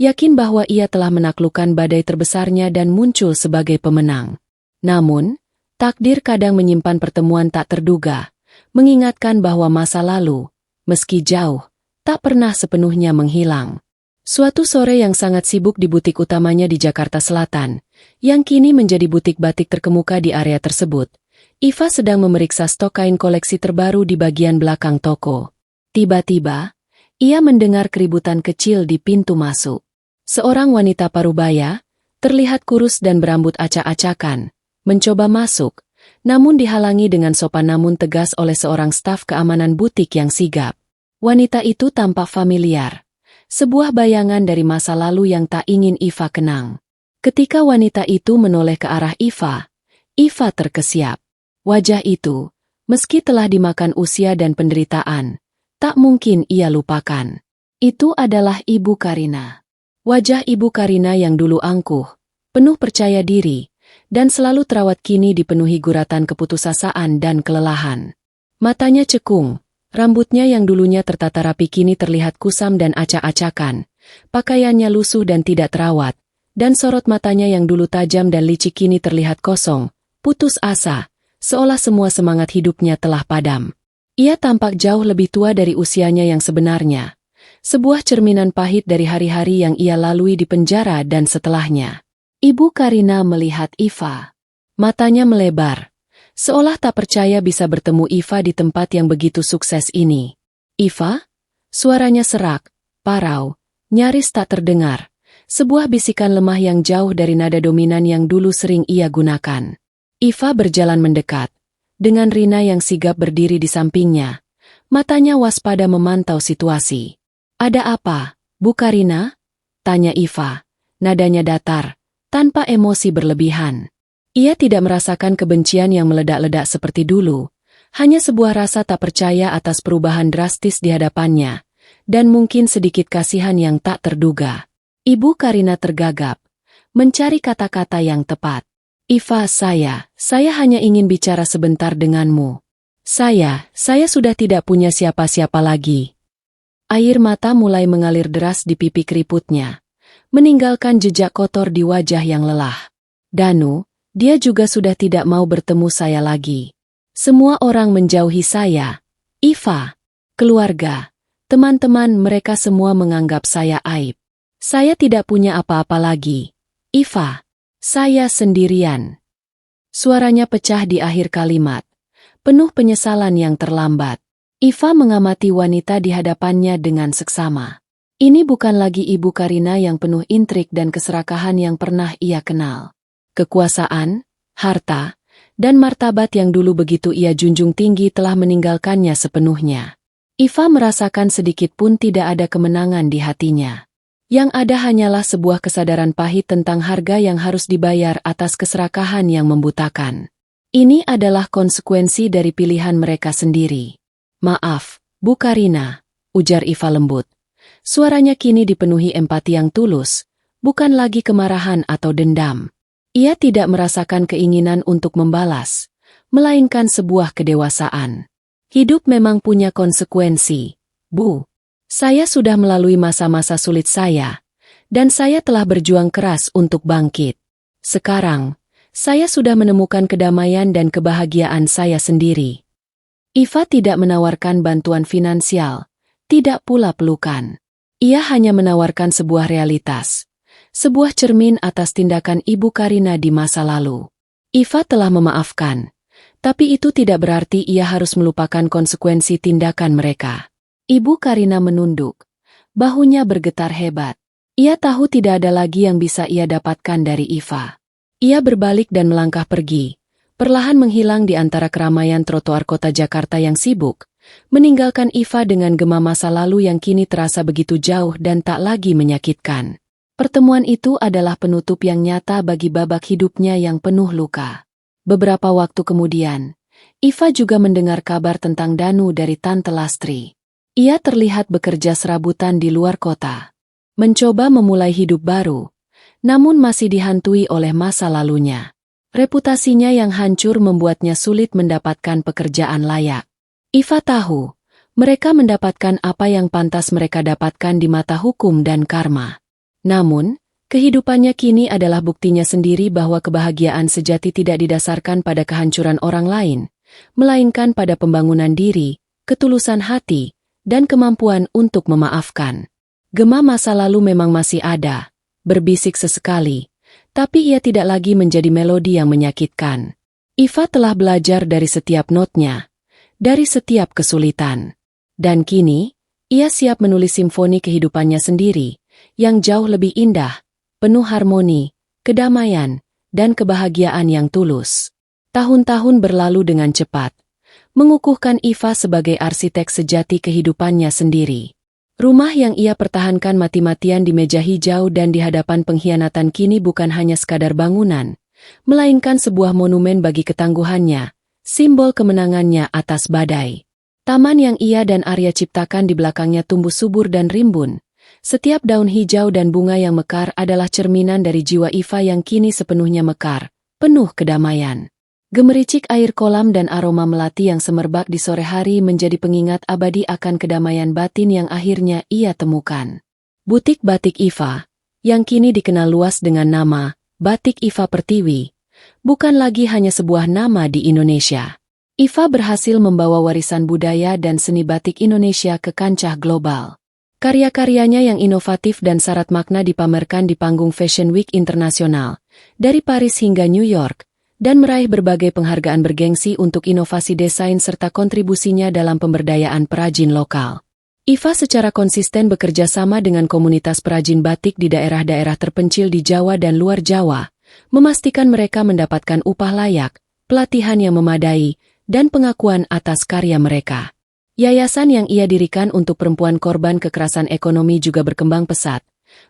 A: yakin bahwa ia telah menaklukkan badai terbesarnya dan muncul sebagai pemenang. Namun, takdir kadang menyimpan pertemuan tak terduga, mengingatkan bahwa masa lalu, meski jauh, tak pernah sepenuhnya menghilang. Suatu sore yang sangat sibuk di butik utamanya di Jakarta Selatan, yang kini menjadi butik batik terkemuka di area tersebut, Iva sedang memeriksa stok kain koleksi terbaru di bagian belakang toko. Tiba-tiba, ia mendengar keributan kecil di pintu masuk. Seorang wanita parubaya, terlihat kurus dan berambut acak-acakan, mencoba masuk, namun dihalangi dengan sopan namun tegas oleh seorang staf keamanan butik yang sigap. Wanita itu tampak familiar. Sebuah bayangan dari masa lalu yang tak ingin Iva kenang. Ketika wanita itu menoleh ke arah Iva, Iva terkesiap. Wajah itu, meski telah dimakan usia dan penderitaan, tak mungkin ia lupakan. Itu adalah Ibu Karina. Wajah Ibu Karina yang dulu angkuh, penuh percaya diri, dan selalu terawat kini dipenuhi guratan keputusasaan dan kelelahan. Matanya cekung. Rambutnya yang dulunya tertata rapi kini terlihat kusam dan acak-acakan, pakaiannya lusuh dan tidak terawat, dan sorot matanya yang dulu tajam dan licik kini terlihat kosong, putus asa, seolah semua semangat hidupnya telah padam. Ia tampak jauh lebih tua dari usianya yang sebenarnya, sebuah cerminan pahit dari hari-hari yang ia lalui di penjara dan setelahnya. Ibu Karina melihat Iva. Matanya melebar. Seolah tak percaya bisa bertemu Iva di tempat yang begitu sukses ini. Iva? Suaranya serak, parau, nyaris tak terdengar. Sebuah bisikan lemah yang jauh dari nada dominan yang dulu sering ia gunakan. Iva berjalan mendekat. Dengan Rina yang sigap berdiri di sampingnya. Matanya waspada memantau situasi. Ada apa, Bu Karina? Tanya Iva. Nadanya datar, tanpa emosi berlebihan. Ia tidak merasakan kebencian yang meledak-ledak seperti dulu, hanya sebuah rasa tak percaya atas perubahan drastis di hadapannya, dan mungkin sedikit kasihan yang tak terduga. Ibu Karina tergagap, mencari kata-kata yang tepat. Iva, saya hanya ingin bicara sebentar denganmu. Saya sudah tidak punya siapa-siapa lagi. Air mata mulai mengalir deras di pipi keriputnya, meninggalkan jejak kotor di wajah yang lelah. Danu, dia juga sudah tidak mau bertemu saya lagi. Semua orang menjauhi saya. Iva, keluarga, teman-teman mereka semua menganggap saya aib. Saya tidak punya apa-apa lagi. Iva, saya sendirian. Suaranya pecah di akhir kalimat, penuh penyesalan yang terlambat. Iva mengamati wanita di hadapannya dengan seksama. Ini bukan lagi Ibu Karina yang penuh intrik dan keserakahan yang pernah ia kenal. Kekuasaan, harta, dan martabat yang dulu begitu ia junjung tinggi telah meninggalkannya sepenuhnya. Iva merasakan sedikit pun tidak ada kemenangan di hatinya. Yang ada hanyalah sebuah kesadaran pahit tentang harga yang harus dibayar atas keserakahan yang membutakan. Ini adalah konsekuensi dari pilihan mereka sendiri. Maaf, Bu Karina, ujar Iva lembut. Suaranya kini dipenuhi empati yang tulus, bukan lagi kemarahan atau dendam. Ia tidak merasakan keinginan untuk membalas, melainkan sebuah kedewasaan. Hidup memang punya konsekuensi, Bu. Saya sudah melalui masa-masa sulit saya, dan saya telah berjuang keras untuk bangkit. Sekarang, saya sudah menemukan kedamaian dan kebahagiaan saya sendiri. Iva tidak menawarkan bantuan finansial, tidak pula pelukan. Ia hanya menawarkan sebuah realitas, sebuah cermin atas tindakan Ibu Karina di masa lalu. Iva telah memaafkan, tapi itu tidak berarti ia harus melupakan konsekuensi tindakan mereka. Ibu Karina menunduk, bahunya bergetar hebat. Ia tahu tidak ada lagi yang bisa ia dapatkan dari Iva. Ia berbalik dan melangkah pergi, perlahan menghilang di antara keramaian trotoar kota Jakarta yang sibuk, meninggalkan Iva dengan gema masa lalu yang kini terasa begitu jauh dan tak lagi menyakitkan. Pertemuan itu adalah penutup yang nyata bagi babak hidupnya yang penuh luka. Beberapa waktu kemudian, Iva juga mendengar kabar tentang Danu dari Tante Lastri. Ia terlihat bekerja serabutan di luar kota, mencoba memulai hidup baru, namun masih dihantui oleh masa lalunya. Reputasinya yang hancur membuatnya sulit mendapatkan pekerjaan layak. Iva tahu, mereka mendapatkan apa yang pantas mereka dapatkan di mata hukum dan karma. Namun, kehidupannya kini adalah buktinya sendiri bahwa kebahagiaan sejati tidak didasarkan pada kehancuran orang lain, melainkan pada pembangunan diri, ketulusan hati, dan kemampuan untuk memaafkan. Gema masa lalu memang masih ada, berbisik sesekali, tapi ia tidak lagi menjadi melodi yang menyakitkan. Iva telah belajar dari setiap notnya, dari setiap kesulitan. Dan kini, ia siap menulis simfoni kehidupannya sendiri, yang jauh lebih indah, penuh harmoni, kedamaian, dan kebahagiaan yang tulus. Tahun-tahun berlalu dengan cepat, mengukuhkan Iva sebagai arsitek sejati kehidupannya sendiri. Rumah yang ia pertahankan mati-matian di meja hijau dan di hadapan pengkhianatan kini bukan hanya sekadar bangunan, melainkan sebuah monumen bagi ketangguhannya, simbol kemenangannya atas badai. Taman yang ia dan Arya ciptakan di belakangnya tumbuh subur dan rimbun. Setiap daun hijau dan bunga yang mekar adalah cerminan dari jiwa Iva yang kini sepenuhnya mekar, penuh kedamaian. Gemericik air kolam dan aroma melati yang semerbak di sore hari menjadi pengingat abadi akan kedamaian batin yang akhirnya ia temukan. Butik Batik Iva, yang kini dikenal luas dengan nama Batik Iva Pertiwi, bukan lagi hanya sebuah nama di Indonesia. Iva berhasil membawa warisan budaya dan seni batik Indonesia ke kancah global. Karya-karyanya yang inovatif dan syarat makna dipamerkan di panggung Fashion Week Internasional, dari Paris hingga New York, dan meraih berbagai penghargaan bergengsi untuk inovasi desain serta kontribusinya dalam pemberdayaan perajin lokal. Iva secara konsisten bekerja sama dengan komunitas perajin batik di daerah-daerah terpencil di Jawa dan luar Jawa, memastikan mereka mendapatkan upah layak, pelatihan yang memadai, dan pengakuan atas karya mereka. Yayasan yang ia dirikan untuk perempuan korban kekerasan ekonomi juga berkembang pesat,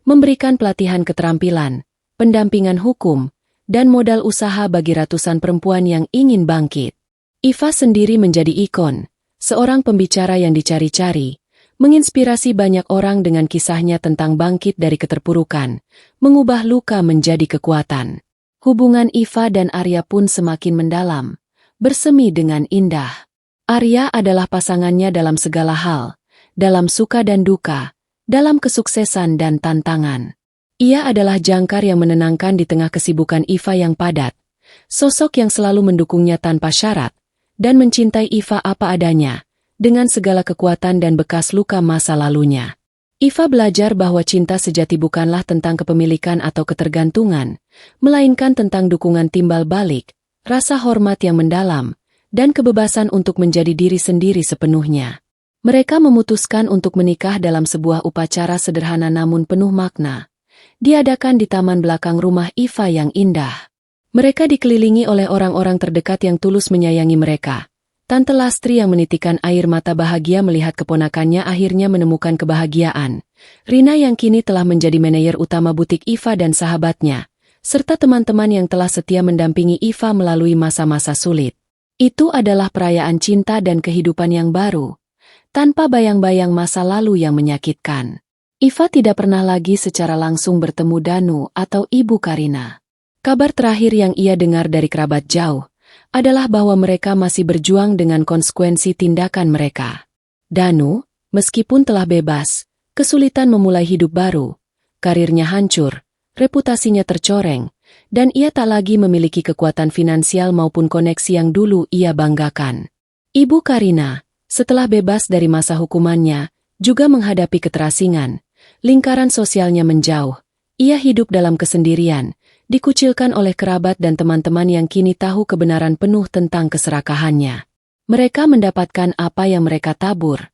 A: memberikan pelatihan keterampilan, pendampingan hukum, dan modal usaha bagi ratusan perempuan yang ingin bangkit. Iva sendiri menjadi ikon, seorang pembicara yang dicari-cari, menginspirasi banyak orang dengan kisahnya tentang bangkit dari keterpurukan, mengubah luka menjadi kekuatan. Hubungan Iva dan Arya pun semakin mendalam, bersemi dengan indah. Arya adalah pasangannya dalam segala hal, dalam suka dan duka, dalam kesuksesan dan tantangan. Ia adalah jangkar yang menenangkan di tengah kesibukan Iva yang padat, sosok yang selalu mendukungnya tanpa syarat, dan mencintai Iva apa adanya, dengan segala kekuatan dan bekas luka masa lalunya. Iva belajar bahwa cinta sejati bukanlah tentang kepemilikan atau ketergantungan, melainkan tentang dukungan timbal balik, rasa hormat yang mendalam, dan kebebasan untuk menjadi diri sendiri sepenuhnya. Mereka memutuskan untuk menikah dalam sebuah upacara sederhana namun penuh makna, diadakan di taman belakang rumah Iva yang indah. Mereka dikelilingi oleh orang-orang terdekat yang tulus menyayangi mereka. Tante Lastri yang menitikan air mata bahagia melihat keponakannya akhirnya menemukan kebahagiaan. Rina yang kini telah menjadi manajer utama butik Iva dan sahabatnya, serta teman-teman yang telah setia mendampingi Iva melalui masa-masa sulit. Itu adalah perayaan cinta dan kehidupan yang baru, tanpa bayang-bayang masa lalu yang menyakitkan. Iva tidak pernah lagi secara langsung bertemu Danu atau Ibu Karina. Kabar terakhir yang ia dengar dari kerabat jauh adalah bahwa mereka masih berjuang dengan konsekuensi tindakan mereka. Danu, meskipun telah bebas, kesulitan memulai hidup baru, karirnya hancur, reputasinya tercoreng, dan ia tak lagi memiliki kekuatan finansial maupun koneksi yang dulu ia banggakan. Ibu Karina, setelah bebas dari masa hukumannya, juga menghadapi keterasingan. Lingkaran sosialnya menjauh. Ia hidup dalam kesendirian, dikucilkan oleh kerabat dan teman-teman yang kini tahu kebenaran penuh tentang keserakahannya. Mereka mendapatkan apa yang mereka tabur,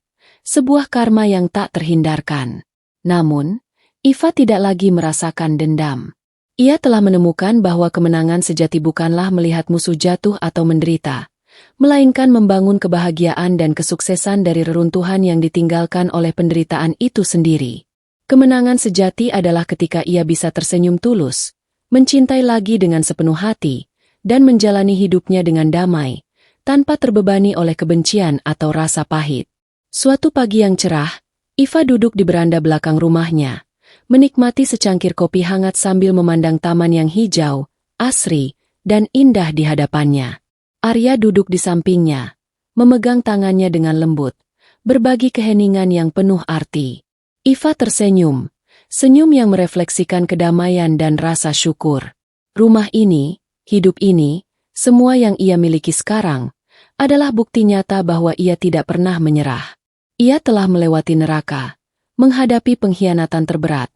A: sebuah karma yang tak terhindarkan. Namun, Iva tidak lagi merasakan dendam. Ia telah menemukan bahwa kemenangan sejati bukanlah melihat musuh jatuh atau menderita, melainkan membangun kebahagiaan dan kesuksesan dari reruntuhan yang ditinggalkan oleh penderitaan itu sendiri. Kemenangan sejati adalah ketika ia bisa tersenyum tulus, mencintai lagi dengan sepenuh hati, dan menjalani hidupnya dengan damai, tanpa terbebani oleh kebencian atau rasa pahit. Suatu pagi yang cerah, Iva duduk di beranda belakang rumahnya, menikmati secangkir kopi hangat sambil memandang taman yang hijau, asri, dan indah di hadapannya. Arya duduk di sampingnya, memegang tangannya dengan lembut, berbagi keheningan yang penuh arti. Iva tersenyum, senyum yang merefleksikan kedamaian dan rasa syukur. Rumah ini, hidup ini, semua yang ia miliki sekarang, adalah bukti nyata bahwa ia tidak pernah menyerah. Ia telah melewati neraka, menghadapi pengkhianatan terberat,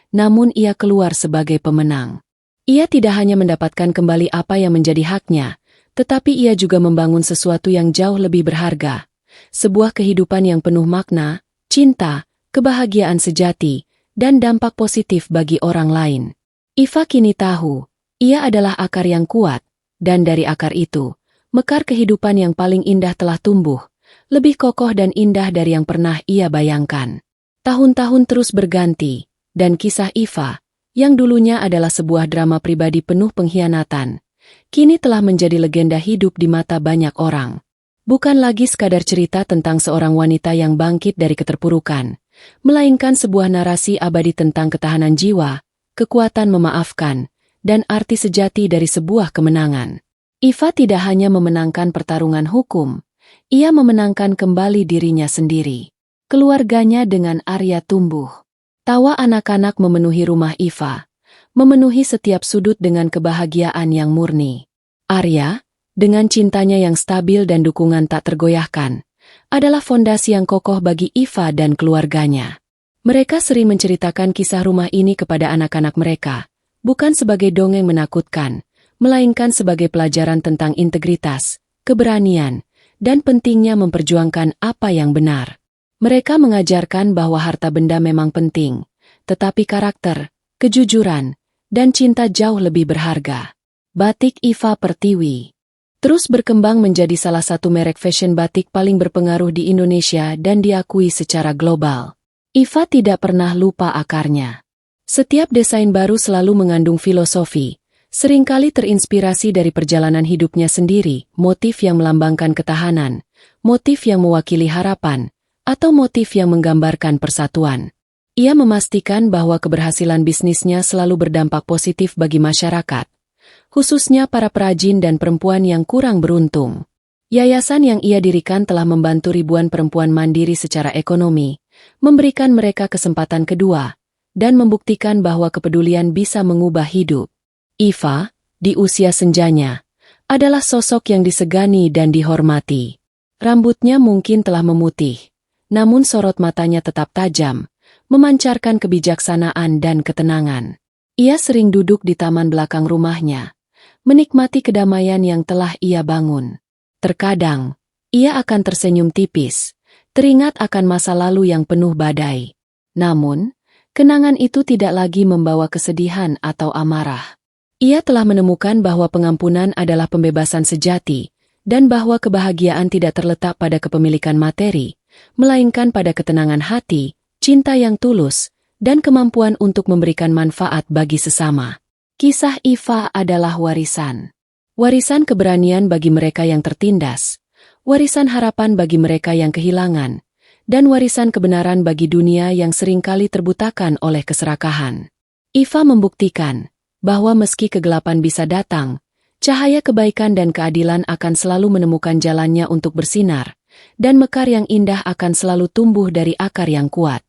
A: namun ia keluar sebagai pemenang. Ia tidak hanya mendapatkan kembali apa yang menjadi haknya, tetapi ia juga membangun sesuatu yang jauh lebih berharga, sebuah kehidupan yang penuh makna, cinta, kebahagiaan sejati, dan dampak positif bagi orang lain. Iva kini tahu, ia adalah akar yang kuat, dan dari akar itu, mekar kehidupan yang paling indah telah tumbuh, lebih kokoh dan indah dari yang pernah ia bayangkan. Tahun-tahun terus berganti, dan kisah Iva, yang dulunya adalah sebuah drama pribadi penuh pengkhianatan, kini telah menjadi legenda hidup di mata banyak orang. Bukan lagi sekadar cerita tentang seorang wanita yang bangkit dari keterpurukan, melainkan sebuah narasi abadi tentang ketahanan jiwa, kekuatan memaafkan, dan arti sejati dari sebuah kemenangan. Iva tidak hanya memenangkan pertarungan hukum, ia memenangkan kembali dirinya sendiri. Keluarganya dengan Arya tumbuh. Tawa anak-anak memenuhi rumah Iva, memenuhi setiap sudut dengan kebahagiaan yang murni. Arya, dengan cintanya yang stabil dan dukungan tak tergoyahkan, adalah fondasi yang kokoh bagi Iva dan keluarganya. Mereka sering menceritakan kisah rumah ini kepada anak-anak mereka, bukan sebagai dongeng menakutkan, melainkan sebagai pelajaran tentang integritas, keberanian, dan pentingnya memperjuangkan apa yang benar. Mereka mengajarkan bahwa harta benda memang penting, tetapi karakter, kejujuran, dan cinta jauh lebih berharga. Batik Iva Pertiwi terus berkembang menjadi salah satu merek fashion batik paling berpengaruh di Indonesia dan diakui secara global. Iva tidak pernah lupa akarnya. Setiap desain baru selalu mengandung filosofi, seringkali terinspirasi dari perjalanan hidupnya sendiri, motif yang melambangkan ketahanan, motif yang mewakili harapan, atau motif yang menggambarkan persatuan. Ia memastikan bahwa keberhasilan bisnisnya selalu berdampak positif bagi masyarakat, khususnya para perajin dan perempuan yang kurang beruntung. Yayasan yang ia dirikan telah membantu ribuan perempuan mandiri secara ekonomi, memberikan mereka kesempatan kedua, dan membuktikan bahwa kepedulian bisa mengubah hidup. Iva, di usia senjanya, adalah sosok yang disegani dan dihormati. Rambutnya mungkin telah memutih, namun sorot matanya tetap tajam, memancarkan kebijaksanaan dan ketenangan. Ia sering duduk di taman belakang rumahnya, menikmati kedamaian yang telah ia bangun. Terkadang, ia akan tersenyum tipis, teringat akan masa lalu yang penuh badai. Namun, kenangan itu tidak lagi membawa kesedihan atau amarah. Ia telah menemukan bahwa pengampunan adalah pembebasan sejati, dan bahwa kebahagiaan tidak terletak pada kepemilikan materi, melainkan pada ketenangan hati, cinta yang tulus, dan kemampuan untuk memberikan manfaat bagi sesama. Kisah Iva adalah warisan. Warisan keberanian bagi mereka yang tertindas, warisan harapan bagi mereka yang kehilangan, dan warisan kebenaran bagi dunia yang seringkali terbutakan oleh keserakahan. Iva membuktikan bahwa meski kegelapan bisa datang, cahaya kebaikan dan keadilan akan selalu menemukan jalannya untuk bersinar, dan mekar yang indah akan selalu tumbuh dari akar yang kuat.